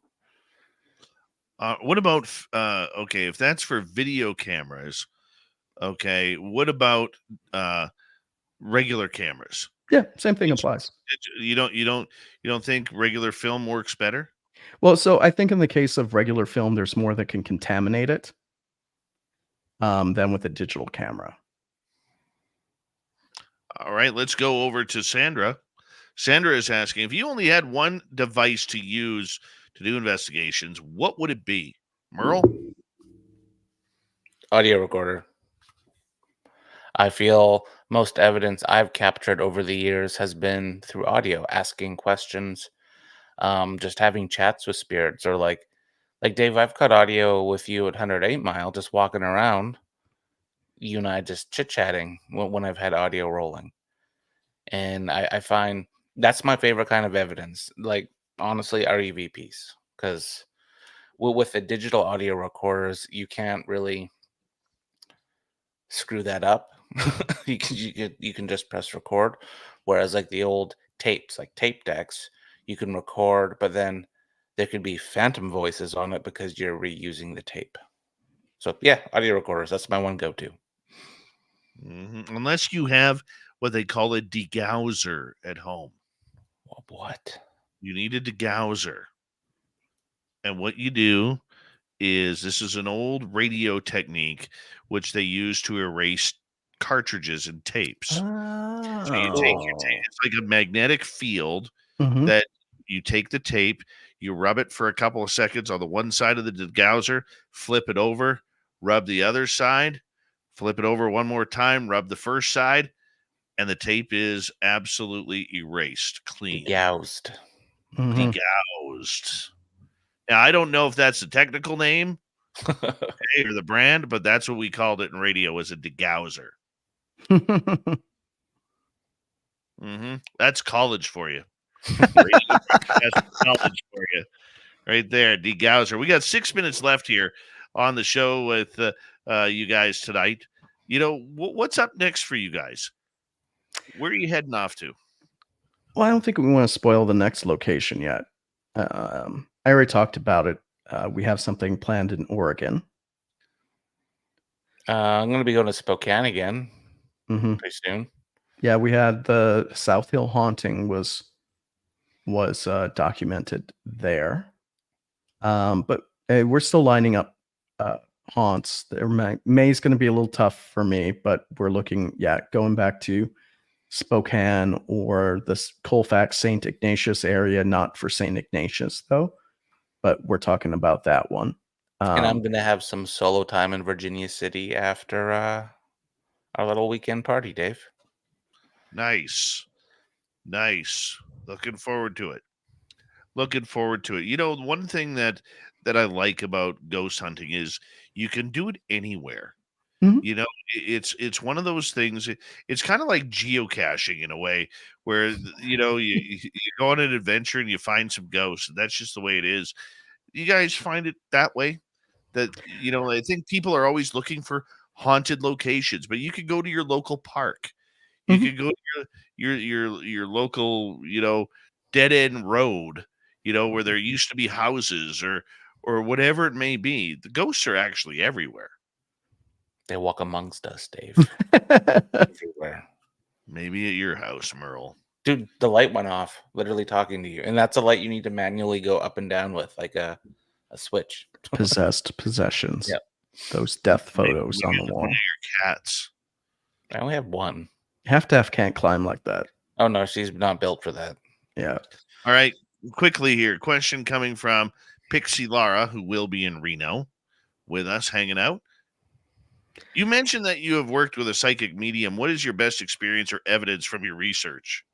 Speaker 2: What about, okay, if that's for video cameras, okay, what about regular cameras?
Speaker 3: Yeah, same thing applies.
Speaker 2: You don't think regular film works better?
Speaker 3: Well, so I think in the case of regular film, there's more that can contaminate it than with a digital camera.
Speaker 2: All right, let's go over to Sandra. Sandra is asking, if you only had one device to use to do investigations, what would it be? Merl?
Speaker 5: Audio recorder. I feel most evidence I've captured over the years has been through audio, asking questions, just having chats with spirits, or like Dave, I've cut audio with you at 108 Mile, just walking around, you and I just chit-chatting when I've had audio rolling. And I find that's my favorite kind of evidence. Like, honestly, our EVPs, because with the digital audio recorders, you can't really screw that up. you can just press record, whereas like the old tapes, like tape decks, you can record, but then there could be phantom voices on it because you're reusing the tape. So yeah, audio recorders, that's my one go-to.
Speaker 2: Unless you have what they call a degausser at home.
Speaker 5: What?
Speaker 2: You need a degauser. And what you do is, this is an old radio technique which they use to erase cartridges and tapes. So you take your tape, it's like a magnetic field that you take the tape, you rub it for a couple of seconds on the one side of the degauser, flip it over, rub the other side, flip it over one more time, rub the first side, and the tape is absolutely erased, clean.
Speaker 5: Degaused.
Speaker 2: Degaused. Now, I don't know if that's the technical name or the brand, but that's what we called it in radio, as a degausser. That's college for you. That's college for you. Right there, degausser. We got 6 minutes left here on the show with you guys tonight. What's up next for you guys? Where are you heading off to?
Speaker 3: Well, I don't think we want to spoil the next location yet. I already talked about it. We have something planned in Oregon.
Speaker 5: I'm going to be going to Spokane again pretty soon.
Speaker 3: Yeah, we had the South Hill haunting was documented there. But we're still lining up haunts. May's going to be a little tough for me, but we're looking, going back to Spokane or the Colfax, St. Ignatius area, not for St. Ignatius though, but we're talking about that one.
Speaker 5: And I'm going to have some solo time in Virginia City after our little weekend party, Dave.
Speaker 2: Nice. Looking forward to it. One thing that I like about ghost hunting is you can do it anywhere. It's one of those things. It's kind of like geocaching in a way, where you go on an adventure and you find some ghosts. And that's just the way it is. You guys find it that way? That I think people are always looking for haunted locations, but you could go to your local park. You could go to your local dead end road. where there used to be houses or whatever it may be. The ghosts are actually everywhere.
Speaker 5: They walk amongst us, Dave. Everywhere.
Speaker 2: Maybe at your house, Merle.
Speaker 5: Dude, the light went off, literally talking to you. And that's a light you need to manually go up and down with, like a switch.
Speaker 3: Possessed possessions.
Speaker 5: Yep.
Speaker 3: Those death photos on the wall.
Speaker 2: One of your cats.
Speaker 5: I only have one.
Speaker 3: Half Deaf can't climb like that.
Speaker 5: Oh, no, she's not built for that.
Speaker 3: Yeah.
Speaker 2: All right, quickly here. Question coming from Pixie Lara, who will be in Reno with us hanging out. You mentioned that you have worked with a psychic medium. What is your best experience or evidence from your research?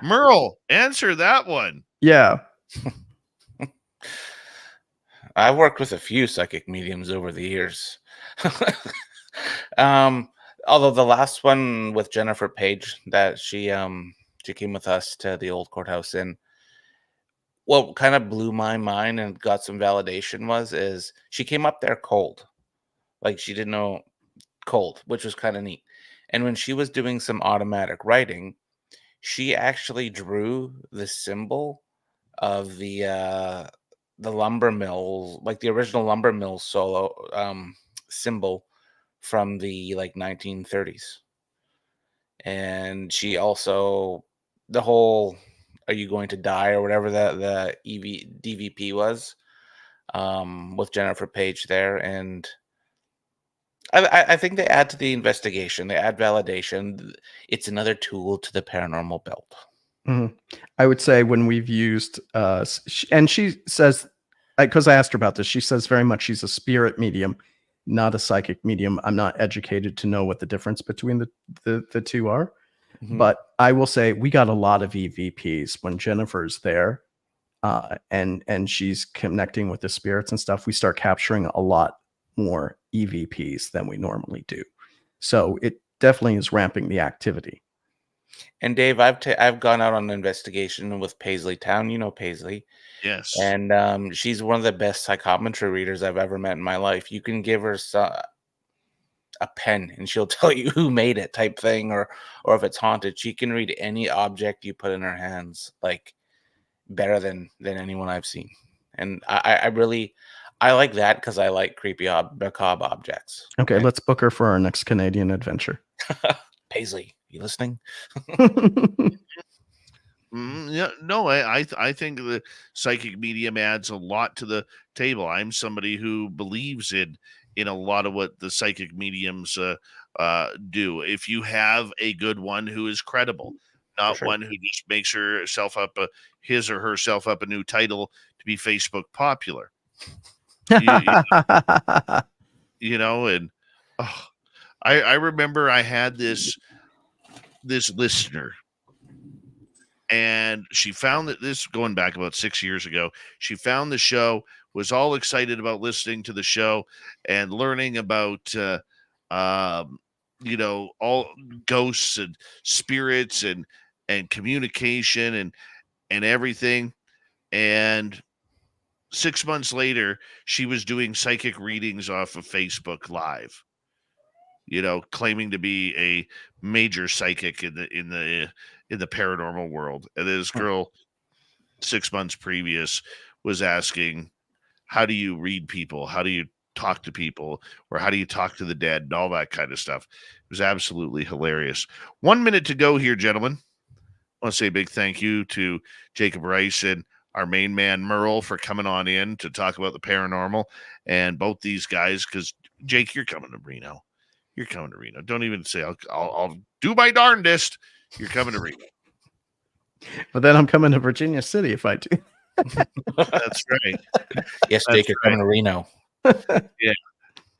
Speaker 2: Merle, answer that one.
Speaker 3: Yeah.
Speaker 5: I've worked with a few psychic mediums over the years. Although the last one with Jennifer Page, that she came with us to the old courthouse, and what kind of blew my mind and got some validation is she came up there cold. Like, she didn't know, cold, which was kind of neat. And when she was doing some automatic writing, she actually drew the symbol of the lumber mill, like the original lumber mill solo symbol from the 1930s. And she also, the whole "Are you going to die?" or whatever the DVP was, with Jennifer Page there. And I think they add to the investigation, they add validation. It's another tool to the paranormal belt.
Speaker 3: Mm-hmm. I would say when we've used, and she says, because I asked her about this, she says very much she's a spirit medium, not a psychic medium. I'm not educated to know what the difference between the two are. Mm-hmm. But I will say we got a lot of EVPs when Jennifer's there, and she's connecting with the spirits and stuff. We start capturing a lot more EVPs than we normally do. So it definitely is ramping the activity.
Speaker 5: And Dave, I've gone out on an investigation with Paisley Town. You know Paisley.
Speaker 2: Yes.
Speaker 5: And she's one of the best psychometry readers I've ever met in my life. You can give her a pen and she'll tell you who made it, type thing, or if it's haunted. She can read any object you put in her hands, like, better than anyone I've seen. And I like that because I like creepy macabre objects.
Speaker 3: Okay, let's book her for our next Canadian adventure.
Speaker 5: Paisley, you listening?
Speaker 2: Yeah, no, I think the psychic medium adds a lot to the table. I'm somebody who believes in a lot of what the psychic mediums do. If you have a good one who is credible, not one who just makes his or herself up a new title to be Facebook popular. And I remember I had this listener, and she found that this, going back about 6 years ago, she found the show, was all excited about listening to the show and learning about all ghosts and spirits and communication and everything. And 6 months later, she was doing psychic readings off of Facebook Live, claiming to be a major psychic in the paranormal world. And this girl, 6 months previous, was asking, how do you read people? How do you talk to people? Or how do you talk to the dead? And all that kind of stuff. It was absolutely hilarious. 1 minute to go here, gentlemen. I want to say a big thank you to Jacob Rice and our main man Merl for coming on in to talk about the paranormal, and both these guys, because Jake, you're coming to Reno. You're coming to Reno. Don't even say I'll do my darndest. You're coming to Reno.
Speaker 3: But then I'm coming to Virginia City if I do.
Speaker 2: That's right.
Speaker 5: Yes, Jake, you're coming to Reno.
Speaker 2: Yeah.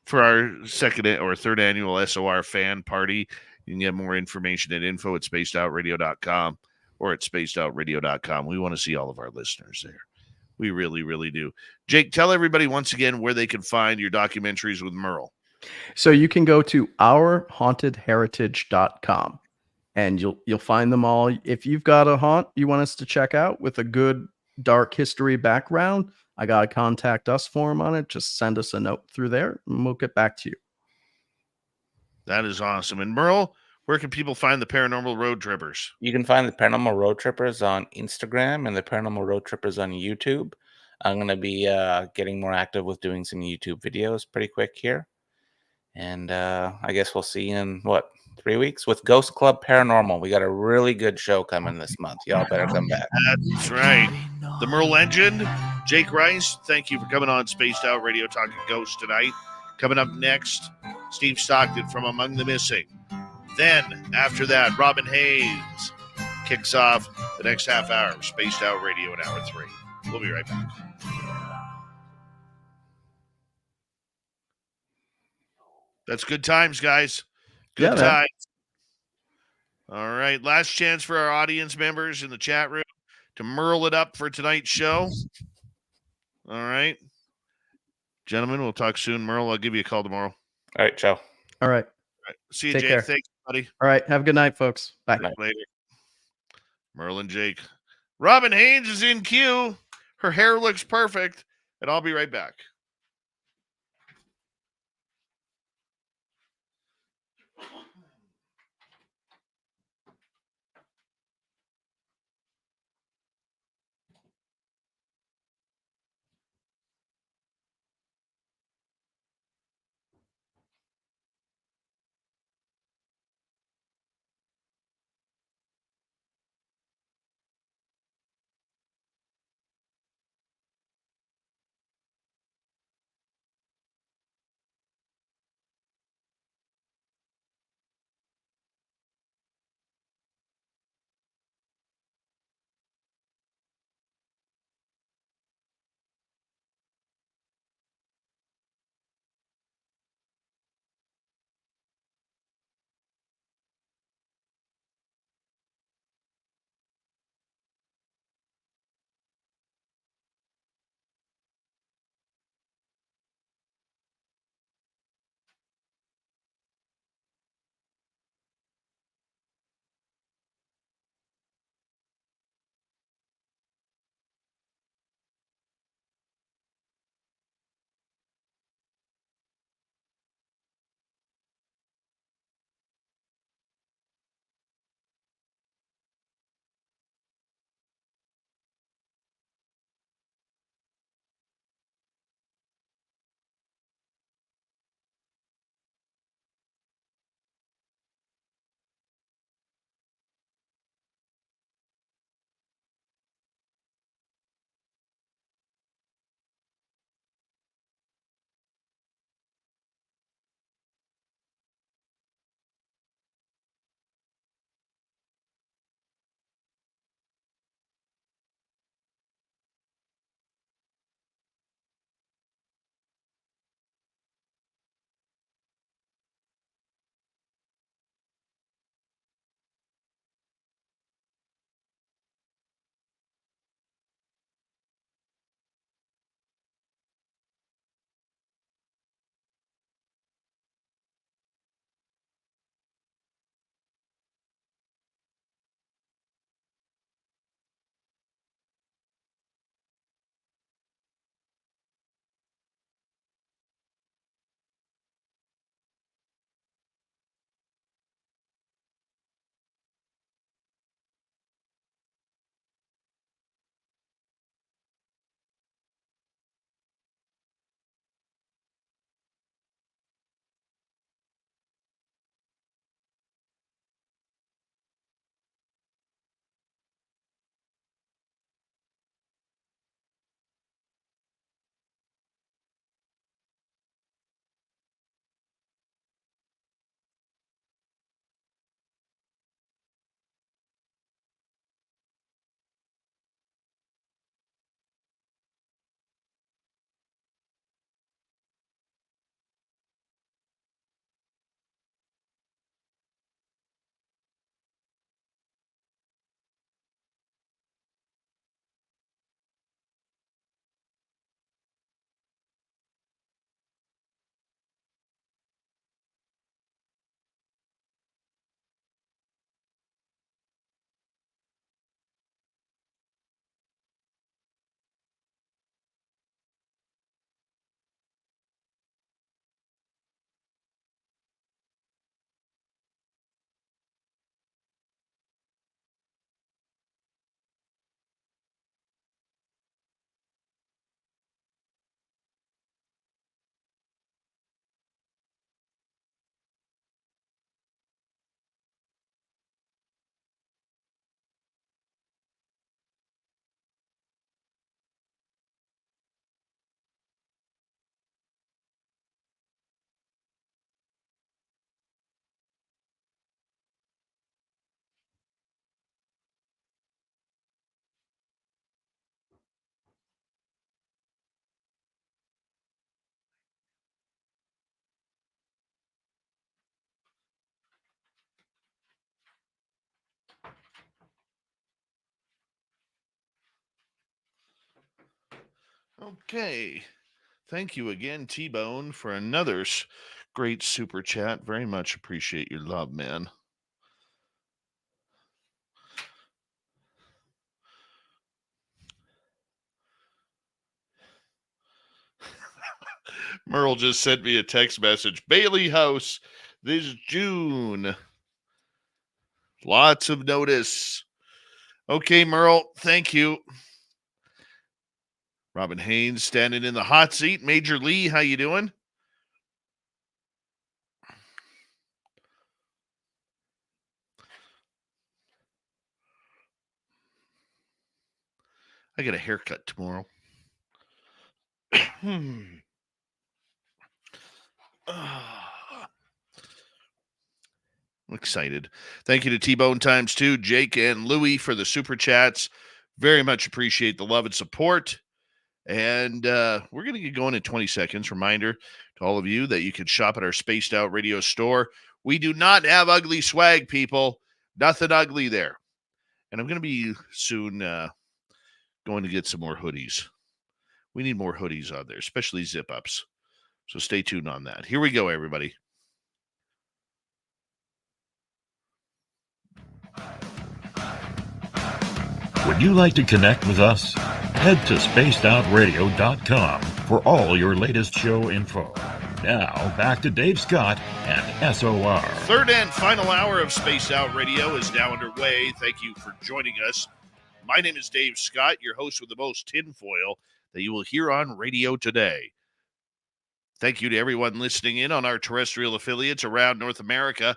Speaker 2: For our second or third annual SOR fan party, you can get more information at info@spacedoutradio.com or at spacedoutradio.com. We want to see all of our listeners there. We really, really do. Jake, tell everybody once again where they can find your documentaries with Merl.
Speaker 3: So you can go to ourhauntedheritage.com and you'll find them all. If you've got a haunt you want us to check out with a good dark history background, I got a contact us form on it. Just send us a note through there and we'll get back to you.
Speaker 2: That is awesome. And Merl, Where can people find the Paranormal Road Trippers?
Speaker 5: You can find the Paranormal Road Trippers on Instagram and the Paranormal Road Trippers on YouTube. I'm going to be getting more active with doing some YouTube videos pretty quick here. And I guess we'll see you in, 3 weeks? With Ghost Club Paranormal. We got a really good show coming this month. Y'all better come back.
Speaker 2: That's right. The Merl Legend, Jake Rice, thank you for coming on Spaced Out Radio talking ghosts tonight. Coming up next, Steve Stockton from Among the Missing. Then, after that, Robin Haynes kicks off the next half hour of Spaced Out Radio in hour 3. We'll be right back. That's good times, guys. Good
Speaker 3: Yeah, man.
Speaker 2: times. All right. Last chance for our audience members in the chat room to Merl it up for tonight's show. All right. Gentlemen, we'll talk soon. Merl, I'll give you a call tomorrow.
Speaker 5: All right, ciao.
Speaker 3: All right.
Speaker 2: See you,
Speaker 3: Take
Speaker 2: Jake.
Speaker 3: care.
Speaker 2: Thanks, buddy.
Speaker 3: All right. Have a good night, folks. Bye.
Speaker 2: Later. Merl and Jake. Robin Haynes is in queue. Her hair looks perfect. And I'll be right back. Okay. Thank you again, T-Bone, for another great super chat. Very much appreciate your love, man. Merl just sent me a text message. Bailey House this June. Lots of notice. Okay, Merl, thank you. Robin Haynes standing in the hot seat. Major Lee, how you doing? I get a haircut tomorrow. I'm excited. Thank you to T-Bone times 2, Jake and Louie for the super chats. Very much appreciate the love and support. And we're going to get going in 20 seconds. Reminder to all of you that you can shop at our Spaced Out Radio store. We do not have ugly swag, people. Nothing ugly there. And I'm going to be soon going to get some more hoodies. We need more hoodies on there, especially zip-ups. So stay tuned on that. Here we go, everybody.
Speaker 6: Would you like to connect with us? Head to spacedoutradio.com for all your latest show info. Now, back to Dave Scott and SOR.
Speaker 2: Third and final hour of Spaced Out Radio is now underway. Thank you for joining us. My name is Dave Scott, your host with the most tinfoil that you will hear on radio today. Thank you to everyone listening in on our terrestrial affiliates around North America,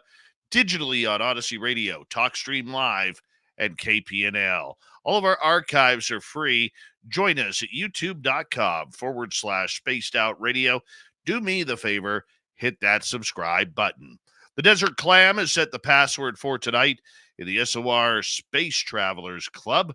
Speaker 2: digitally on Odyssey Radio, TalkStream Live, and KPNL. All of our archives are free. Join us at youtube.com/Spaced Out Radio. Do me the favor, hit that subscribe button. The Desert Clam has set the password for tonight in the SOR Space Travelers Club.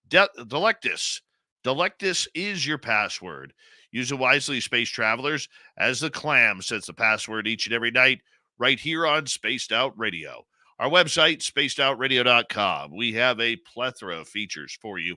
Speaker 2: Delectus. Delectus is your password. Use it wisely, Space Travelers, as the Clam sets the password each and every night right here on Spaced Out Radio. Our website, spacedoutradio.com. We have a plethora of features for you.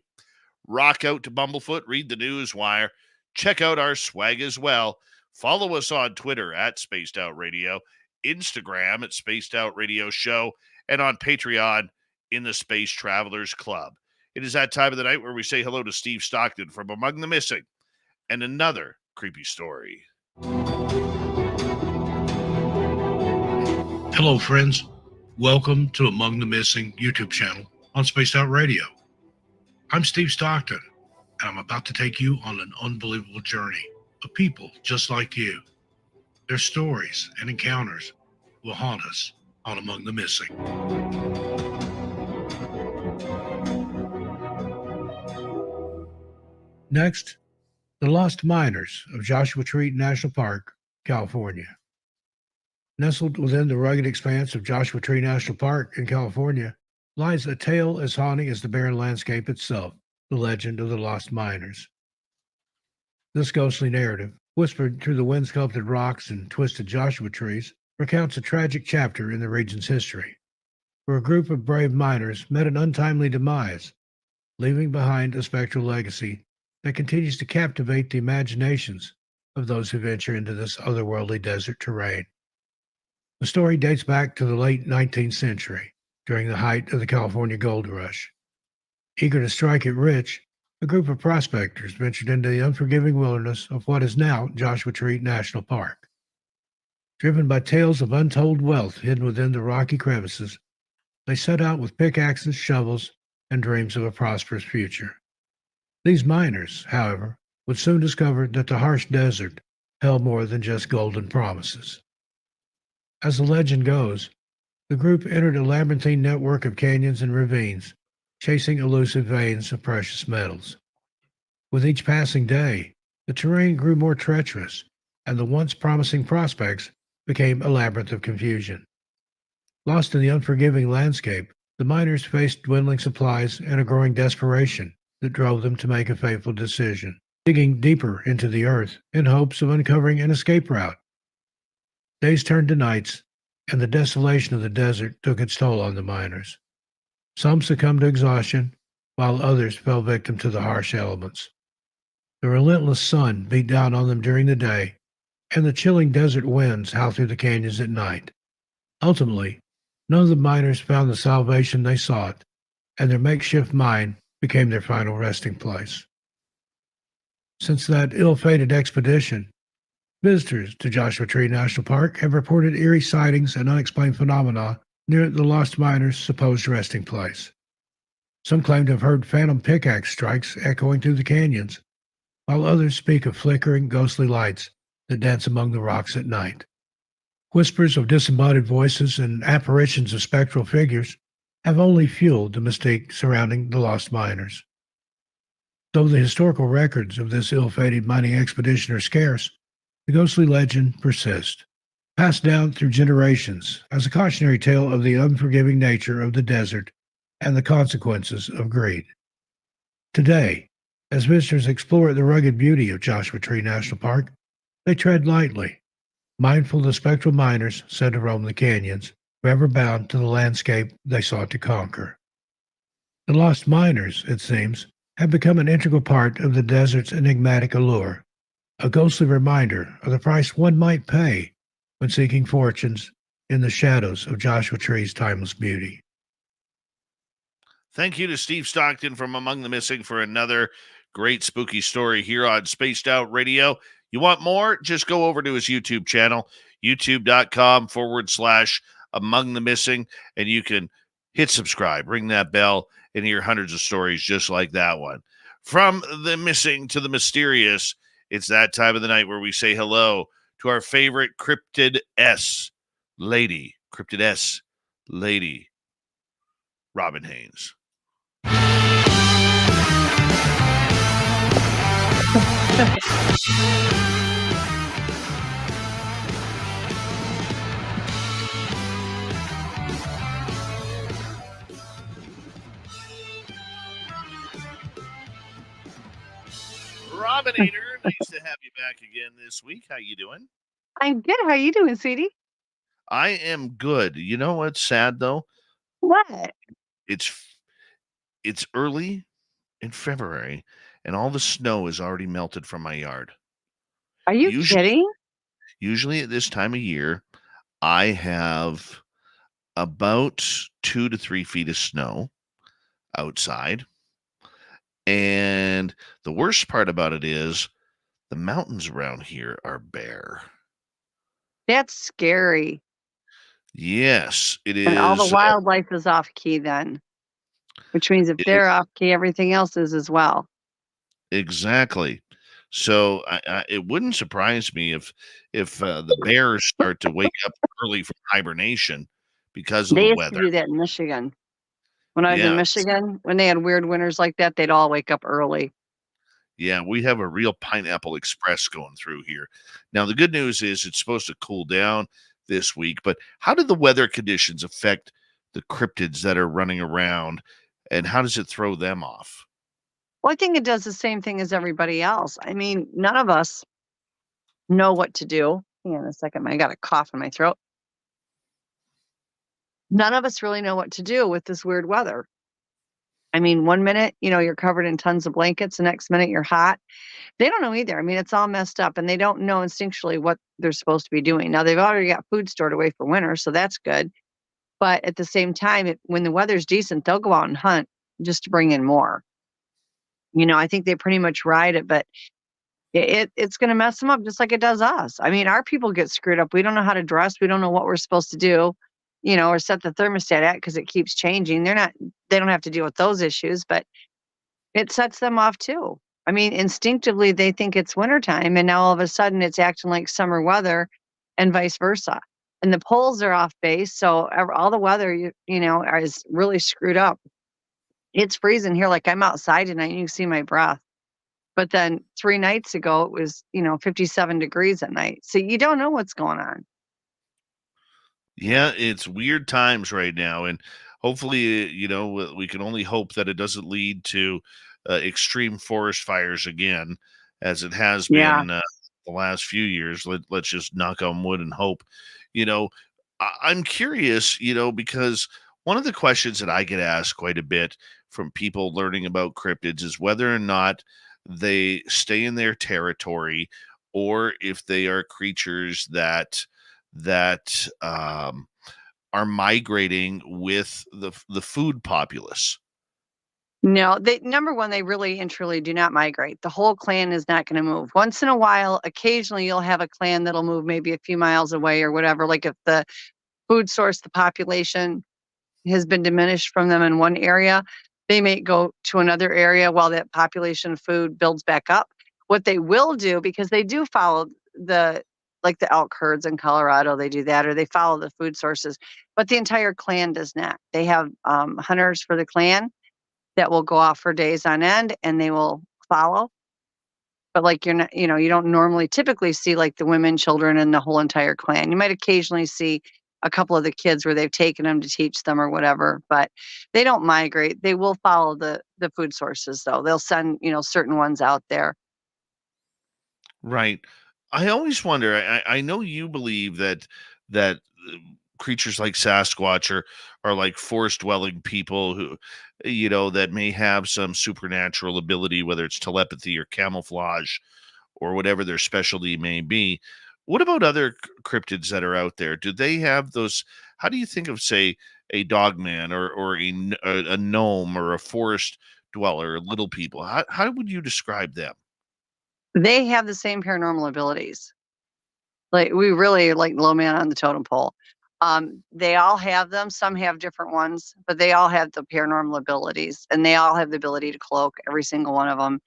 Speaker 2: Rock out to Bumblefoot, read the news wire, check out our swag as well. Follow us on Twitter at Spaced Out Radio, Instagram at Spaced Out Radio Show, and on Patreon in the Space Travelers Club. It is that time of the night where we say hello to Steve Stockton from Among the Missing and another creepy story.
Speaker 7: Hello, friends. Welcome to Among the Missing YouTube channel on Spaced Out Radio. I'm Steve Stockton, and I'm about to take you on an unbelievable journey of people just like you. Their stories and encounters will haunt us on Among the Missing. Next, the Lost Miners of Joshua Tree National Park, California. Nestled within the rugged expanse of Joshua Tree National Park in California lies a tale as haunting as the barren landscape itself, the legend of the Lost Miners. This ghostly narrative, whispered through the wind-sculpted rocks and twisted Joshua trees, recounts a tragic chapter in the region's history, where a group of brave miners met an untimely demise, leaving behind a spectral legacy that continues to captivate the imaginations of those who venture into this otherworldly desert terrain. The story dates back to the late 19th century, during the height of the California gold rush. Eager to strike it rich, a group of prospectors ventured into the unforgiving wilderness of what is now Joshua Tree National Park. Driven by tales of untold wealth hidden within the rocky crevices, they set out with pickaxes, shovels, and dreams of a prosperous future. These miners, however, would soon discover that the harsh desert held more than just golden promises. As the legend goes, the group entered a labyrinthine network of canyons and ravines, chasing elusive veins of precious metals. With each passing day, the terrain grew more treacherous, and the once promising prospects became a labyrinth of confusion. Lost in the unforgiving landscape, the miners faced dwindling supplies and a growing desperation that drove them to make a fateful decision, digging deeper into the earth in hopes of uncovering an escape route. Days turned to nights, and the desolation of the desert took its toll on the miners. Some succumbed to exhaustion, while others fell victim to the harsh elements. The relentless sun beat down on them during the day, and the chilling desert winds howl through the canyons at night. Ultimately, none of the miners found the salvation they sought, and their makeshift mine became their final resting place. Since that ill-fated expedition, visitors to Joshua Tree National Park have reported eerie sightings and unexplained phenomena near the lost miners' supposed resting place. Some claim to have heard phantom pickaxe strikes echoing through the canyons, while others speak of flickering, ghostly lights that dance among the rocks at night. Whispers of disembodied voices and apparitions of spectral figures have only fueled the mystique surrounding the lost miners. Though the historical records of this ill-fated mining expedition are scarce, the ghostly legend persists, passed down through generations as a cautionary tale of the unforgiving nature of the desert and the consequences of greed. Today, as visitors explore the rugged beauty of Joshua Tree National Park, they tread lightly, mindful of the spectral miners said to roam the canyons, forever bound to the landscape they sought to conquer. The lost miners, it seems, have become an integral part of the desert's enigmatic allure, a ghostly reminder of the price one might pay when seeking fortunes in the shadows of Joshua Tree's timeless beauty.
Speaker 2: Thank you to Steve Stockton from Among the Missing for another great spooky story here on Spaced Out Radio. You want more? Just go over to his YouTube channel, youtube.com/Among the Missing, and you can hit subscribe, ring that bell, and hear hundreds of stories just like that one. From the missing to the mysterious, it's that time of the night where we say hello to our favorite Crypted S lady, Robin Haynes. Robinator, nice to have you back again this week. How you doing?
Speaker 8: I'm good. How you doing, sweetie?
Speaker 2: I am good. You know what's sad though?
Speaker 8: What?
Speaker 2: It's early in February, and all the snow is already melted from my yard.
Speaker 8: Are you kidding?
Speaker 2: Usually at this time of year, I have about 2 to 3 feet of snow outside. And the worst part about it is the mountains around here are bare.
Speaker 8: That's scary.
Speaker 2: Yes, it is.
Speaker 8: And all the wildlife is off key then, which means if they're off key, everything else is as well.
Speaker 2: Exactly. So it wouldn't surprise me if the bears start to wake up early from hibernation because of
Speaker 8: They
Speaker 2: the
Speaker 8: used
Speaker 2: weather.
Speaker 8: to do that in Michigan. When I was in Michigan, when they had weird winters like that, they'd all wake up early.
Speaker 2: Yeah, we have a real pineapple express going through here. Now, the good news is it's supposed to cool down this week, but how did the weather conditions affect the cryptids that are running around, and how does it throw them off?
Speaker 8: Well, I think it does the same thing as everybody else. I mean, none of us know what to do. Hang on a second. I got a cough in my throat. None of us really know what to do with this weird weather. I mean, one minute, you're covered in tons of blankets. The next minute, you're hot. They don't know either. I mean, it's all messed up, and they don't know instinctually what they're supposed to be doing. Now, they've already got food stored away for winter, so that's good. But at the same time, when the weather's decent, they'll go out and hunt just to bring in more. I think they pretty much ride it, but it's going to mess them up just like it does us. I mean, our people get screwed up. We don't know how to dress. We don't know what we're supposed to do, or set the thermostat at because it keeps changing. They don't have to deal with those issues, but it sets them off too. I mean, instinctively, they think it's wintertime, and now all of a sudden it's acting like summer weather and vice versa. And the poles are off base, so all the weather, is really screwed up. It's freezing here. Like I'm outside tonight, and you can see my breath. But then 3 nights ago, it was, 57 degrees at night. So you don't know what's going on.
Speaker 2: Yeah, it's weird times right now, and hopefully, we can only hope that it doesn't lead to extreme forest fires again, as it has been the last few years. Let's just knock on wood and hope. I'm curious, because one of the questions that I get asked quite a bit from people learning about cryptids is whether or not they stay in their territory, or if they are creatures that are migrating with the food populace.
Speaker 8: No, they number one, they really and truly do not migrate. The whole clan is not going to move. Once in a while, occasionally you'll have a clan that'll move maybe a few miles away or whatever. Like if the food source, the population has been diminished from them in one area, they may go to another area while that population of food builds back up. What they will do, because they do follow the like the elk herds in Colorado, they do that, or they follow the food sources, but the entire clan does not. They have hunters for the clan that will go off for days on end and they will follow. But like you're not, you don't normally typically see like the women, children, and the whole entire clan. You might occasionally see a couple of the kids where they've taken them to teach them or whatever, but they don't migrate. They will follow the food sources though. They'll send, certain ones out there.
Speaker 2: Right. I always wonder. I know you believe that creatures like Sasquatch are like forest dwelling people who, that may have some supernatural ability, whether it's telepathy or camouflage or whatever their specialty may be. What about other cryptids that are out there? Do they have those? How do you think of, say, a dogman or a gnome or a forest dweller, little people? How would you describe them?
Speaker 8: They have the same paranormal abilities. Like we really like low man on the totem pole. They all have them. Some have different ones, but they all have the paranormal abilities, and they all have the ability to cloak. Every single one of them.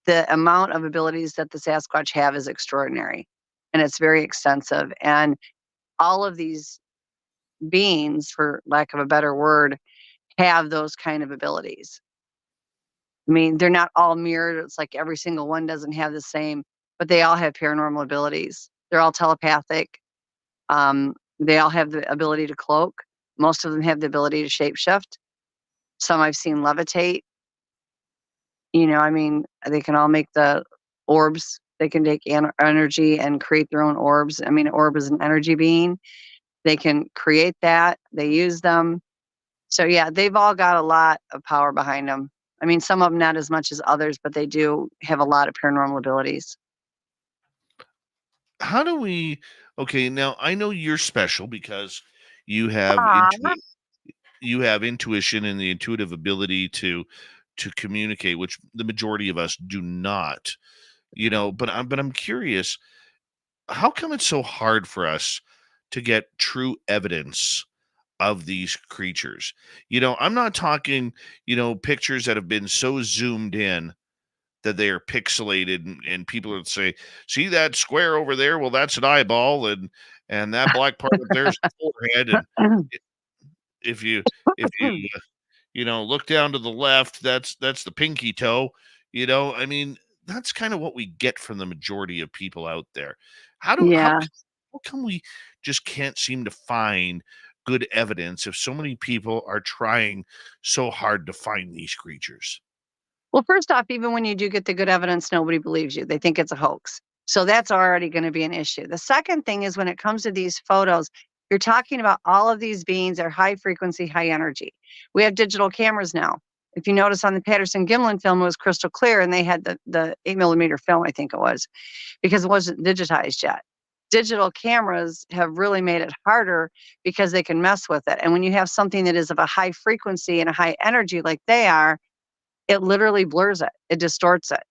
Speaker 8: The amount of abilities that the Sasquatch have is extraordinary, and it's very extensive. And all of these beings, for lack of a better word, have those kind of abilities. I mean, they're not all mirrored. It's like every single one doesn't have the same, but they all have paranormal abilities. They're all telepathic. They all have the ability to cloak. Most of them have the ability to shapeshift. Some I've seen levitate. They can all make the orbs. They can take energy and create their own orbs. I mean, an orb is an energy being. They can create that. They use them. So yeah, they've all got a lot of power behind them. I mean, some of them not as much as others, but they do have a lot of paranormal abilities.
Speaker 2: How do we? Okay, now I know you're special because you have
Speaker 8: Aw.
Speaker 2: you have intuition and the intuitive ability to communicate, which the majority of us do not. But I'm curious, how come it's so hard for us to get true evidence of these creatures? I'm not talking, pictures that have been so zoomed in that they are pixelated, and people would say, see that square over there? Well, that's an eyeball, and that black part up there's the forehead. And if you look down to the left, that's the pinky toe. I mean, that's kind of what we get from the majority of people out there.
Speaker 8: Yeah.
Speaker 2: How come we just can't seem to find good evidence if so many people are trying so hard to find these creatures?
Speaker 8: Well, first off, even when you do get the good evidence, nobody believes you. They think it's a hoax. So that's already going to be an issue. The second thing is when it comes to these photos, you're talking about all of these beings are high frequency, high energy. We have digital cameras now. If you notice on the Patterson Gimlin film, it was crystal clear, and they had the 8mm film, I think it was, because it wasn't digitized yet. Digital cameras have really made it harder because they can mess with it. And when you have something that is of a high frequency and a high energy like they are, it literally blurs it. It distorts it.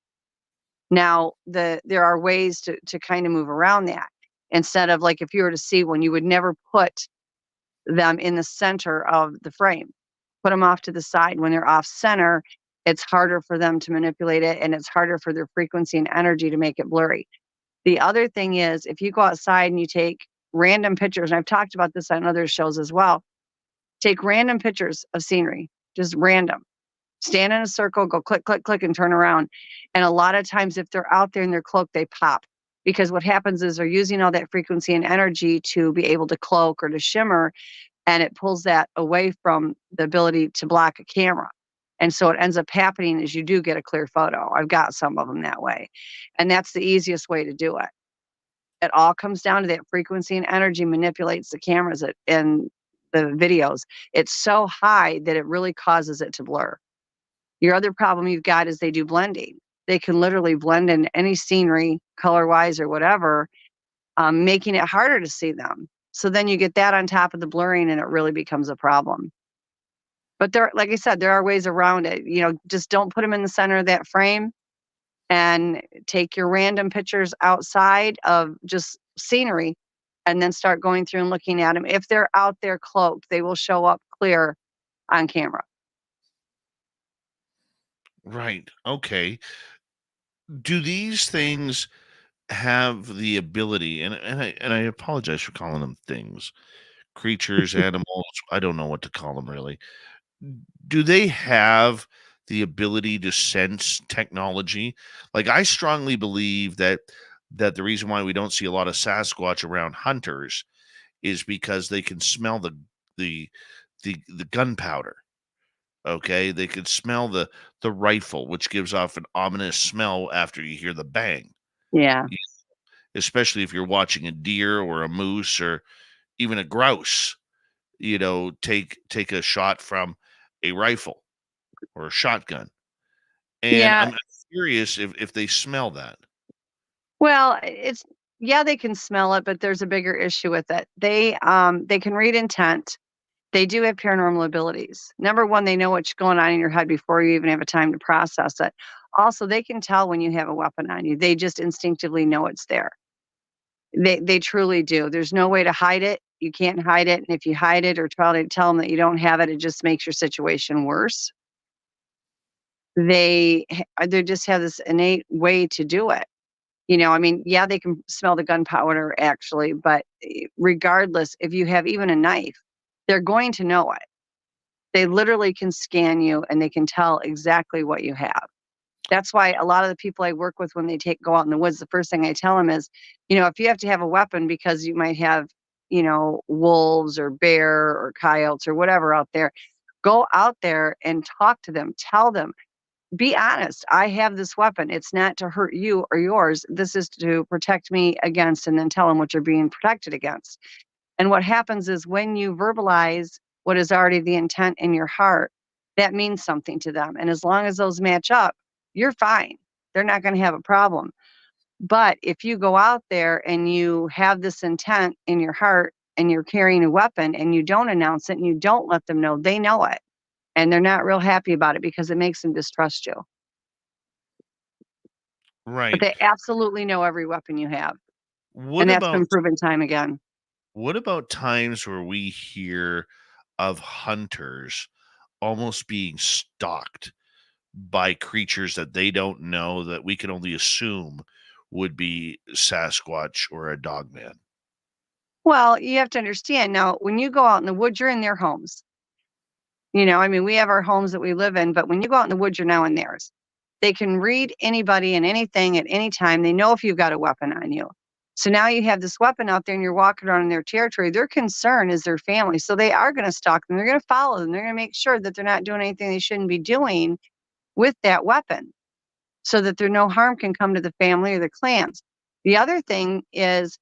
Speaker 8: Now, there are ways to kind of move around that. Instead of like if you were to see one, you would never put them in the center of the frame. Put them off to the side. When they're off center, it's harder for them to manipulate it, and it's harder for their frequency and energy to make it blurry. The other thing is if you go outside and you take random pictures, and I've talked about this on other shows as well, take random pictures of scenery, just random. Stand in a circle, go click, click, click, and turn around. And a lot of times, if they're out there in their cloak, they pop. Because what happens is they're using all that frequency and energy to be able to cloak or to shimmer, and it pulls that away from the ability to block a camera. And so what ends up happening is you do get a clear photo. I've got some of them that way. And that's the easiest way to do it. It all comes down to that frequency and energy manipulates the cameras and the videos. It's so high that it really causes it to blur. Your other problem you've got is they do blending. They can literally blend in any scenery, color-wise or whatever, making it harder to see them. So then you get that on top of the blurring, and it really becomes a problem. But there, like I said, there are ways around it. Just don't put them in the center of that frame, and take your random pictures outside of just scenery, and then start going through and looking at them. If they're out there cloaked, they will show up clear on camera.
Speaker 2: Right. Okay. Do these things have the ability, and I apologize for calling them things, creatures, animals, I don't know what to call them really. Do they have the ability to sense technology? Like, I strongly believe that the reason why we don't see a lot of Sasquatch around hunters is because they can smell the the gunpowder. Okay, they can smell the rifle, which gives off an ominous smell after you hear the bang.
Speaker 8: Yeah.
Speaker 2: Especially if you're watching a deer or a moose or even a grouse, take a shot from a rifle or a shotgun. And
Speaker 8: Yeah.
Speaker 2: I'm curious if they smell that.
Speaker 8: Well, yeah, they can smell it, but there's a bigger issue with it. They can read intent. They do have paranormal abilities. Number one, they know what's going on in your head before you even have a time to process it. Also, they can tell when you have a weapon on you. They just instinctively know it's there. They truly do. There's no way to hide it. You can't hide it. And if you hide it or try to tell them that you don't have it, it just makes your situation worse. They just have this innate way to do it. I mean, yeah, they can smell the gunpowder actually, but regardless, if you have even a knife, they're going to know it. They literally can scan you, and they can tell exactly what you have. That's why a lot of the people I work with, when they go out in the woods, the first thing I tell them is, if you have to have a weapon because you might have, wolves or bear or coyotes or whatever out there, go out there and talk to them. Tell them, be honest. I have this weapon. It's not to hurt you or yours. This is to protect me against, and then tell them what you're being protected against. And what happens is, when you verbalize what is already the intent in your heart, that means something to them. And as long as those match up, you're fine. They're not going to have a problem. But if you go out there and you have this intent in your heart, and you're carrying a weapon, and you don't announce it, and you don't let them know, they know it. And they're not real happy about it, because it makes them distrust you. But
Speaker 2: Right.
Speaker 8: they absolutely know every weapon you have.
Speaker 2: What
Speaker 8: And that's been
Speaker 2: about
Speaker 8: proven time again.
Speaker 2: what about times where we hear of hunters almost being stalked by creatures that they don't know, that we can only assume would be Sasquatch or a dogman?
Speaker 8: Well, you have to understand now, when you go out in the woods, you're in their homes. I mean, we have our homes that we live in, but when you go out in the woods, you're now in theirs. They can read anybody and anything at any time. They know if you've got a weapon on you. So now you have this weapon out there, and you're walking around in their territory. Their concern is their family. So they are going to stalk them. They're going to follow them. They're going to make sure that they're not doing anything they shouldn't be doing with that weapon, so that no harm can come to the family or the clans. The other thing is,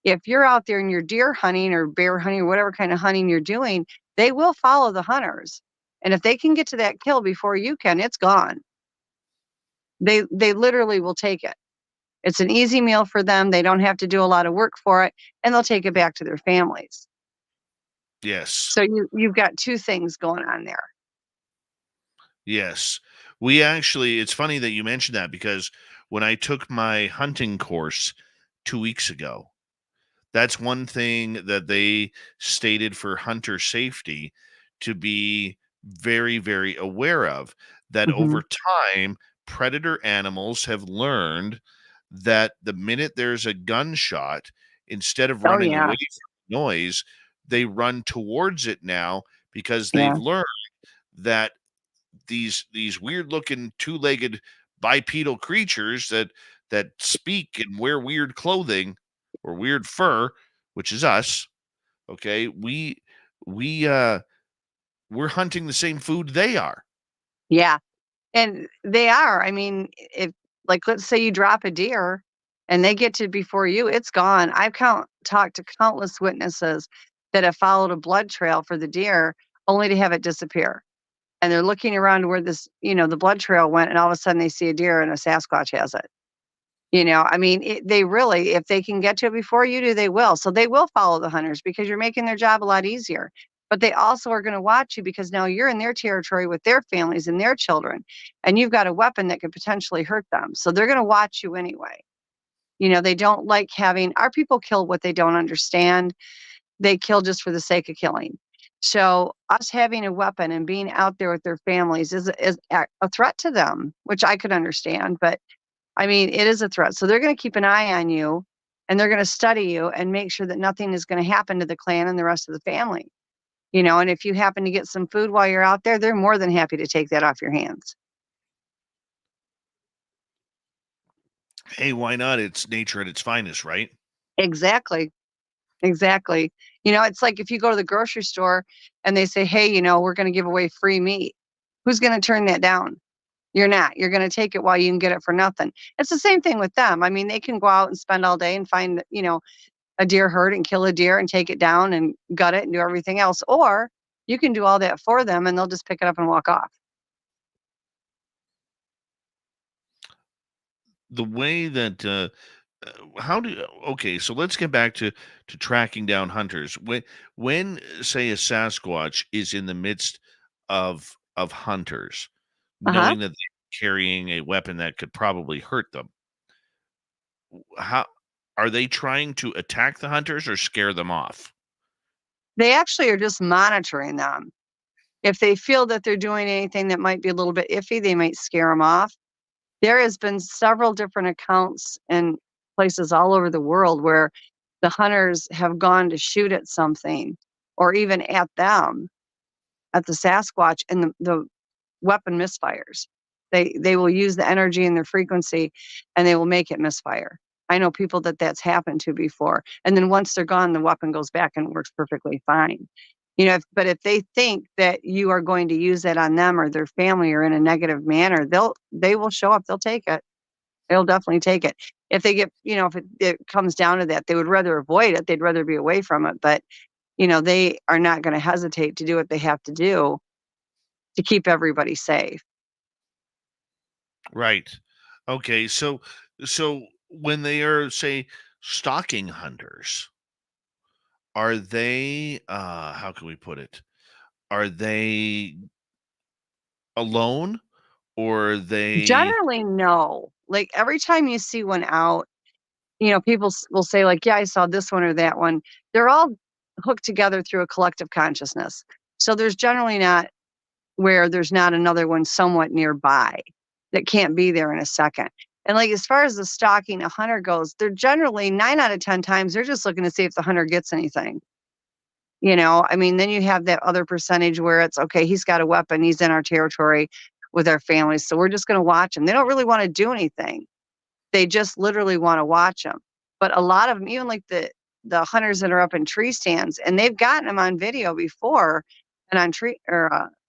Speaker 8: if you're out there and you're deer hunting or bear hunting or whatever kind of hunting you're doing, they will follow the hunters. And if they can get to that kill before you can, it's gone. They literally will take it. It's an easy meal for them. They don't have to do a lot of work for it, and they'll take it back to their families.
Speaker 2: Yes.
Speaker 8: So you've got two things going on there.
Speaker 2: Yes. It's funny that you mentioned that, because when I took my hunting course 2 weeks ago, that's one thing that they stated for hunter safety to be very, very aware of, that
Speaker 8: Mhm.
Speaker 2: over time, predator animals have learned that the minute there's a gunshot, instead of
Speaker 8: Oh,
Speaker 2: running
Speaker 8: yeah.
Speaker 2: away from the noise, they run towards it now, because
Speaker 8: Yeah.
Speaker 2: they've learned that these weird looking two-legged bipedal creatures that speak and wear weird clothing or weird fur, which is us, okay, we're hunting the same food they are.
Speaker 8: Yeah. And they are. I mean, if, like, let's say you drop a deer and they get to before you, it's gone. I've talked to countless witnesses that have followed a blood trail for the deer, only to have it disappear. and they're looking around where this, the blood trail went, and all of a sudden they see a deer and a Sasquatch has it. I mean, they really, if they can get to it before you do, they will. So they will follow the hunters because you're making their job a lot easier. But they also are going to watch you because now you're in their territory with their families and their children, and you've got a weapon that could potentially hurt them. So they're going to watch you anyway. They don't like having our people kill what they don't understand. They kill just for the sake of killing. So us having a weapon and being out there with their families is a threat to them, which I could understand. But I mean, it is a threat. So they're going to keep an eye on you, and they're going to study you and make sure that nothing is going to happen to the clan and the rest of the family. And if you happen to get some food while you're out there, they're more than happy to take that off your hands.
Speaker 2: Hey, why not? It's nature at its finest, right?
Speaker 8: Exactly. Exactly. It's like if you go to the grocery store and they say, hey, we're going to give away free meat. Who's going to turn that down? You're not. You're going to take it while you can get it for nothing. It's the same thing with them. I mean, they can go out and spend all day and find, a deer herd and kill a deer and take it down and gut it and do everything else. Or you can do all that for them and they'll just pick it up and walk off.
Speaker 2: The way that okay, so let's get back to tracking down hunters. When say a Sasquatch is in the midst of hunters,
Speaker 8: Uh-huh.
Speaker 2: knowing that they're carrying a weapon that could probably hurt them, how are they trying to attack the hunters or scare them off?
Speaker 8: They actually are just monitoring them. If they feel that they're doing anything that might be a little bit iffy, they might scare them off. There has been several different accounts in places all over the world where the hunters have gone to shoot at something or even at them, at the Sasquatch, and the weapon misfires. They will use the energy and their frequency, and they will make it misfire. I know people that's happened to before. And then once they're gone, the weapon goes back and works perfectly fine. But if they think that you are going to use that on them or their family or in a negative manner, they will show up. They'll take it. They'll definitely take it. If they get, if it comes down to that, they would rather avoid it. They'd rather be away from it. But, they are not going to hesitate to do what they have to do to keep everybody safe.
Speaker 2: Right. Okay. So when they are, say, stalking hunters, are they how can we put it? Are they alone, or are they
Speaker 8: Generally, no. Like every time you see one out, people will say like, yeah, I saw this one or that one. They're all hooked together through a collective consciousness. So there's generally not where there's not another one somewhat nearby that can't be there in a second. And like as far as the stalking a hunter goes, they're generally 9 out of 10 times they're just looking to see if the hunter gets anything. I mean, then you have that other percentage where it's okay, he's got a weapon, he's in our territory with our families, so we're just going to watch him. They don't really want to do anything. They just literally want to watch him. But a lot of them, even like the hunters that are up in tree stands, and they've gotten them on video before and on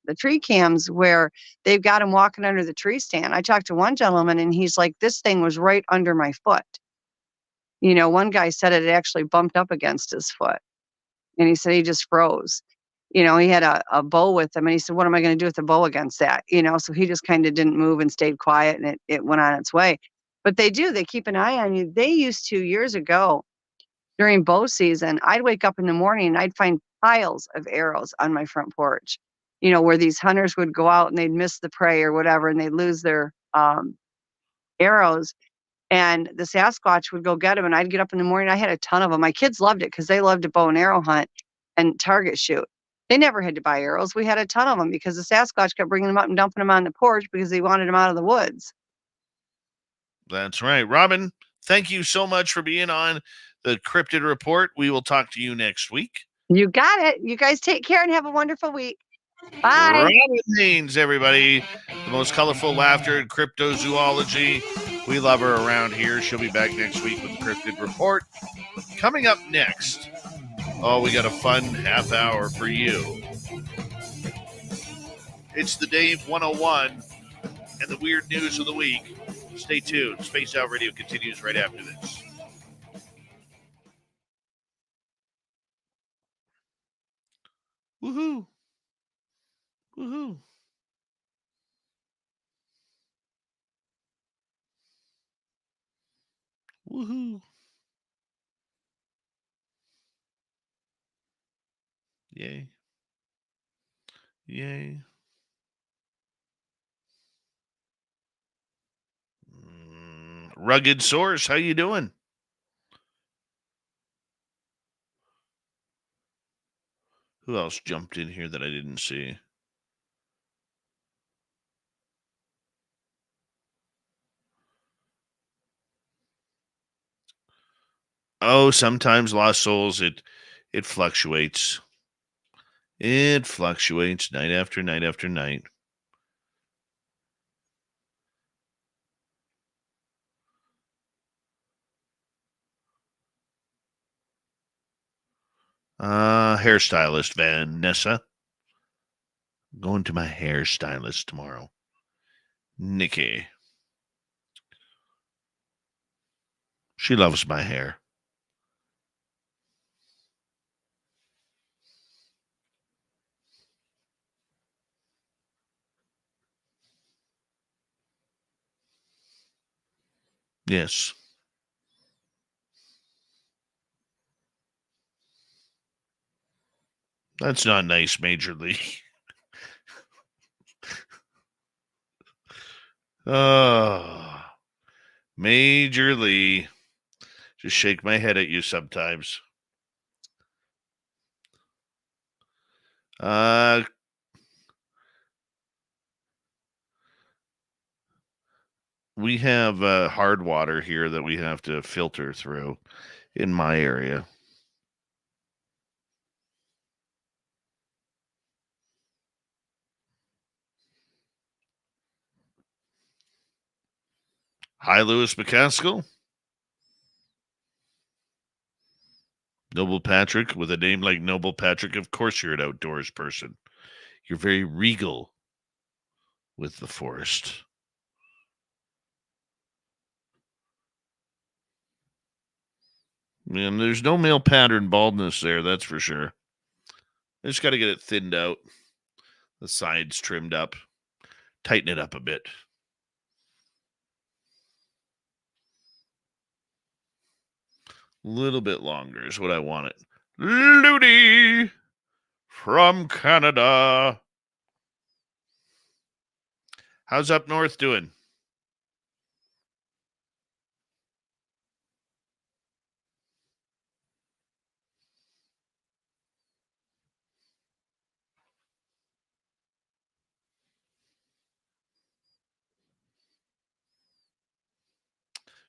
Speaker 8: the tree cams where they've got him walking under the tree stand. I talked to one gentleman and he's like, this thing was right under my foot. One guy said it actually bumped up against his foot. And he said he just froze. He had a bow with him, and he said, what am I going to do with the bow against that? So he just kind of didn't move and stayed quiet, and it went on its way. But they keep an eye on you. They used to, years ago, during bow season, I'd wake up in the morning and I'd find piles of arrows on my front porch, where these hunters would go out and they'd miss the prey or whatever, and they'd lose their arrows. And the Sasquatch would go get them, and I'd get up in the morning. I had a ton of them. My kids loved it because they loved to bow and arrow hunt and target shoot. They never had to buy arrows. We had a ton of them because the Sasquatch kept bringing them up and dumping them on the porch because he wanted them out of the woods.
Speaker 2: That's right. Robin, thank you so much for being on the Cryptid Report. We will talk to you next week.
Speaker 8: You got it. You guys take care and have a wonderful week. Bye.
Speaker 2: Robin Haynes, everybody. The most colorful laughter in cryptozoology. We love her around here. She'll be back next week with the Cryptid Report. Coming up next, we got a fun half hour for you. It's the Dave 101 and the weird news of the week. Stay tuned. Spaced Out Radio continues right after this. Woohoo. Woohoo. Woohoo. Yay. Yay. Rugged Source, how you doing? Who else jumped in here that I didn't see? Oh, sometimes Lost Souls, it fluctuates. It fluctuates night after night after night. Hairstylist Vanessa. Going to my hairstylist tomorrow. Nikki. She loves my hair. Yes. That's not nice, Major League. Oh, Major Lee. Just shake my head at you sometimes. We have hard water here that we have to filter through in my area. Hi, Lewis McCaskill. Noble Patrick, with a name like Noble Patrick, of course you're an outdoors person. You're very regal with the forest. And there's no male pattern baldness there, that's for sure. I just got to get it thinned out. The sides trimmed up. Tighten it up a bit. A little bit longer is what I want it. Looney from Canada. How's up north doing?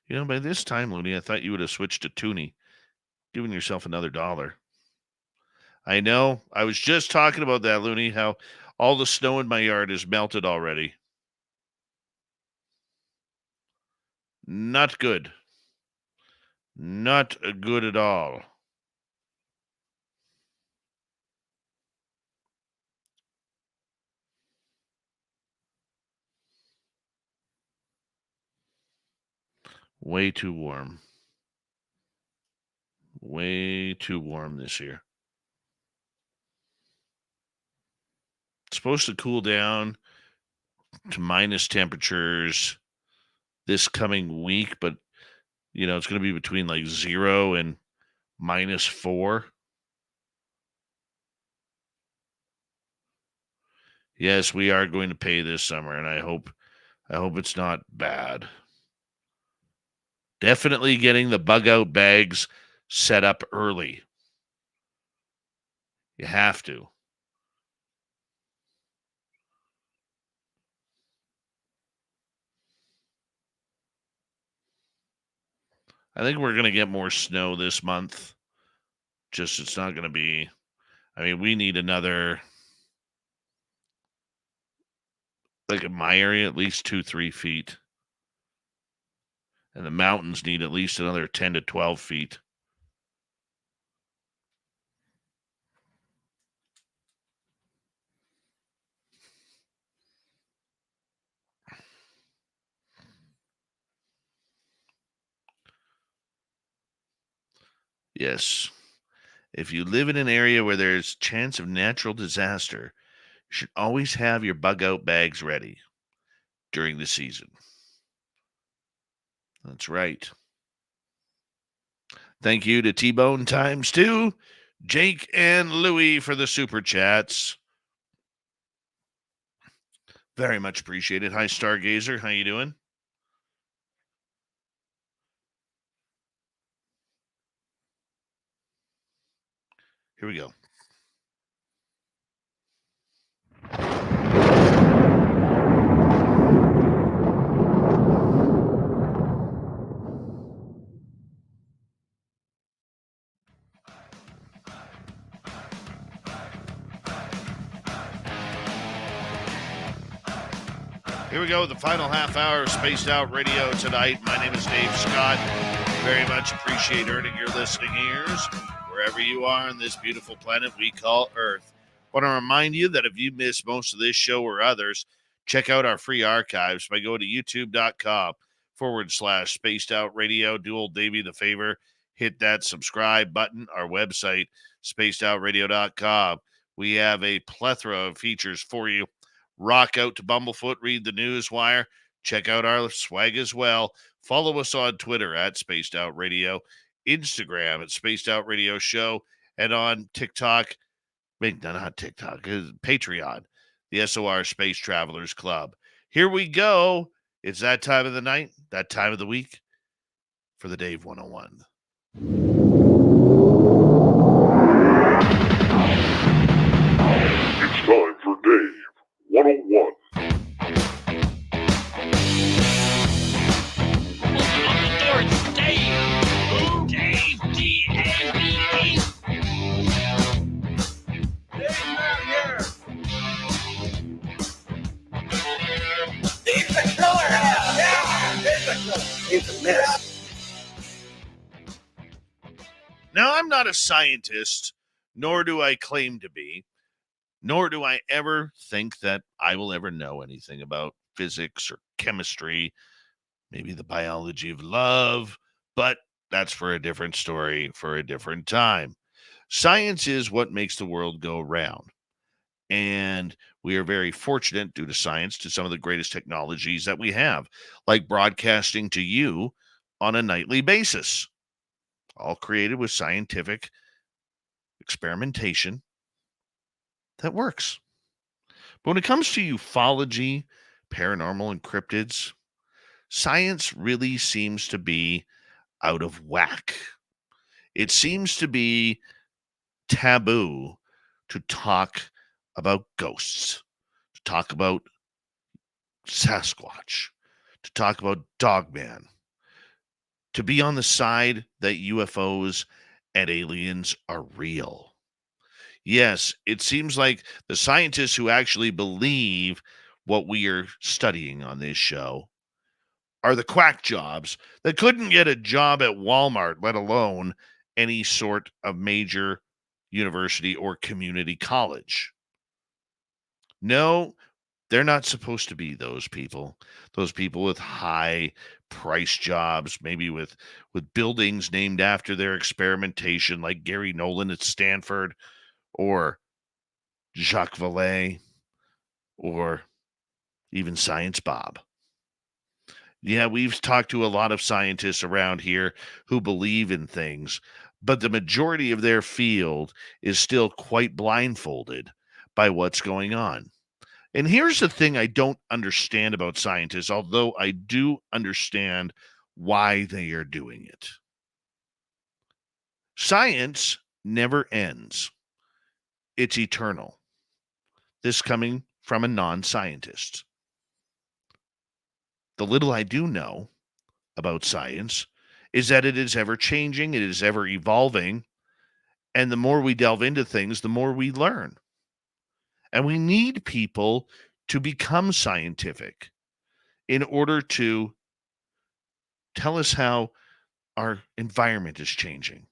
Speaker 2: You know, by this time, Looney, I thought you would have switched to Toonie, giving yourself another $1. I know. I was just talking about that, Looney, how all the snow in my yard is melted already. Not good. Not good at all. Way too warm. Way too warm this year. It's supposed to cool down to minus temperatures this coming week, but you know, it's going to be between like 0 and -4. Yes, we are going to pay this summer, and I hope it's not bad. Definitely getting the bug out bags set up early. You have to. I think we're going to get more snow this month. Just it's not going to be. I mean, we need another, like in my area, at least 2-3 feet. And the mountains need at least another 10 to 12 feet. Yes. If you live in an area where there's chance of natural disaster, you should always have your bug out bags ready during the season. That's right. Thank you to T-Bone times 2, Jake and Louie for the super chats. Very much appreciated. Hi, Stargazer. How you doing? Here we go. Here we go, the final half hour of Spaced Out Radio tonight. My name is Dave Scott. Very much appreciate earning your listening ears wherever you are on this beautiful planet we call Earth. Want to remind you that if you missed most of this show or others, check out our free archives by going to youtube.com/Spaced Out Radio. Do old Davey the favor, hit that subscribe button. Our website, spacedoutradio.com. We have a plethora of features for you. Rock out to Bumblefoot, read the Newswire, check out our swag as well. Follow us on Twitter at Spaced Out Radio, Instagram at Spaced Out Radio Show, and on TikTok, not TikTok, Patreon, the SOR Space Travelers Club. Here we go. It's that time of the night, that time of the week for the Dave 101.
Speaker 9: It's time for Dave 101.
Speaker 2: Now, I'm not a scientist, nor do I claim to be, nor do I ever think that I will ever know anything about physics or chemistry, maybe the biology of love, but that's for a different story for a different time. Science is what makes the world go round. And we are very fortunate, due to science, to some of the greatest technologies that we have, like broadcasting to you on a nightly basis, all created with scientific experimentation that works. But when it comes to ufology, paranormal, and cryptids, science really seems to be out of whack. It seems to be taboo to talk about ghosts, to talk about Sasquatch, to talk about Dogman, to be on the side that UFOs and aliens are real. Yes, it seems like the scientists who actually believe what we are studying on this show are the quack jobs that couldn't get a job at Walmart, let alone any sort of major university or community college. No, they're not supposed to be those people with high price jobs, maybe with buildings named after their experimentation, like Gary Nolan at Stanford or Jacques Vallée or even Science Bob. Yeah, we've talked to a lot of scientists around here who believe in things, but the majority of their field is still quite blindfolded by what's going on. And here's the thing I don't understand about scientists, although I do understand why they are doing it. Science never ends. It's eternal. This coming from a non-scientist. The little I do know about science is that it is ever changing, it is ever evolving, and the more we delve into things, the more we learn. And we need people to become scientific in order to tell us how our environment is changing,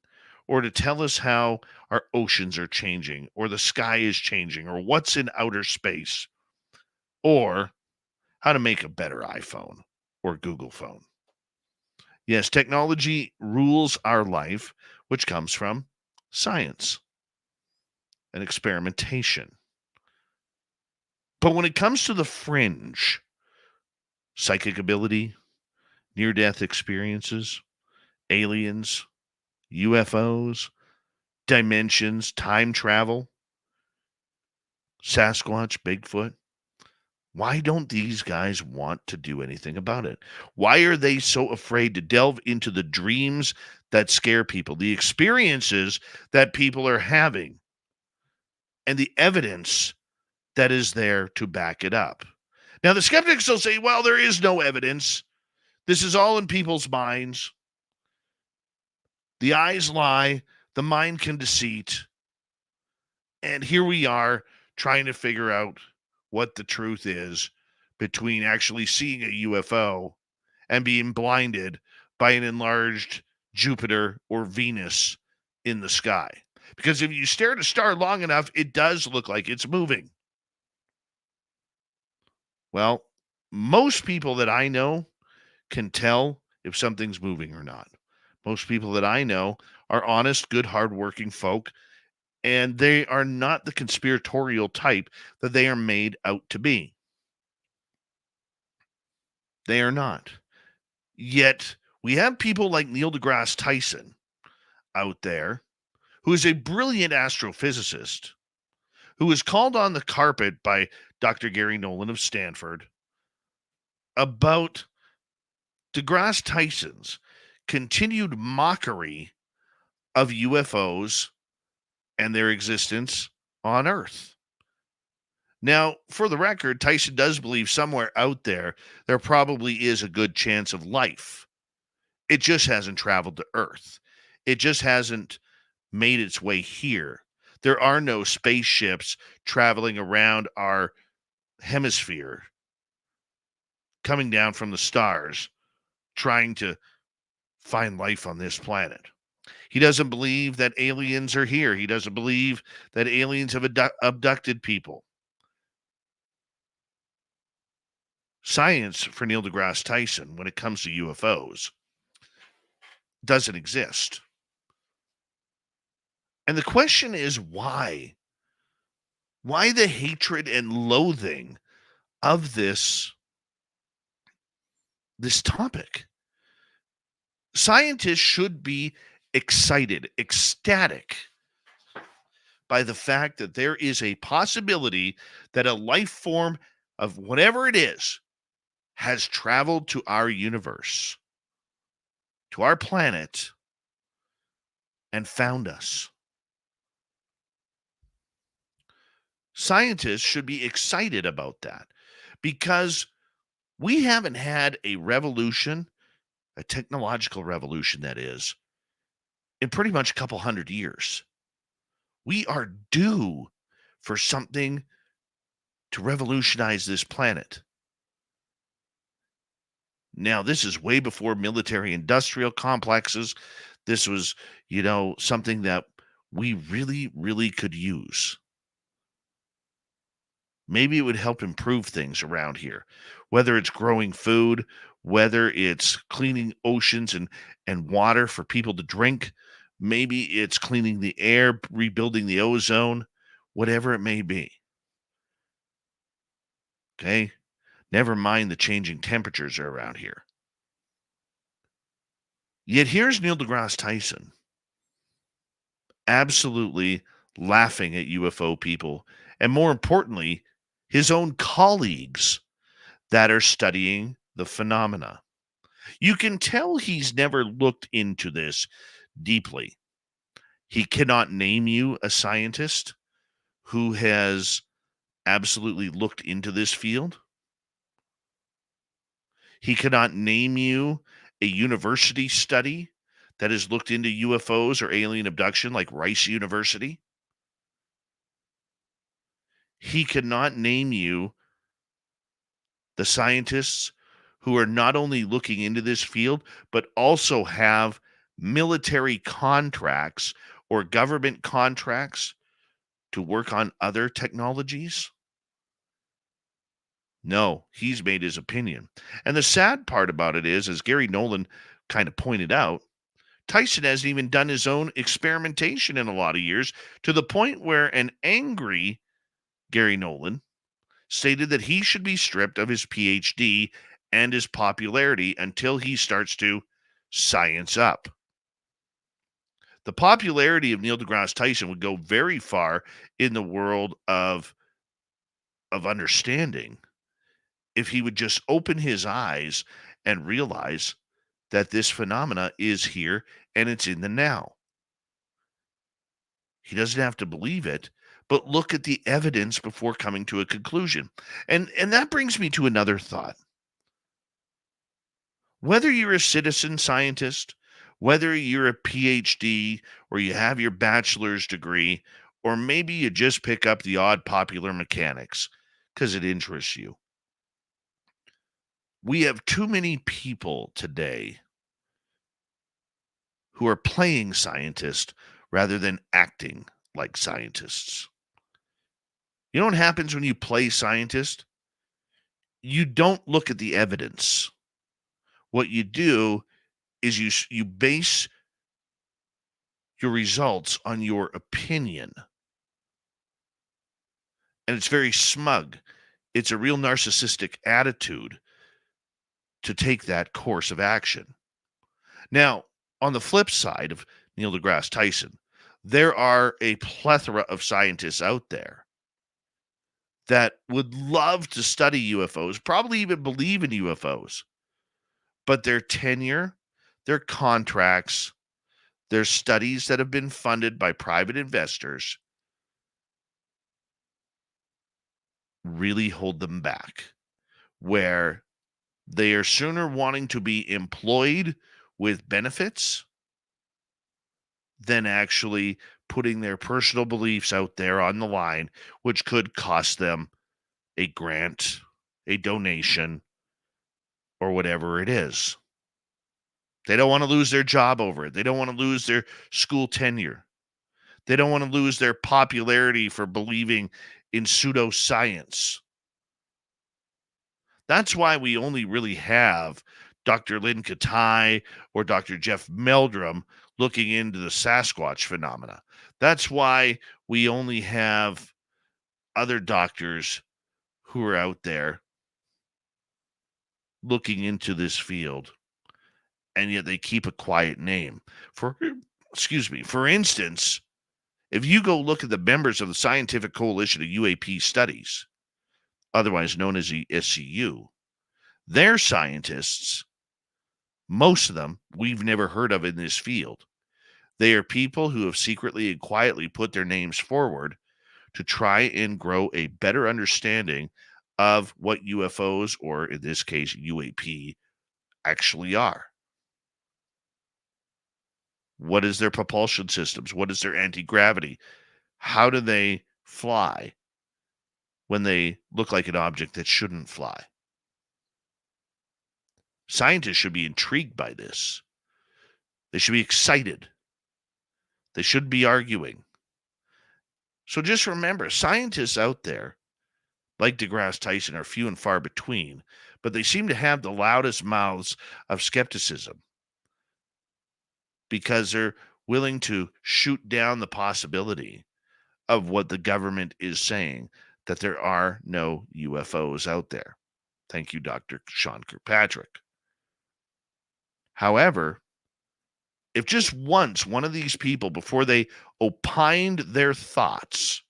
Speaker 2: or to tell us how our oceans are changing, or the sky is changing, or what's in outer space, or how to make a better iPhone or Google phone. Yes, technology rules our life, which comes from science and experimentation. But when it comes to the fringe, psychic ability, near-death experiences, aliens, UFOs, dimensions, time travel, Sasquatch, Bigfoot. Why don't these guys want to do anything about it? Why are they so afraid to delve into the dreams that scare people, the experiences that people are having, and the evidence that is there to back it up? Now, the skeptics will say, well, there is no evidence. This is all in people's minds. The eyes lie, the mind can deceit. And here we are trying to figure out what the truth is between actually seeing a UFO and being blinded by an enlarged Jupiter or Venus in the sky. Because if you stare at a star long enough, it does look like it's moving. Well, most people that I know can tell if something's moving or not. Most people that I know are honest, good, hardworking folk, and they are not the conspiratorial type that they are made out to be. They are not. Yet we have people like Neil deGrasse Tyson out there, who is a brilliant astrophysicist, who was called on the carpet by Dr. Gary Nolan of Stanford about deGrasse Tyson's continued mockery of UFOs and their existence on Earth. Now, for the record, Tyson does believe somewhere out there probably is a good chance of life. It just hasn't traveled to Earth. It just hasn't made its way here. There are no spaceships traveling around our hemisphere, coming down from the stars, trying to find life on this planet. He doesn't believe that aliens are here. He doesn't believe that aliens have abducted people. Science for Neil deGrasse Tyson, when it comes to UFOs, doesn't exist. And the question is why? Why the hatred and loathing of this topic? Scientists should be excited, ecstatic by the fact that there is a possibility that a life form of whatever it is has traveled to our universe, to our planet, and found us. Scientists should be excited about that because we haven't had a revolution, a technological revolution that is, in pretty much a couple hundred years. We are due for something to revolutionize this planet. Now, this is way before military industrial complexes. This was, something that we really, really could use. Maybe it would help improve things around here, whether it's growing food, whether it's cleaning oceans and water for people to drink. Maybe it's cleaning the air, rebuilding the ozone, whatever it may be. Okay? Never mind the changing temperatures around here. Yet here's Neil deGrasse Tyson absolutely laughing at UFO people, and more importantly, his own colleagues that are studying the phenomena. You can tell he's never looked into this deeply. He cannot name you a scientist who has absolutely looked into this field. He cannot name you a university study that has looked into UFOs or alien abduction like Rice University. He cannot name you the scientists who are not only looking into this field, but also have military contracts or government contracts to work on other technologies. No, he's made his opinion. And the sad part about it is, as Gary Nolan kind of pointed out, Tyson hasn't even done his own experimentation in a lot of years, to the point where an angry Gary Nolan stated that he should be stripped of his PhD and his popularity until he starts to science up. The popularity of Neil deGrasse Tyson would go very far in the world of understanding if he would just open his eyes and realize that this phenomena is here and it's in the now. He doesn't have to believe it, but look at the evidence before coming to a conclusion. And that brings me to another thought. Whether you're a citizen scientist, whether you're a PhD or you have your bachelor's degree, or maybe you just pick up the odd popular mechanics because it interests you. We have too many people today who are playing scientists rather than acting like scientists. You know what happens when you play scientist? You don't look at the evidence. What you do is you base your results on your opinion. And it's very smug. It's a real narcissistic attitude to take that course of action. Now, on the flip side of Neil deGrasse Tyson, there are a plethora of scientists out there that would love to study UFOs, probably even believe in UFOs, but their tenure, their contracts, their studies that have been funded by private investors really hold them back, where they are sooner wanting to be employed with benefits than actually putting their personal beliefs out there on the line, which could cost them a grant, a donation, or whatever it is. They don't want to lose their job over it. They don't want to lose their school tenure. They don't want to lose their popularity for believing in pseudoscience. That's why we only really have Dr. Lynn Katai or Dr. Jeff Meldrum looking into the Sasquatch phenomena. That's why we only have other doctors who are out there looking into this field, and yet they keep a quiet name. For instance, if you go look at the members of the Scientific Coalition of UAP Studies, otherwise known as the SCU, their scientists, most of them we've never heard of in this field. They are people who have secretly and quietly put their names forward to try and grow a better understanding of what UFOs, or in this case, UAP, actually are. What is their propulsion systems? What is their anti-gravity? How do they fly when they look like an object that shouldn't fly? Scientists should be intrigued by this. They should be excited. They shouldn't be arguing. So just remember, scientists out there, like deGrasse Tyson, are few and far between, but they seem to have the loudest mouths of skepticism because they're willing to shoot down the possibility of what the government is saying, that there are no UFOs out there. Thank you, Dr. Sean Kirkpatrick. However, if just once one of these people, before they opined their thoughts,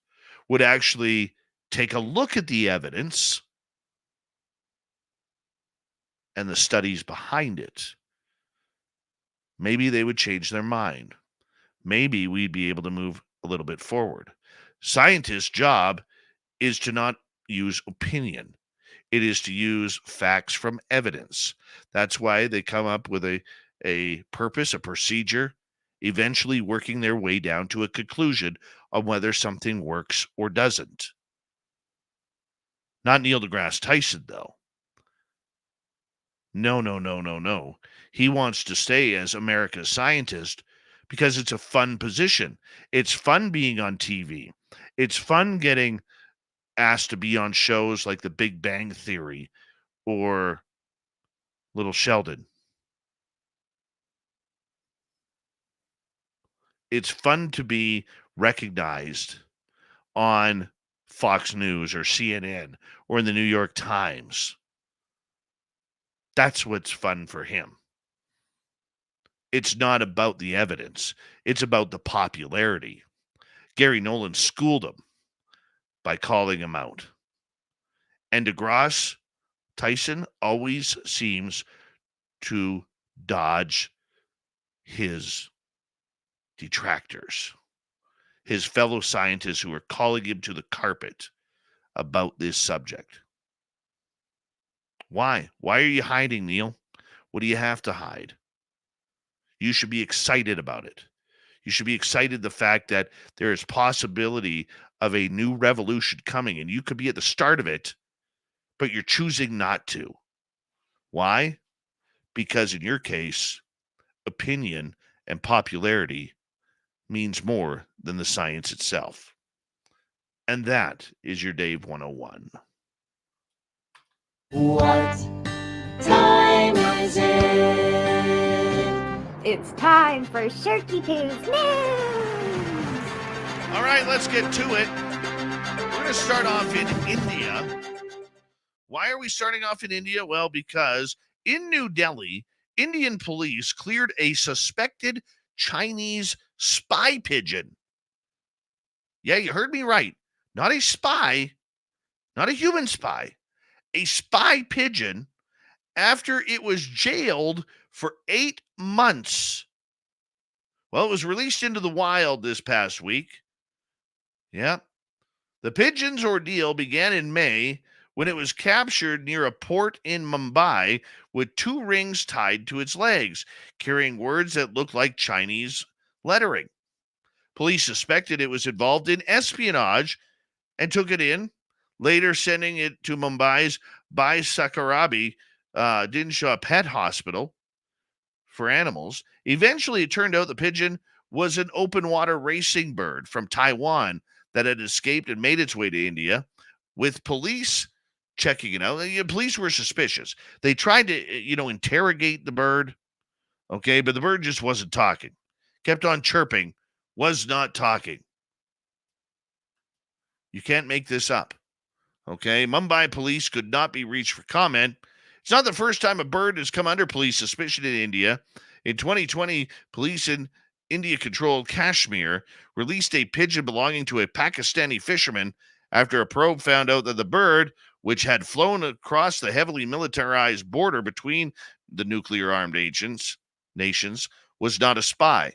Speaker 2: would actually take a look at the evidence and the studies behind it, maybe they would change their mind. Maybe we'd be able to move a little bit forward. Scientists' job is to not use opinion. It is to use facts from evidence. That's why they come up with a purpose, a procedure, eventually working their way down to a conclusion on whether something works or doesn't. Not Neil deGrasse Tyson, though. No. He wants to stay as America's scientist because it's a fun position. It's fun being on TV. It's fun getting asked to be on shows like The Big Bang Theory or Little Sheldon. It's fun to be recognized on Fox News or CNN or in the New York Times. That's what's fun for him. It's not about the evidence. It's about the popularity. Gary Nolan schooled him by calling him out. And DeGrasse Tyson always seems to dodge his detractors, his fellow scientists who are calling him to the carpet about this subject. Why? Why are you hiding, Neil? What do you have to hide? You should be excited about it. You should be excited the fact that there is possibility of a new revolution coming, and you could be at the start of it, but you're choosing not to. Why? Because in your case, opinion and popularity means more than the science itself. And that is your Dave 101.
Speaker 10: What time is it?
Speaker 11: It's time for Shirky Poo's news.
Speaker 2: All right, let's get to it. We're going to start off in India. Why are we starting off in India? Well, because in New Delhi, Indian police cleared a suspected Chinese spy pigeon. Yeah, you heard me right. Not a spy, not a human spy, a spy pigeon after it was jailed for 8 months. Well, it was released into the wild this past week. Yeah. The pigeon's ordeal began in May when it was captured near a port in Mumbai with 2 rings tied to its legs, carrying words that looked like Chinese lettering. Police suspected it was involved in espionage and took it in, later sending it to Mumbai's Bhai Sakarabi Dinshaw Pet Hospital for animals. Eventually, it turned out the pigeon was an open water racing bird from Taiwan that had escaped and made its way to India. With police checking it out, the police were suspicious. They tried to, interrogate the bird, okay, but the bird just wasn't talking. Kept on chirping, was not talking. You can't make this up, okay? Mumbai police could not be reached for comment. It's not the first time a bird has come under police suspicion in India. In 2020, police in India-controlled Kashmir released a pigeon belonging to a Pakistani fisherman after a probe found out that the bird, which had flown across the heavily militarized border between the nuclear-armed nations, was not a spy.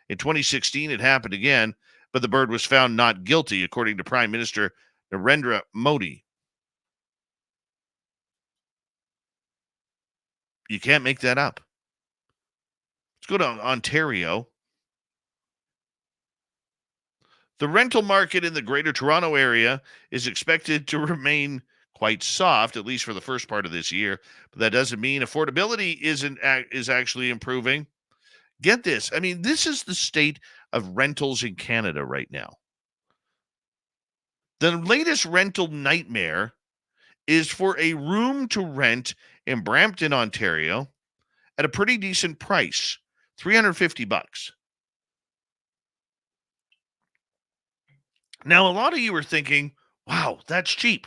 Speaker 2: In 2016, it happened again, but the bird was found not guilty, according to Prime Minister Narendra Modi. You can't make that up. Let's go to Ontario. The rental market in the Greater Toronto area is expected to remain quite soft, at least for the first part of this year. But that doesn't mean affordability is actually improving. Get this. I mean, this is the state of rentals in Canada right now. The latest rental nightmare is for a room to rent in Brampton, Ontario at a pretty decent price, $350. Now, a lot of you are thinking, wow, that's cheap.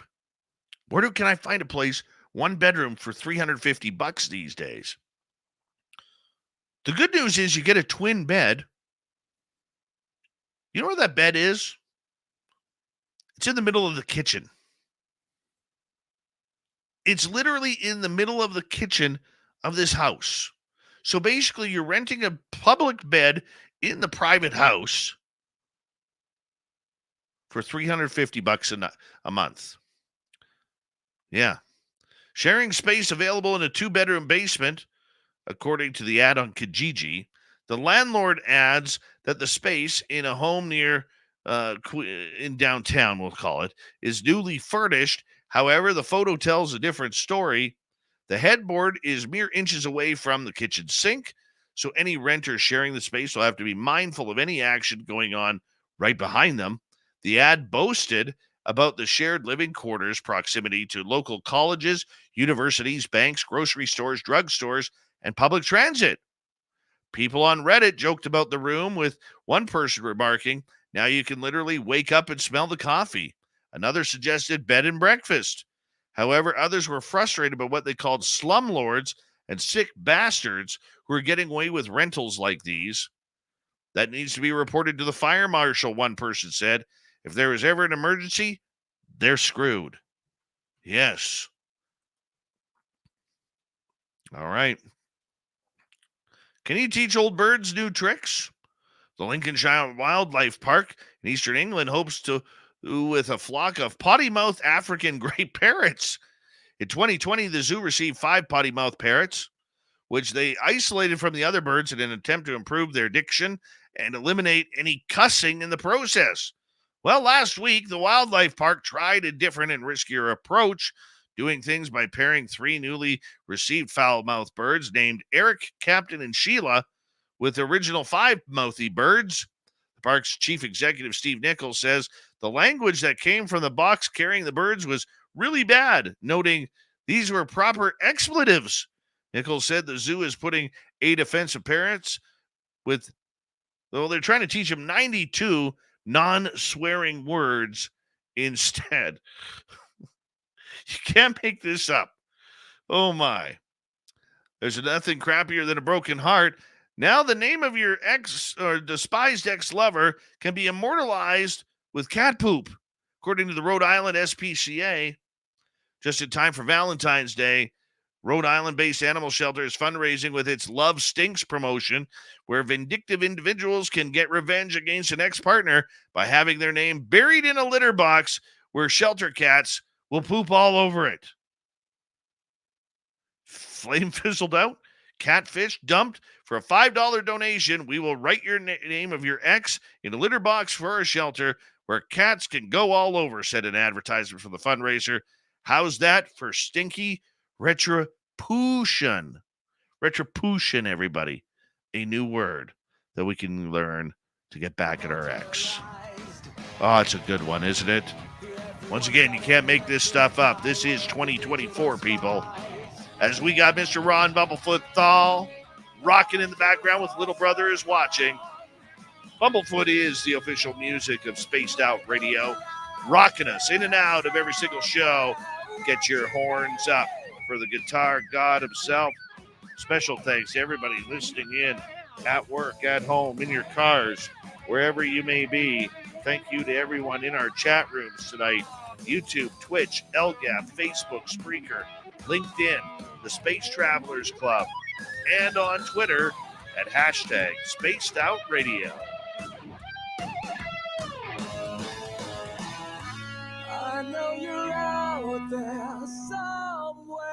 Speaker 2: Where can I find a place, 1 bedroom for $350 these days? The good news is you get a twin bed. You know where that bed is? It's in the middle of the kitchen. It's literally in the middle of the kitchen of this house. So basically, you're renting a public bed in the private house for $350 a month. Yeah. Sharing space available in a 2-bedroom basement, according to the ad on Kijiji. The landlord adds that the space in a home near in downtown, we'll call it, is newly furnished. However, the photo tells a different story. The headboard is mere inches away from the kitchen sink, so any renter sharing the space will have to be mindful of any action going on right behind them. The ad boasted about the shared living quarters proximity to local colleges, universities, banks, grocery stores, drugstores, and public transit. People on Reddit joked about the room, with one person remarking, "Now you can literally wake up and smell the coffee." Another suggested bed and breakfast. However, others were frustrated by what they called slumlords and sick bastards who are getting away with rentals like these. That needs to be reported to the fire marshal, one person said. If there is ever an emergency, they're screwed. Yes. All right. Can you teach old birds new tricks? The Lincolnshire Wildlife Park in eastern England hopes to with a flock of potty-mouthed African gray parrots. In 2020, the zoo received 5 potty-mouthed parrots, which they isolated from the other birds in an attempt to improve their diction and eliminate any cussing in the process. Well, last week, the wildlife park tried a different and riskier approach, doing things by pairing 3 newly received foul-mouthed birds named Eric, Captain, and Sheila with the original 5 mouthy birds. The park's chief executive, Steve Nichols, says the language that came from the box carrying the birds was really bad, noting these were proper expletives. Nichols said the zoo is putting 8 offensive parrots with, well, they're trying to teach them 92 non-swearing words instead. You can't make this up. Oh my. There's nothing crappier than a broken heart. Now the name of your ex or despised ex-lover can be immortalized with cat poop, according to the Rhode Island SPCA. Just in time for Valentine's Day, Rhode Island-based animal shelter is fundraising with its Love Stinks promotion, where vindictive individuals can get revenge against an ex-partner by having their name buried in a litter box where shelter cats will poop all over it. Flame fizzled out, catfish dumped. For a $5 donation, we will write your name of your ex in a litter box for a shelter where cats can go all over, said an advertisement for the fundraiser. How's that for stinky retribution? Retribution, everybody. A new word that we can learn to get back at our ex. Oh, it's a good one, isn't it? Once again, you can't make this stuff up. This is 2024, people. As we got Mr. Ron Bumblefoot Thal rocking in the background with Little Brother is Watching. Bumblefoot is the official music of Spaced Out Radio, rocking us in and out of every single show. Get your horns up for the guitar god himself. Special thanks to everybody listening in at work, at home, in your cars, wherever you may be. Thank you to everyone in our chat rooms tonight. YouTube, Twitch, LGAP, Facebook, Spreaker, LinkedIn, the Space Travelers Club, and on Twitter at hashtag Spaced Out Radio.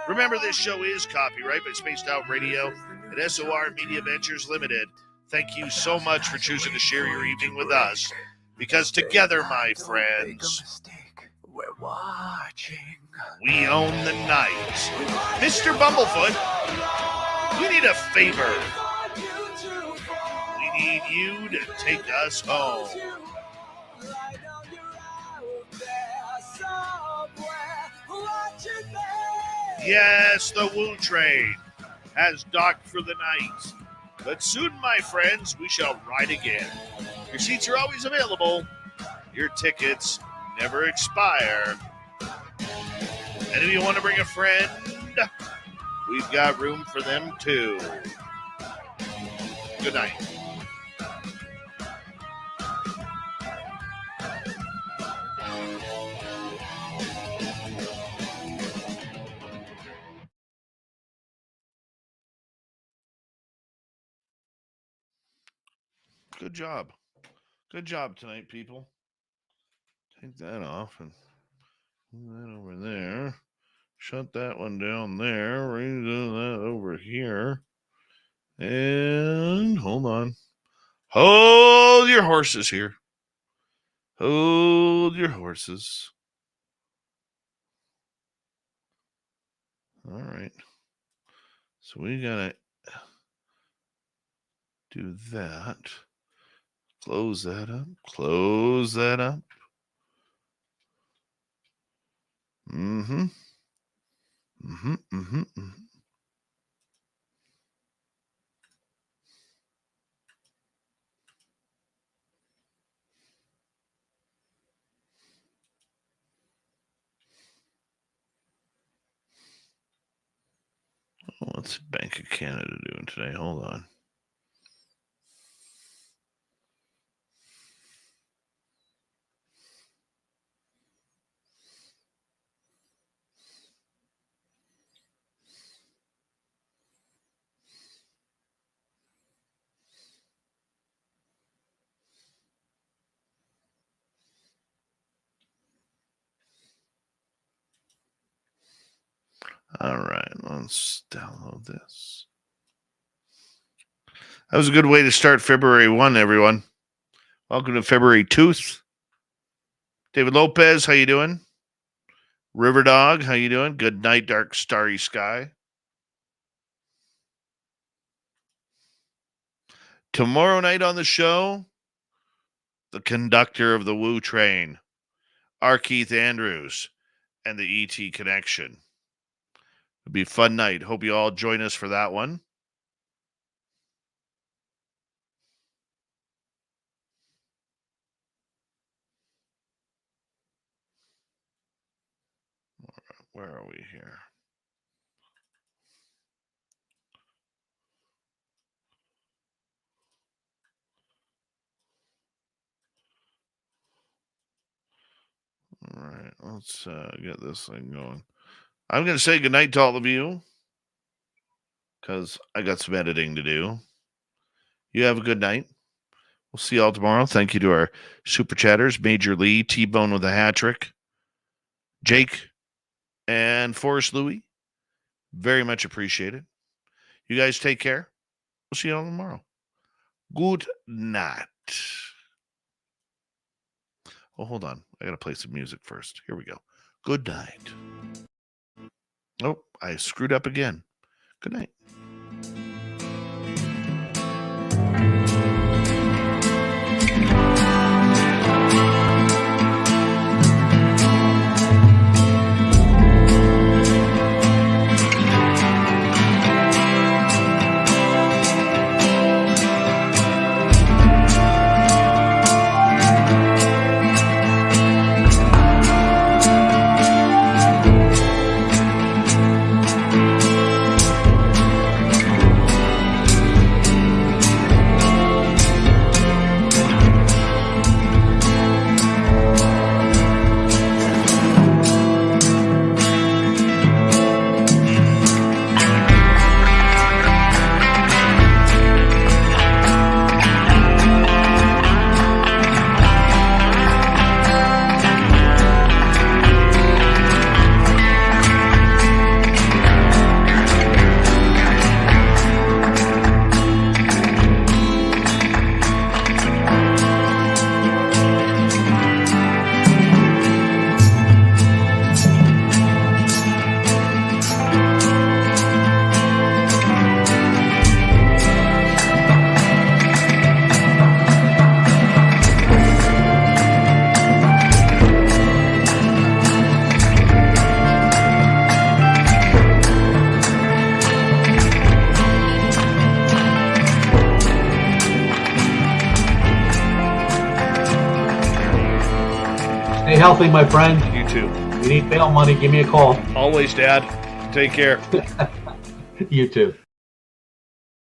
Speaker 2: Remember, this show is copyright by Spaced Out Radio and SOR Media Ventures Limited. Thank you so much for choosing to share your evening with us, because together, my friends, we're watching. We own the night. Mr. Bumblefoot, we need a favor. We need you to take us home. Yes, the Woo Train has docked for the night. But soon, my friends, we shall ride again. Your seats are always available. Your tickets never expire. And if you want to bring a friend, we've got room for them too. Good night. Good job. Good job tonight, people. Take that off and move that over there. Shut that one down there. Redo that over here. And hold on. Hold your horses here. Hold your horses. All right. So we got to do that. Close that up. Close that up. Mm-hmm. Mm-hmm. Mm-hmm. Mm-hmm. Oh, What's Bank of Canada doing today? Hold on. All right, let's download this. That was a good way to start February 1, everyone. Welcome to February 2nd. David Lopez, how you doing? River Dog, how you doing? Good night, dark starry sky. Tomorrow night on the show, the conductor of the Woo Train, R. Keith Andrews, and the ET Connection. It'll be a fun night. Hope you all join us for that one. Where are we here? All right, let's get this thing going. I'm going to say goodnight to all of you because I got some editing to do. You have a good night. We'll see you all tomorrow. Thank you to our super chatters, Major Lee, T-Bone with a hat trick, Jake, and Forrest Louie. Very much appreciated. You guys take care. We'll see you all tomorrow. Good night. Oh, hold on. I got to play some music first. Here we go. Good night. Oh, I screwed up again. Good night.
Speaker 12: Stay healthy, my friend.
Speaker 2: You too.
Speaker 12: If you need bail money, give me a call.
Speaker 2: Always, Dad. Take care.
Speaker 12: You too.